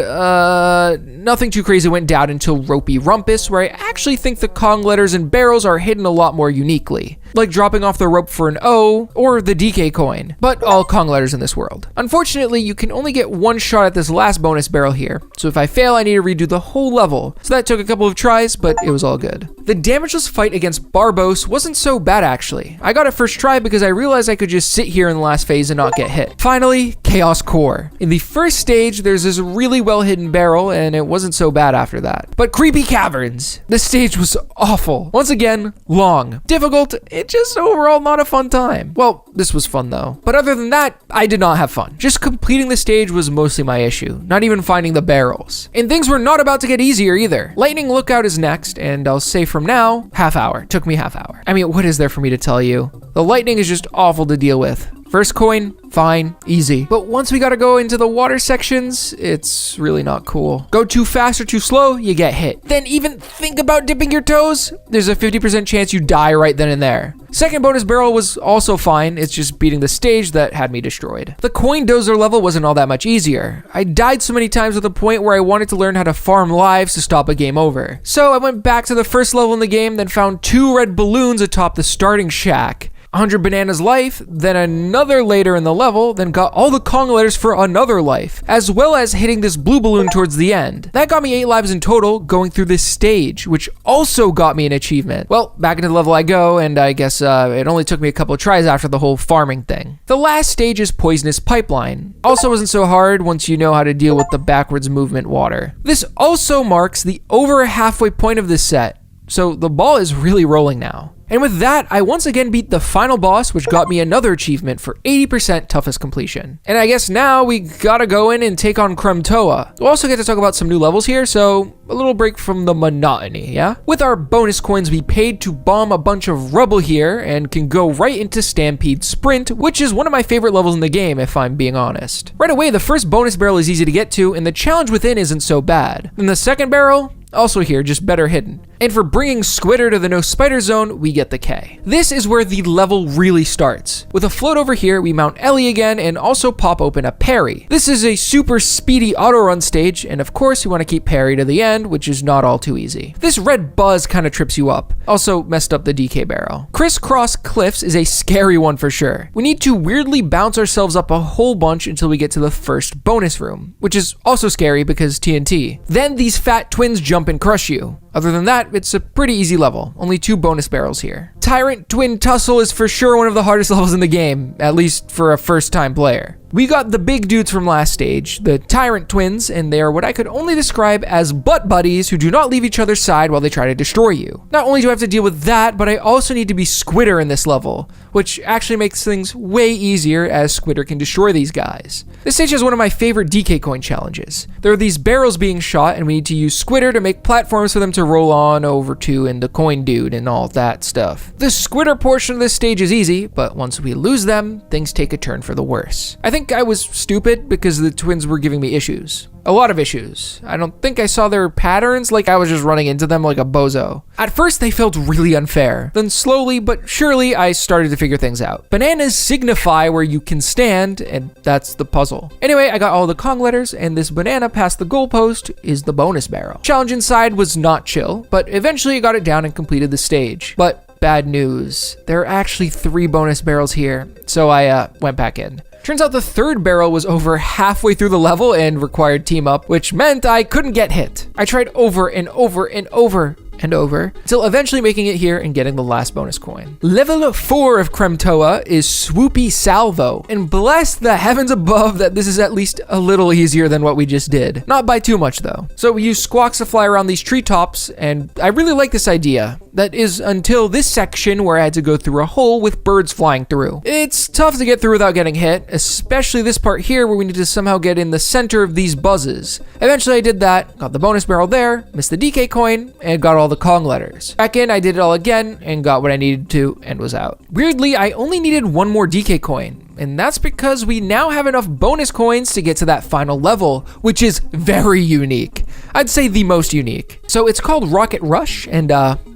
nothing too crazy went down until Ropey Rumpus, where I actually think the Kong letters and barrels are hidden a lot more uniquely, like dropping off the rope for an O or the DK coin, but all Kong letters in this world. Unfortunately, you can only get 1 shot at this last bonus barrel here, so if I fail, I need to redo the whole level, so that took a couple of tries, but it was all good. The damageless fight against Barbos wasn't so bad actually. I got it first try because I realized I could just sit here in the last phase and not get hit. Finally, Chaos Core. In the first stage, there's this really well hidden barrel, and it wasn't so bad after that. But Creepy Caverns. This stage was awful. Once again, long. Difficult, it just overall not a fun time. Well, this was fun though. But other than that, I did not have fun. Just completing the stage was mostly my issue, not even finding the barrels. And things were not about to get easier either. Lightning Lookout is next, and I'll say from now, half hour. Took me half hour. I mean, what is there for me to tell you? The lightning is just awful to deal with. First coin, fine, easy. But once we gotta go into the water sections, it's really not cool. Go too fast or too slow, you get hit. Then even think about dipping your toes, there's a 50% chance you die right then and there. Second bonus barrel was also fine, it's just beating the stage that had me destroyed. The coin dozer level wasn't all that much easier. I died so many times to the point where I wanted to learn how to farm lives to stop a game over. So I went back to the first level in the game, then found 2 red balloons atop the starting shack. 100 bananas life, then another later in the level, then got all the Kong letters for another life, as well as hitting this blue balloon towards the end. That got me 8 lives in total going through this stage, which also got me an achievement. Well, back into the level I go, and I guess it only took me a couple of tries after the whole farming thing. The last stage is Poisonous Pipeline. Also wasn't so hard once you know how to deal with the backwards movement water. This also marks the over halfway point of this set, so the ball is really rolling now. And with that, I once again beat the final boss, which got me another achievement for 80% toughest completion. And I guess now we gotta go in and take on Kremtoa. We'll also get to talk about some new levels here, so a little break from the monotony, yeah? With our bonus coins, we paid to bomb a bunch of rubble here and can go right into Stampede Sprint, which is one of my favorite levels in the game, if I'm being honest. Right away, the first bonus barrel is easy to get to, and the challenge within isn't so bad. Then the second barrel, also here, just better hidden. And for bringing Squitter to the no spider zone, we get the K. This is where the level really starts. With a float over here, we mount Ellie again and also pop open a parry. This is a super speedy auto run stage, and of course you want to keep parry to the end, which is not all too easy. This red buzz kind of trips you up. Also messed up the DK barrel. Crisscross cliffs is a scary one for sure. We need to weirdly bounce ourselves up a whole bunch until we get to the first bonus room, which is also scary because TNT. Then these fat twins jump and crush you. Other than that, it's a pretty easy level. Only 2 bonus barrels here. Tyrant Twin Tussle is for sure one of the hardest levels in the game, at least for a first-time player. We got the big dudes from last stage, the Tyrant Twins, and they are what I could only describe as butt buddies who do not leave each other's side while they try to destroy you. Not only do I have to deal with that, but I also need to be Squitter in this level, which actually makes things way easier as Squitter can destroy these guys. This stage has one of my favorite DK coin challenges. There are these barrels being shot, and we need to use Squitter to make platforms for them to roll on over to and the coin dude and all that stuff. The Squitter portion of this stage is easy, but once we lose them, things take a turn for the worse. I think I was stupid because the twins were giving me issues. A lot of issues. I don't think I saw their patterns, like I was just running into them like a bozo. At first they felt really unfair. Then slowly but surely I started to figure things out. Bananas signify where you can stand, and that's the puzzle. Anyway, I got all the Kong letters, and this banana past the goalpost is the bonus barrel. Challenge inside was not chill, but eventually I got it down and completed the stage. But bad news, there are actually 3 bonus barrels here, so I went back in. Turns out the 3rd barrel was over halfway through the level and required team up, which meant I couldn't get hit. I tried over and over and over and over, until eventually making it here and getting the last bonus coin. Level 4 of Kremtoa is Swoopy Salvo, and bless the heavens above that this is at least a little easier than what we just did. Not by too much though. So we use squawks to fly around these treetops, and I really like this idea. That is until this section where I had to go through a hole with birds flying through. It's tough to get through without getting hit, especially this part here where we need to somehow get in the center of these buzzes. Eventually I did that, got the bonus barrel there, missed the DK coin, and got all the Kong letters. Back in, I did it all again and got what I needed to and was out. Weirdly, I only needed 1 more DK coin. And that's because we now have enough bonus coins to get to that final level, which is very unique. I'd say the most unique. So it's called Rocket Rush, and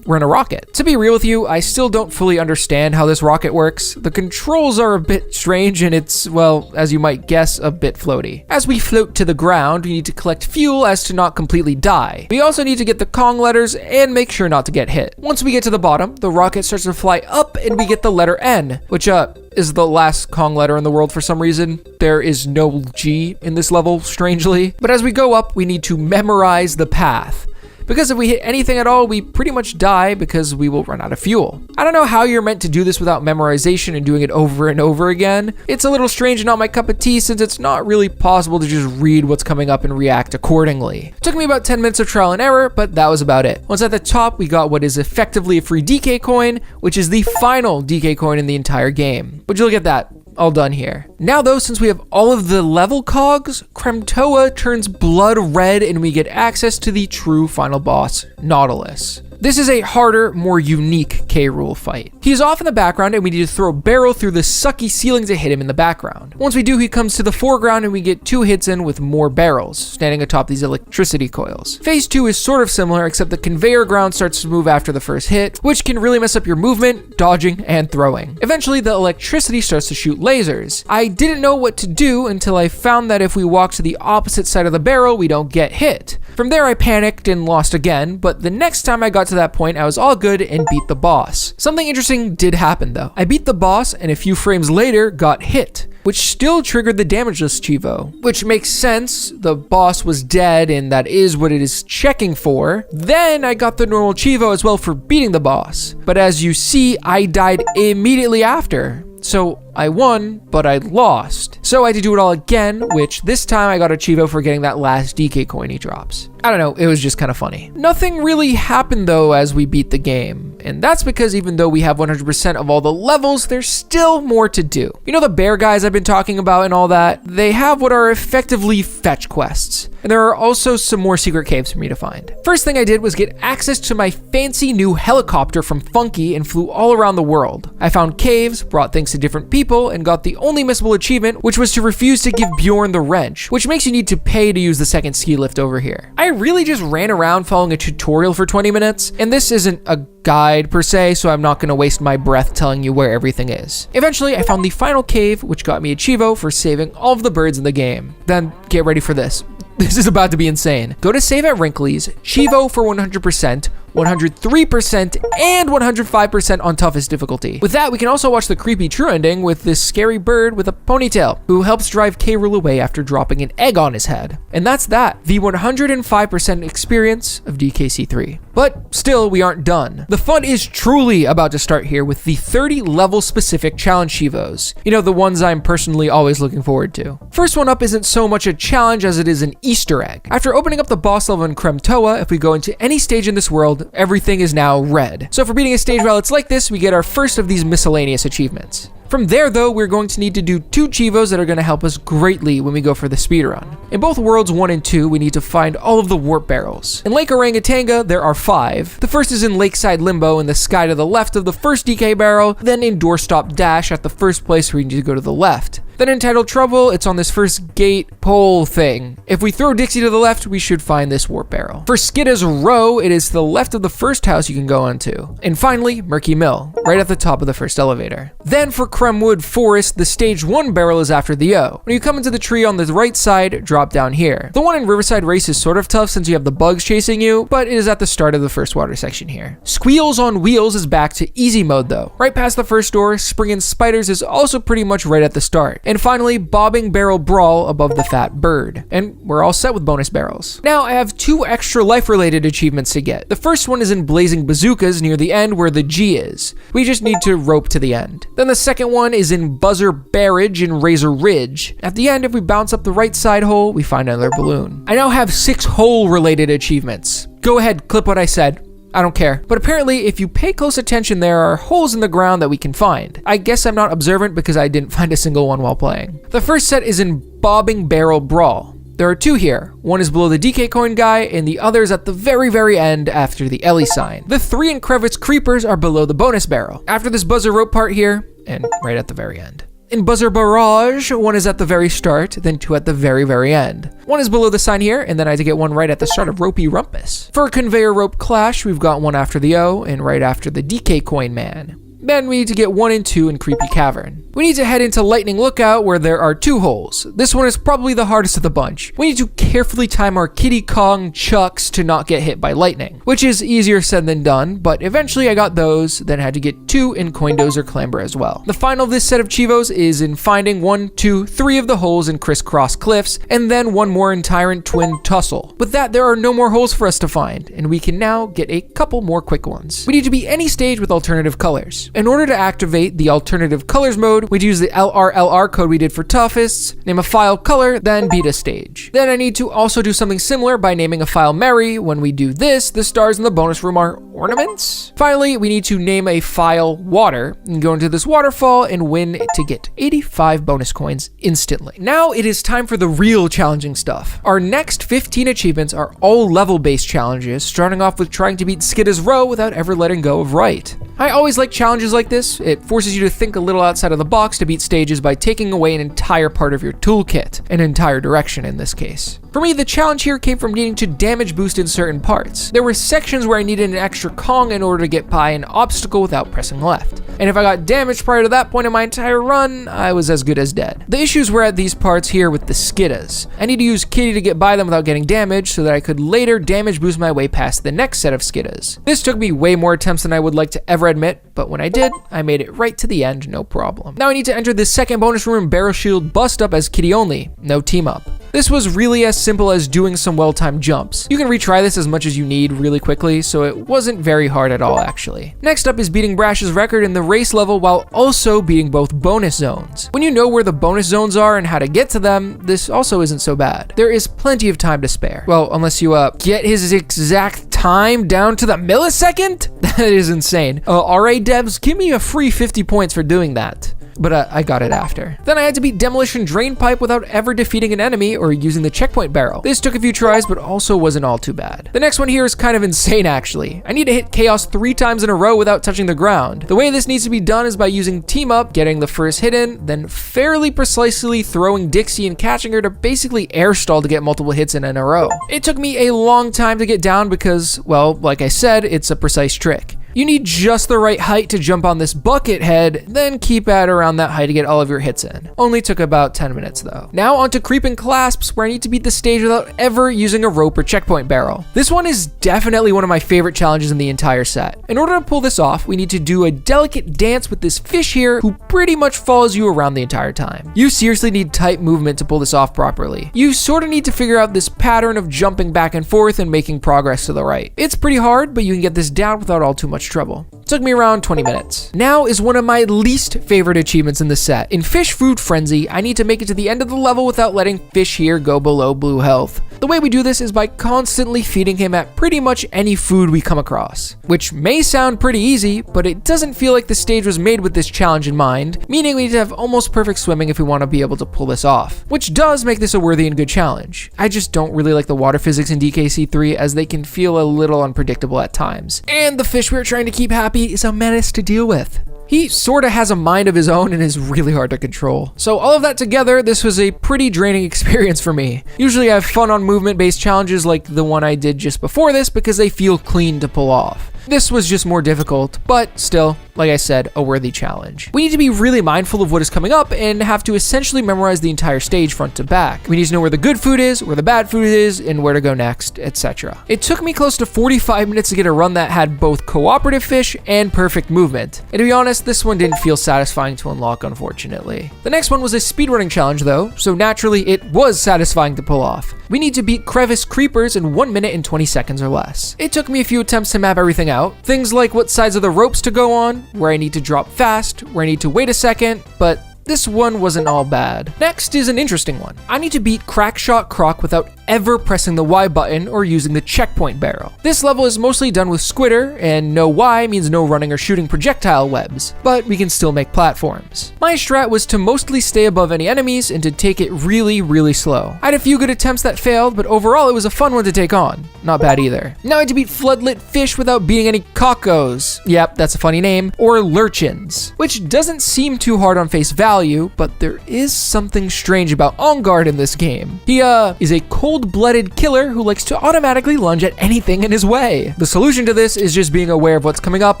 we're in a rocket. To be real with you, I still don't fully understand how this rocket works. The controls are a bit strange, and it's, well, as you might guess, a bit floaty. As we float to the ground, we need to collect fuel as to not completely die. We also need to get the Kong letters and make sure not to get hit. Once we get to the bottom, the rocket starts to fly up and we get the letter N, which is the last Kong letter in the world for some reason. There is no G in this level, strangely. But as we go up, we need to memorize the path. Because if we hit anything at all, we pretty much die because we will run out of fuel. I don't know how you're meant to do this without memorization and doing it over and over again. It's a little strange and not my cup of tea since it's not really possible to just read what's coming up and react accordingly. It took me about 10 minutes of trial and error, but that was about it. Once at the top, we got what is effectively a free DK coin, which is the final DK coin in the entire game. Would you look at that? All done here. Now though, since we have all of the level cogs, Kremtoa turns blood red and we get access to the true final boss, Nautilus. This is a harder, more unique K-Rool fight. He is off in the background and we need to throw a barrel through the sucky ceiling to hit him in the background. Once we do, he comes to the foreground and we get 2 hits in with more barrels, standing atop these electricity coils. Phase 2 is sort of similar, except the conveyor ground starts to move after the first hit, which can really mess up your movement, dodging, and throwing. Eventually, the electricity starts to shoot lasers. I didn't know what to do until I found that if we walk to the opposite side of the barrel, we don't get hit. From there, I panicked and lost again, but the next time I got to that point, I was all good and beat the boss. Something interesting did happen though. I beat the boss and a few frames later got hit, which still triggered the damageless Chivo, which makes sense. The boss was dead and that is what it is checking for. Then I got the normal Chivo as well for beating the boss. But as you see, I died immediately after. So I won, but I lost. So I had to do it all again, which this time I got a Chivo for getting that last DK coin he drops. I don't know, it was just kind of funny. Nothing really happened though as we beat the game. And that's because even though we have 100% of all the levels, there's still more to do. You know the bear guys I've been talking about and all that? They have what are effectively fetch quests. And there are also some more secret caves for me to find. First thing I did was get access to my fancy new helicopter from Funky and flew all around the world. I found caves, brought things to different people, people and got the only missable achievement, which was to refuse to give Bjorn the wrench, which makes you need to pay to use the second ski lift over here. I really just ran around following a tutorial for 20 minutes, and this isn't a guide per se, so I'm not going to waste my breath telling you where everything is. Eventually, I found the final cave, which got me a Chivo for saving all of the birds in the game. Then, get ready for this. This is about to be insane. Go to save at Wrinkly's, Chivo for 100%, 103%, and 105% on toughest difficulty. With that, we can also watch the creepy true ending with this scary bird with a ponytail who helps drive K. Rool away after dropping an egg on his head. And that's that, the 105% experience of DKC3. But still, we aren't done. The fun is truly about to start here with the 30 level specific challenge Chivos. You know, the ones I'm personally always looking forward to. First one up isn't so much a challenge as it is an Easter egg. After opening up the boss level in Kremtoa, if we go into any stage in this world, everything is now red. So for beating a stage while it's like this, we get our first of these miscellaneous achievements. From there though, we're going to need to do 2 Chivos that are going to help us greatly when we go for the speedrun. In both Worlds 1 and 2, we need to find all of the warp barrels. In Lake Orangatanga, there are 5. The first is in Lakeside Limbo in the sky to the left of the first DK barrel, then in Doorstop Dash at the first place where we need to go to the left. Then in Tidal Trouble, it's on this first gate pole thing. If we throw Dixie to the left, we should find this warp barrel. For Skidda's Row, it is to the left of the first house you can go onto. And finally, Murky Mill, right at the top of the first elevator. Then for Cremwood Forest, the stage 1 barrel is after the O. When you come into the tree on the right side, drop down here. The one in Riverside Race is sort of tough since you have the bugs chasing you, but it is at the start of the first water section here. Squeals on Wheels is back to easy mode though. Right past the first door, Springin' Spiders is also pretty much right at the start. And finally, Bobbing Barrel Brawl above the Fat Bird. And we're all set with bonus barrels. Now, I have 2 extra life-related achievements to get. The first one is in Blazing Bazookas near the end where the G is. We just need to rope to the end. Then the second one is in Buzzer Barrage in Razor Ridge. At the end, if we bounce up the right side hole, we find another balloon. I now have 6 hole-related achievements. Go ahead, clip what I said. I don't care. But apparently, if you pay close attention, there are holes in the ground that we can find. I guess I'm not observant because I didn't find a single one while playing. The first set is in Bobbing Barrel Brawl. There are 2 here. One is below the DK coin guy, and the other is at the very end after the Ellie sign. The 3 in Krevitz Creepers are below the bonus barrel. After this buzzer rope part here, and right at the very end. In Buzzer Barrage, 1 is at the very start, then 2 at the very end. 1 is below the sign here, and then I had to get 1 right at the start of Ropey Rumpus. For Conveyor Rope Clash, we've got 1 after the O, and right after the DK Coin Man. Then we need to get 1 and 2 in Creepy Cavern. We need to head into Lightning Lookout where there are 2 holes. This one is probably the hardest of the bunch. We need to carefully time our Kitty Kong chucks to not get hit by lightning, which is easier said than done, but eventually I got those, then had to get 2 in Coindozer Clamber as well. The final of this set of Chivos is in finding 1, 2, 3 of the holes in Crisscross Cliffs, and then 1 more in Tyrant Twin Tussle. With that, there are no more holes for us to find, and we can now get a couple more quick ones. We need to be any stage with alternative colors. In order to activate the alternative colors mode, we'd use the LRLR code we did for Toughest, name a file color, then beat a stage. Then I need to also do something similar by naming a file Mary. When we do this, the stars in the bonus room are ornaments. Finally, we need to name a file Water and go into this waterfall and win to get 85 bonus coins instantly. Now it is time for the real challenging stuff. Our next 15 achievements are all level-based challenges, starting off with trying to beat Skidda's Row without ever letting go of right. I always like challenges like this. It forces you to think a little outside of the box to beat stages by taking away an entire part of your toolkit, an entire direction in this case. For me, the challenge here came from needing to damage boost in certain parts. There were sections where I needed an extra Kong in order to get by an obstacle without pressing left. And if I got damaged prior to that point in my entire run, I was as good as dead. The issues were at these parts here with the Skiddas. I need to use Kitty to get by them without getting damaged so that I could later damage boost my way past the next set of Skiddas. This took me way more attempts than I would like to ever admit, but when I did, I made it right to the end, no problem. Now I need to enter this second bonus room Barrel Shield Bust Up as Kitty only, no team up. This was really as simple as doing some well-timed jumps. You can retry this as much as you need really quickly, so it wasn't very hard at all actually. Next up is beating Brash's record in the race level while also beating both bonus zones. When you know where the bonus zones are and how to get to them, this also isn't so bad. There is plenty of time to spare. Well, unless you get his exact time down to the millisecond? That is insane. RA devs, give me a free 50 points for doing that. but I got it after. Then I had to beat Demolition Drain Pipe without ever defeating an enemy or using the checkpoint barrel. This took a few tries, but also wasn't all too bad. The next one here is kind of insane actually. I need to hit Chaos 3 times in a row without touching the ground. The way this needs to be done is by using Team Up, getting the first hit in, then fairly precisely throwing Dixie and catching her to basically air stall to get multiple hits in a row. It took me a long time to get down because, well, like I said, it's a precise trick. You need just the right height to jump on this bucket head, then keep at around that height to get all of your hits in. Only took about 10 minutes though. Now onto Creeping Clasps, where I need to beat the stage without ever using a rope or checkpoint barrel. This one is definitely one of my favorite challenges in the entire set. In order to pull this off, we need to do a delicate dance with this fish here who pretty much follows you around the entire time. You seriously need tight movement to pull this off properly. You sort of need to figure out this pattern of jumping back and forth and making progress to the right. It's pretty hard, but you can get this down without all too much trouble. It took me around 20 minutes. Now is one of my least favorite achievements in the set. In Fish Food Frenzy, I need to make it to the end of the level without letting Fish here go below blue health. The way we do this is by constantly feeding him at pretty much any food we come across, which may sound pretty easy, but it doesn't feel like the stage was made with this challenge in mind, meaning we need to have almost perfect swimming if we want to be able to pull this off, which does make this a worthy and good challenge. I just don't really like the water physics in DKC3 as they can feel a little unpredictable at times, and the fish we're trying to keep happy is a menace to deal with. He sorta has a mind of his own and is really hard to control. So all of that together, this was a pretty draining experience for me. Usually I have fun on movement-based challenges like the one I did just before this because they feel clean to pull off. This was just more difficult, but still, like I said, a worthy challenge. We need to be really mindful of what is coming up and have to essentially memorize the entire stage front to back. We need to know where the good food is, where the bad food is, and where to go next, etc. It took me close to 45 minutes to get a run that had both cooperative fish and perfect movement. And to be honest, this one didn't feel satisfying to unlock, unfortunately. The next one was a speedrunning challenge though, so naturally it was satisfying to pull off. We need to beat crevice creepers in 1 minute and 20 seconds or less. It took me a few attempts to map everything out. Things like what sides of the ropes to go on, where I need to drop fast, where I need to wait a second, but this one wasn't all bad. Next is an interesting one. I need to beat Crackshot Croc without ever pressing the Y button or using the checkpoint barrel. This level is mostly done with Squitter, and no Y means no running or shooting projectile webs, but we can still make platforms. My strat was to mostly stay above any enemies and to take it really slow. I had a few good attempts that failed, but overall it was a fun one to take on. Not bad either. Now I had to beat Floodlit Fish without beating any Cockos. Yep, that's a funny name. Or Lurchins, which doesn't seem too hard on face value, but there is something strange about On Guard in this game. He is a cold-blooded killer who likes to automatically lunge at anything in his way. The solution to this is just being aware of what's coming up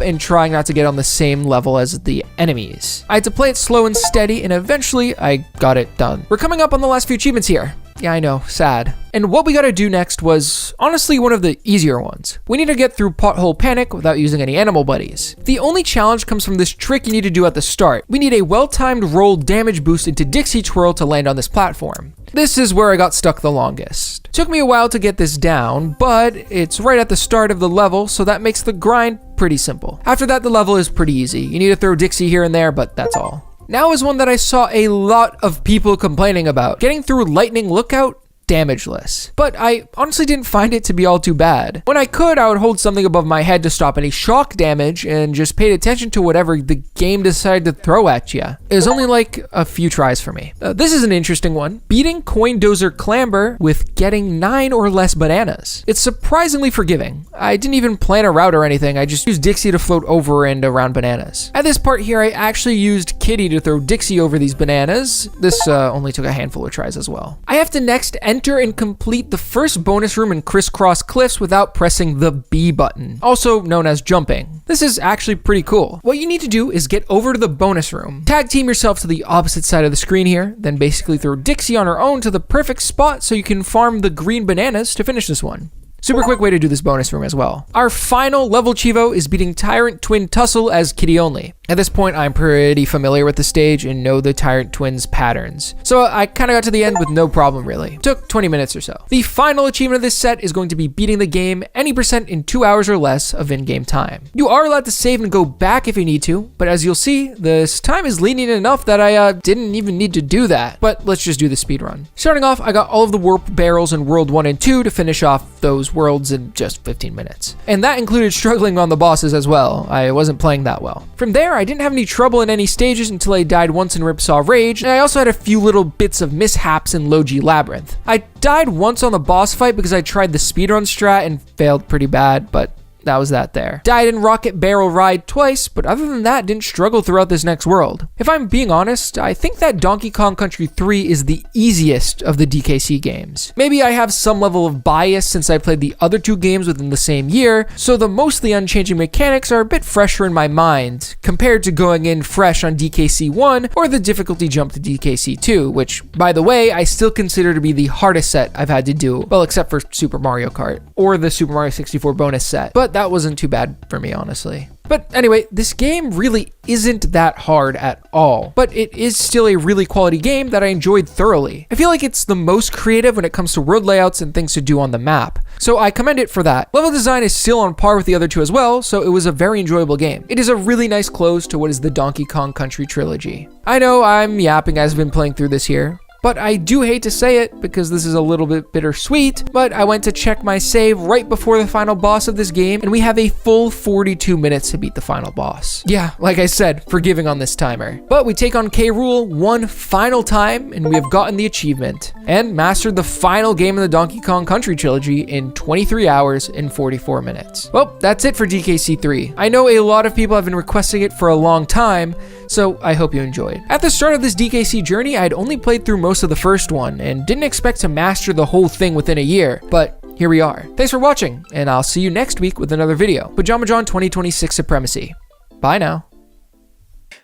and trying not to get on the same level as the enemies. I had to play it slow and steady, and eventually I got it done. We're coming up on the last few achievements here. Yeah, I know, sad. And what we gotta do next was honestly one of the easier ones. We need to get through Pothole Panic without using any animal buddies. The only challenge comes from this trick you need to do at the start. We need a well-timed roll damage boost into Dixie Twirl to land on this platform. This is where I got stuck the longest. Took me a while to get this down, but it's right at the start of the level, so that makes the grind pretty simple. After that, the level is pretty easy. You need to throw Dixie here and there, but that's all. Now is one that I saw a lot of people complaining about. Getting through Lightning Lookout, damageless. But I honestly didn't find it to be all too bad. When I could, I would hold something above my head to stop any shock damage and just paid attention to whatever the game decided to throw at you. It was only like a few tries for me. This is an interesting one. Beating Coin Dozer Clamber with getting 9 or less bananas. It's surprisingly forgiving. I didn't even plan a route or anything. I just used Dixie to float over and around bananas. At this part here, I actually used Kitty to throw Dixie over these bananas. This only took a handful of tries as well. I have to next enter and complete the first bonus room in Crisscross Cliffs without pressing the B button, also known as jumping. This is actually pretty cool. What you need to do is get over to the bonus room, tag team yourself to the opposite side of the screen here, then basically throw Dixie on her own to the perfect spot so you can farm the green bananas to finish this one. Super quick way to do this bonus room as well. Our final level Chivo is beating Tyrant Twin Tussle as Kitty only. At this point, I'm pretty familiar with the stage and know the Tyrant Twins patterns. So I kind of got to the end with no problem really. Took 20 minutes or so. The final achievement of this set is going to be beating the game any percent in 2 hours or less of in-game time. You are allowed to save and go back if you need to, but as you'll see, this time is lenient enough that I didn't even need to do that. But let's just do the speed run. Starting off, I got all of the warp barrels in World 1 and 2 to finish off those those worlds in just 15 minutes. And that included struggling on the bosses as well. I wasn't playing that well. From there, I didn't have any trouble in any stages until I died once in Ripsaw Rage, and I also had a few little bits of mishaps in Logi Labyrinth. I died once on the boss fight because I tried the speedrun strat and failed pretty bad, but that was that there. Died in Rocket Barrel Ride twice, but other than that, didn't struggle throughout this next world. If I'm being honest, I think that Donkey Kong Country 3 is the easiest of the DKC games. Maybe I have some level of bias since I played the other two games within the same year, so the mostly unchanging mechanics are a bit fresher in my mind, compared to going in fresh on DKC 1 or the difficulty jump to DKC 2, which, by the way, I still consider to be the hardest set I've had to do, well, except for Super Mario Kart, or the Super Mario 64 bonus set, but that wasn't too bad for me, honestly. But anyway, this game really isn't that hard at all, but it is still a really quality game that I enjoyed thoroughly. I feel like it's the most creative when it comes to world layouts and things to do on the map, so I commend it for that. Level design is still on par with the other two as well, so it was a very enjoyable game. It is a really nice close to what is the Donkey Kong Country Trilogy. I know I'm yapping as I've been playing through this here, but I do hate to say it because this is a little bit bittersweet, but I went to check my save right before the final boss of this game, and we have a full 42 minutes to beat the final boss. Yeah, like I said, forgiving on this timer. But we take on K. Rool one final time, and we have gotten the achievement, and mastered the final game in the Donkey Kong Country trilogy in 23 hours and 44 minutes. Well, that's it for DKC 3. I know a lot of people have been requesting it for a long time, so I hope you enjoyed. At the start of this DKC journey, I had only played through most of the first one and didn't expect to master the whole thing within a year, but here we are. Thanks for watching, and I'll see you next week with another video. Pajamajohn 2026 Supremacy. Bye now.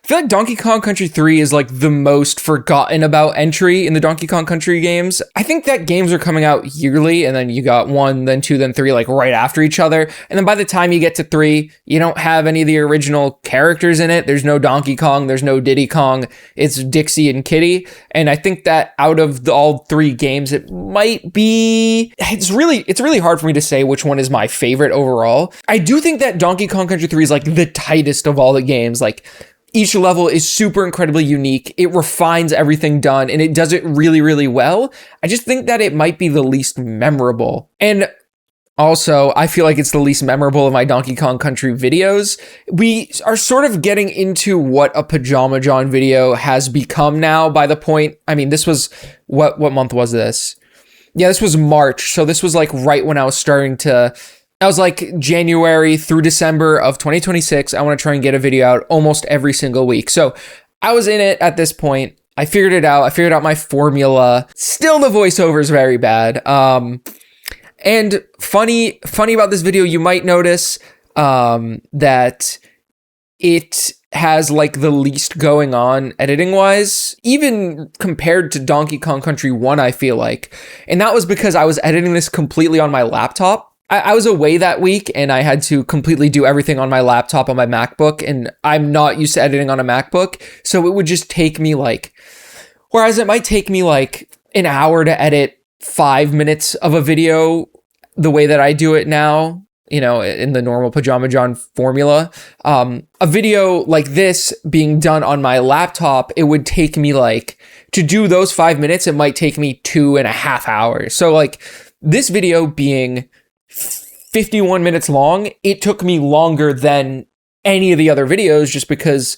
I feel like Donkey Kong Country 3 is like the most forgotten about entry in the Donkey Kong Country games. I think that games are coming out yearly, and then you got 1, then 2, then 3, like right after each other. And then by the time you get to 3, you don't have any of the original characters in it. There's no Donkey Kong, there's no Diddy Kong. It's Dixie and Kitty. And I think that out of all 3 games, it might be, it's really hard for me to say which one is my favorite overall. I do think that Donkey Kong Country 3 is like the tightest of all the games. Like, each level is super incredibly unique. It refines everything done, and it does it really, really well. I just think that it might be the least memorable. And also, I feel like it's the least memorable of my Donkey Kong Country videos. We are sort of getting into what a Pajamajohn video has become now by the point, I mean, this was, what month was this? Yeah, this was March. So this was like right when I was like January through December of 2026. I want to try and get a video out almost every single week. So I was in it at this point. I figured it out. I figured out my formula. Still, the voiceover is very bad. And funny about this video, you might notice that it has like the least going on editing wise, even compared to Donkey Kong Country 1, I feel like. And that was because I was editing this completely on my laptop. I was away that week and I had to completely do everything on my laptop on my MacBook, and I'm not used to editing on a MacBook. So it would just take me whereas it might take me like an hour to edit 5 minutes of a video the way that I do it now, you know, in the normal Pajamajohn formula. A video like this being done on my laptop, it would take me to do those 5 minutes, it might take me 2.5 hours. So like this video being 51 minutes long, it took me longer than any of the other videos just because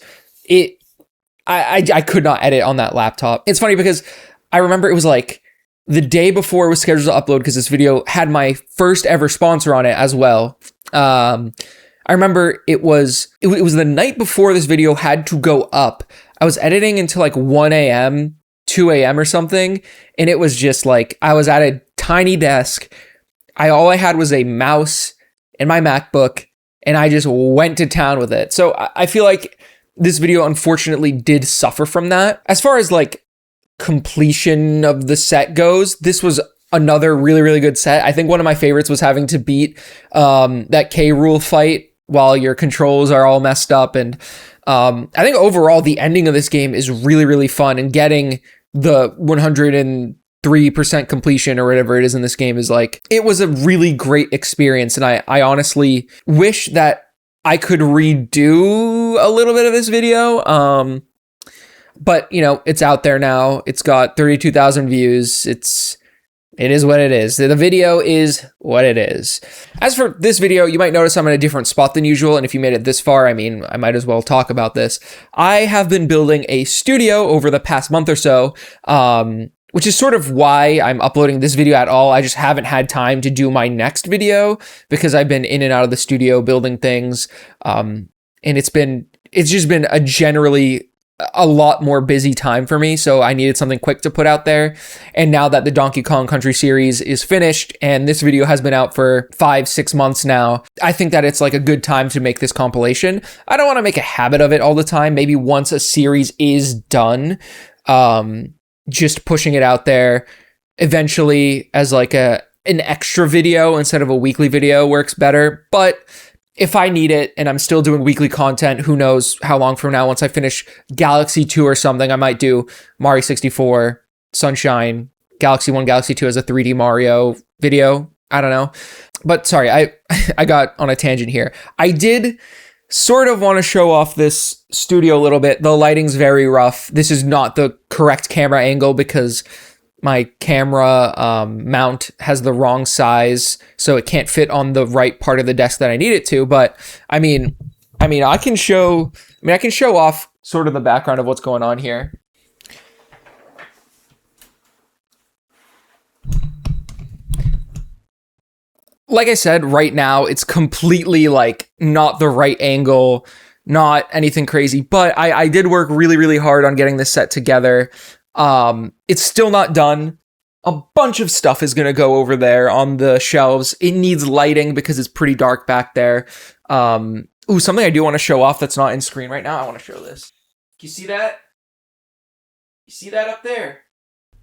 I could not edit on that laptop. It's funny because I remember it was like the day before it was scheduled to upload, because this video had my first ever sponsor on it as well. I remember it was the night before this video had to go up. I was editing until like 1 a.m., 2 a.m. or something, and it was just like I was at a tiny desk. All I had was a mouse and my MacBook, and I just went to town with it. So I feel like this video unfortunately did suffer from that. As far as like completion of the set goes, this was another really, really good set. I think one of my favorites was having to beat that K. Rool fight while your controls are all messed up. And I think overall the ending of this game is really, really fun, and getting the 103% completion or whatever it is in this game is like, it was a really great experience. And I honestly wish that I could redo a little bit of this video. But you know, it's out there now. It's got 32,000 views. It's It is what it is. The video is what it is. As for this video, you might notice I'm in a different spot than usual, and if you made it this far, I mean, I might as well talk about this. I have been building a studio over the past month or so, which is sort of why I'm uploading this video at all. I just haven't had time to do my next video because I've been in and out of the studio building things, and it's just been a generally a lot more busy time for me, so I needed something quick to put out there. And now that the Donkey Kong Country series is finished and this video has been out for 5-6 months now, I think that it's like a good time to make this compilation. I don't want to make a habit of it all the time. Maybe once a series is done, just pushing it out there eventually as like an extra video instead of a weekly video works better. But if I need it and I'm still doing weekly content, who knows how long from now, once I finish Galaxy 2 or something, I might do Mario 64, Sunshine, Galaxy 1, Galaxy 2 as a 3D Mario video. I don't know. But sorry, I got on a tangent here. I did sort of want to show off this studio a little bit. The lighting's very rough. This is not the correct camera angle because my camera mount has the wrong size, so it can't fit on the right part of the desk that I need it to. But I mean, I can show off sort of the background of what's going on here. Like I said, right now it's completely like not the right angle, not anything crazy. But I did work really, really hard on getting this set together. It's still not done. A bunch of stuff is going to go over there on the shelves. It needs lighting because it's pretty dark back there. Ooh, something I do want to show off that's not in screen right now. I want to show this. You see that? You see that up there?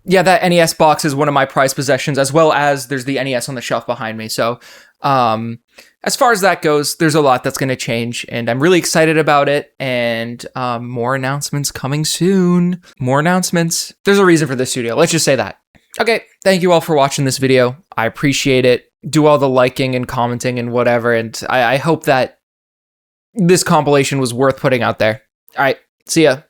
Yeah, that NES box is one of my prized possessions, as well as there's the NES on the shelf behind me. So, as far as that goes, there's a lot that's going to change, and I'm really excited about it, and more announcements coming soon. More announcements. There's a reason for this studio. Let's just say that. Okay, thank you all for watching this video. I appreciate it. Do all the liking and commenting and whatever, and I hope that this compilation was worth putting out there. All right, see ya.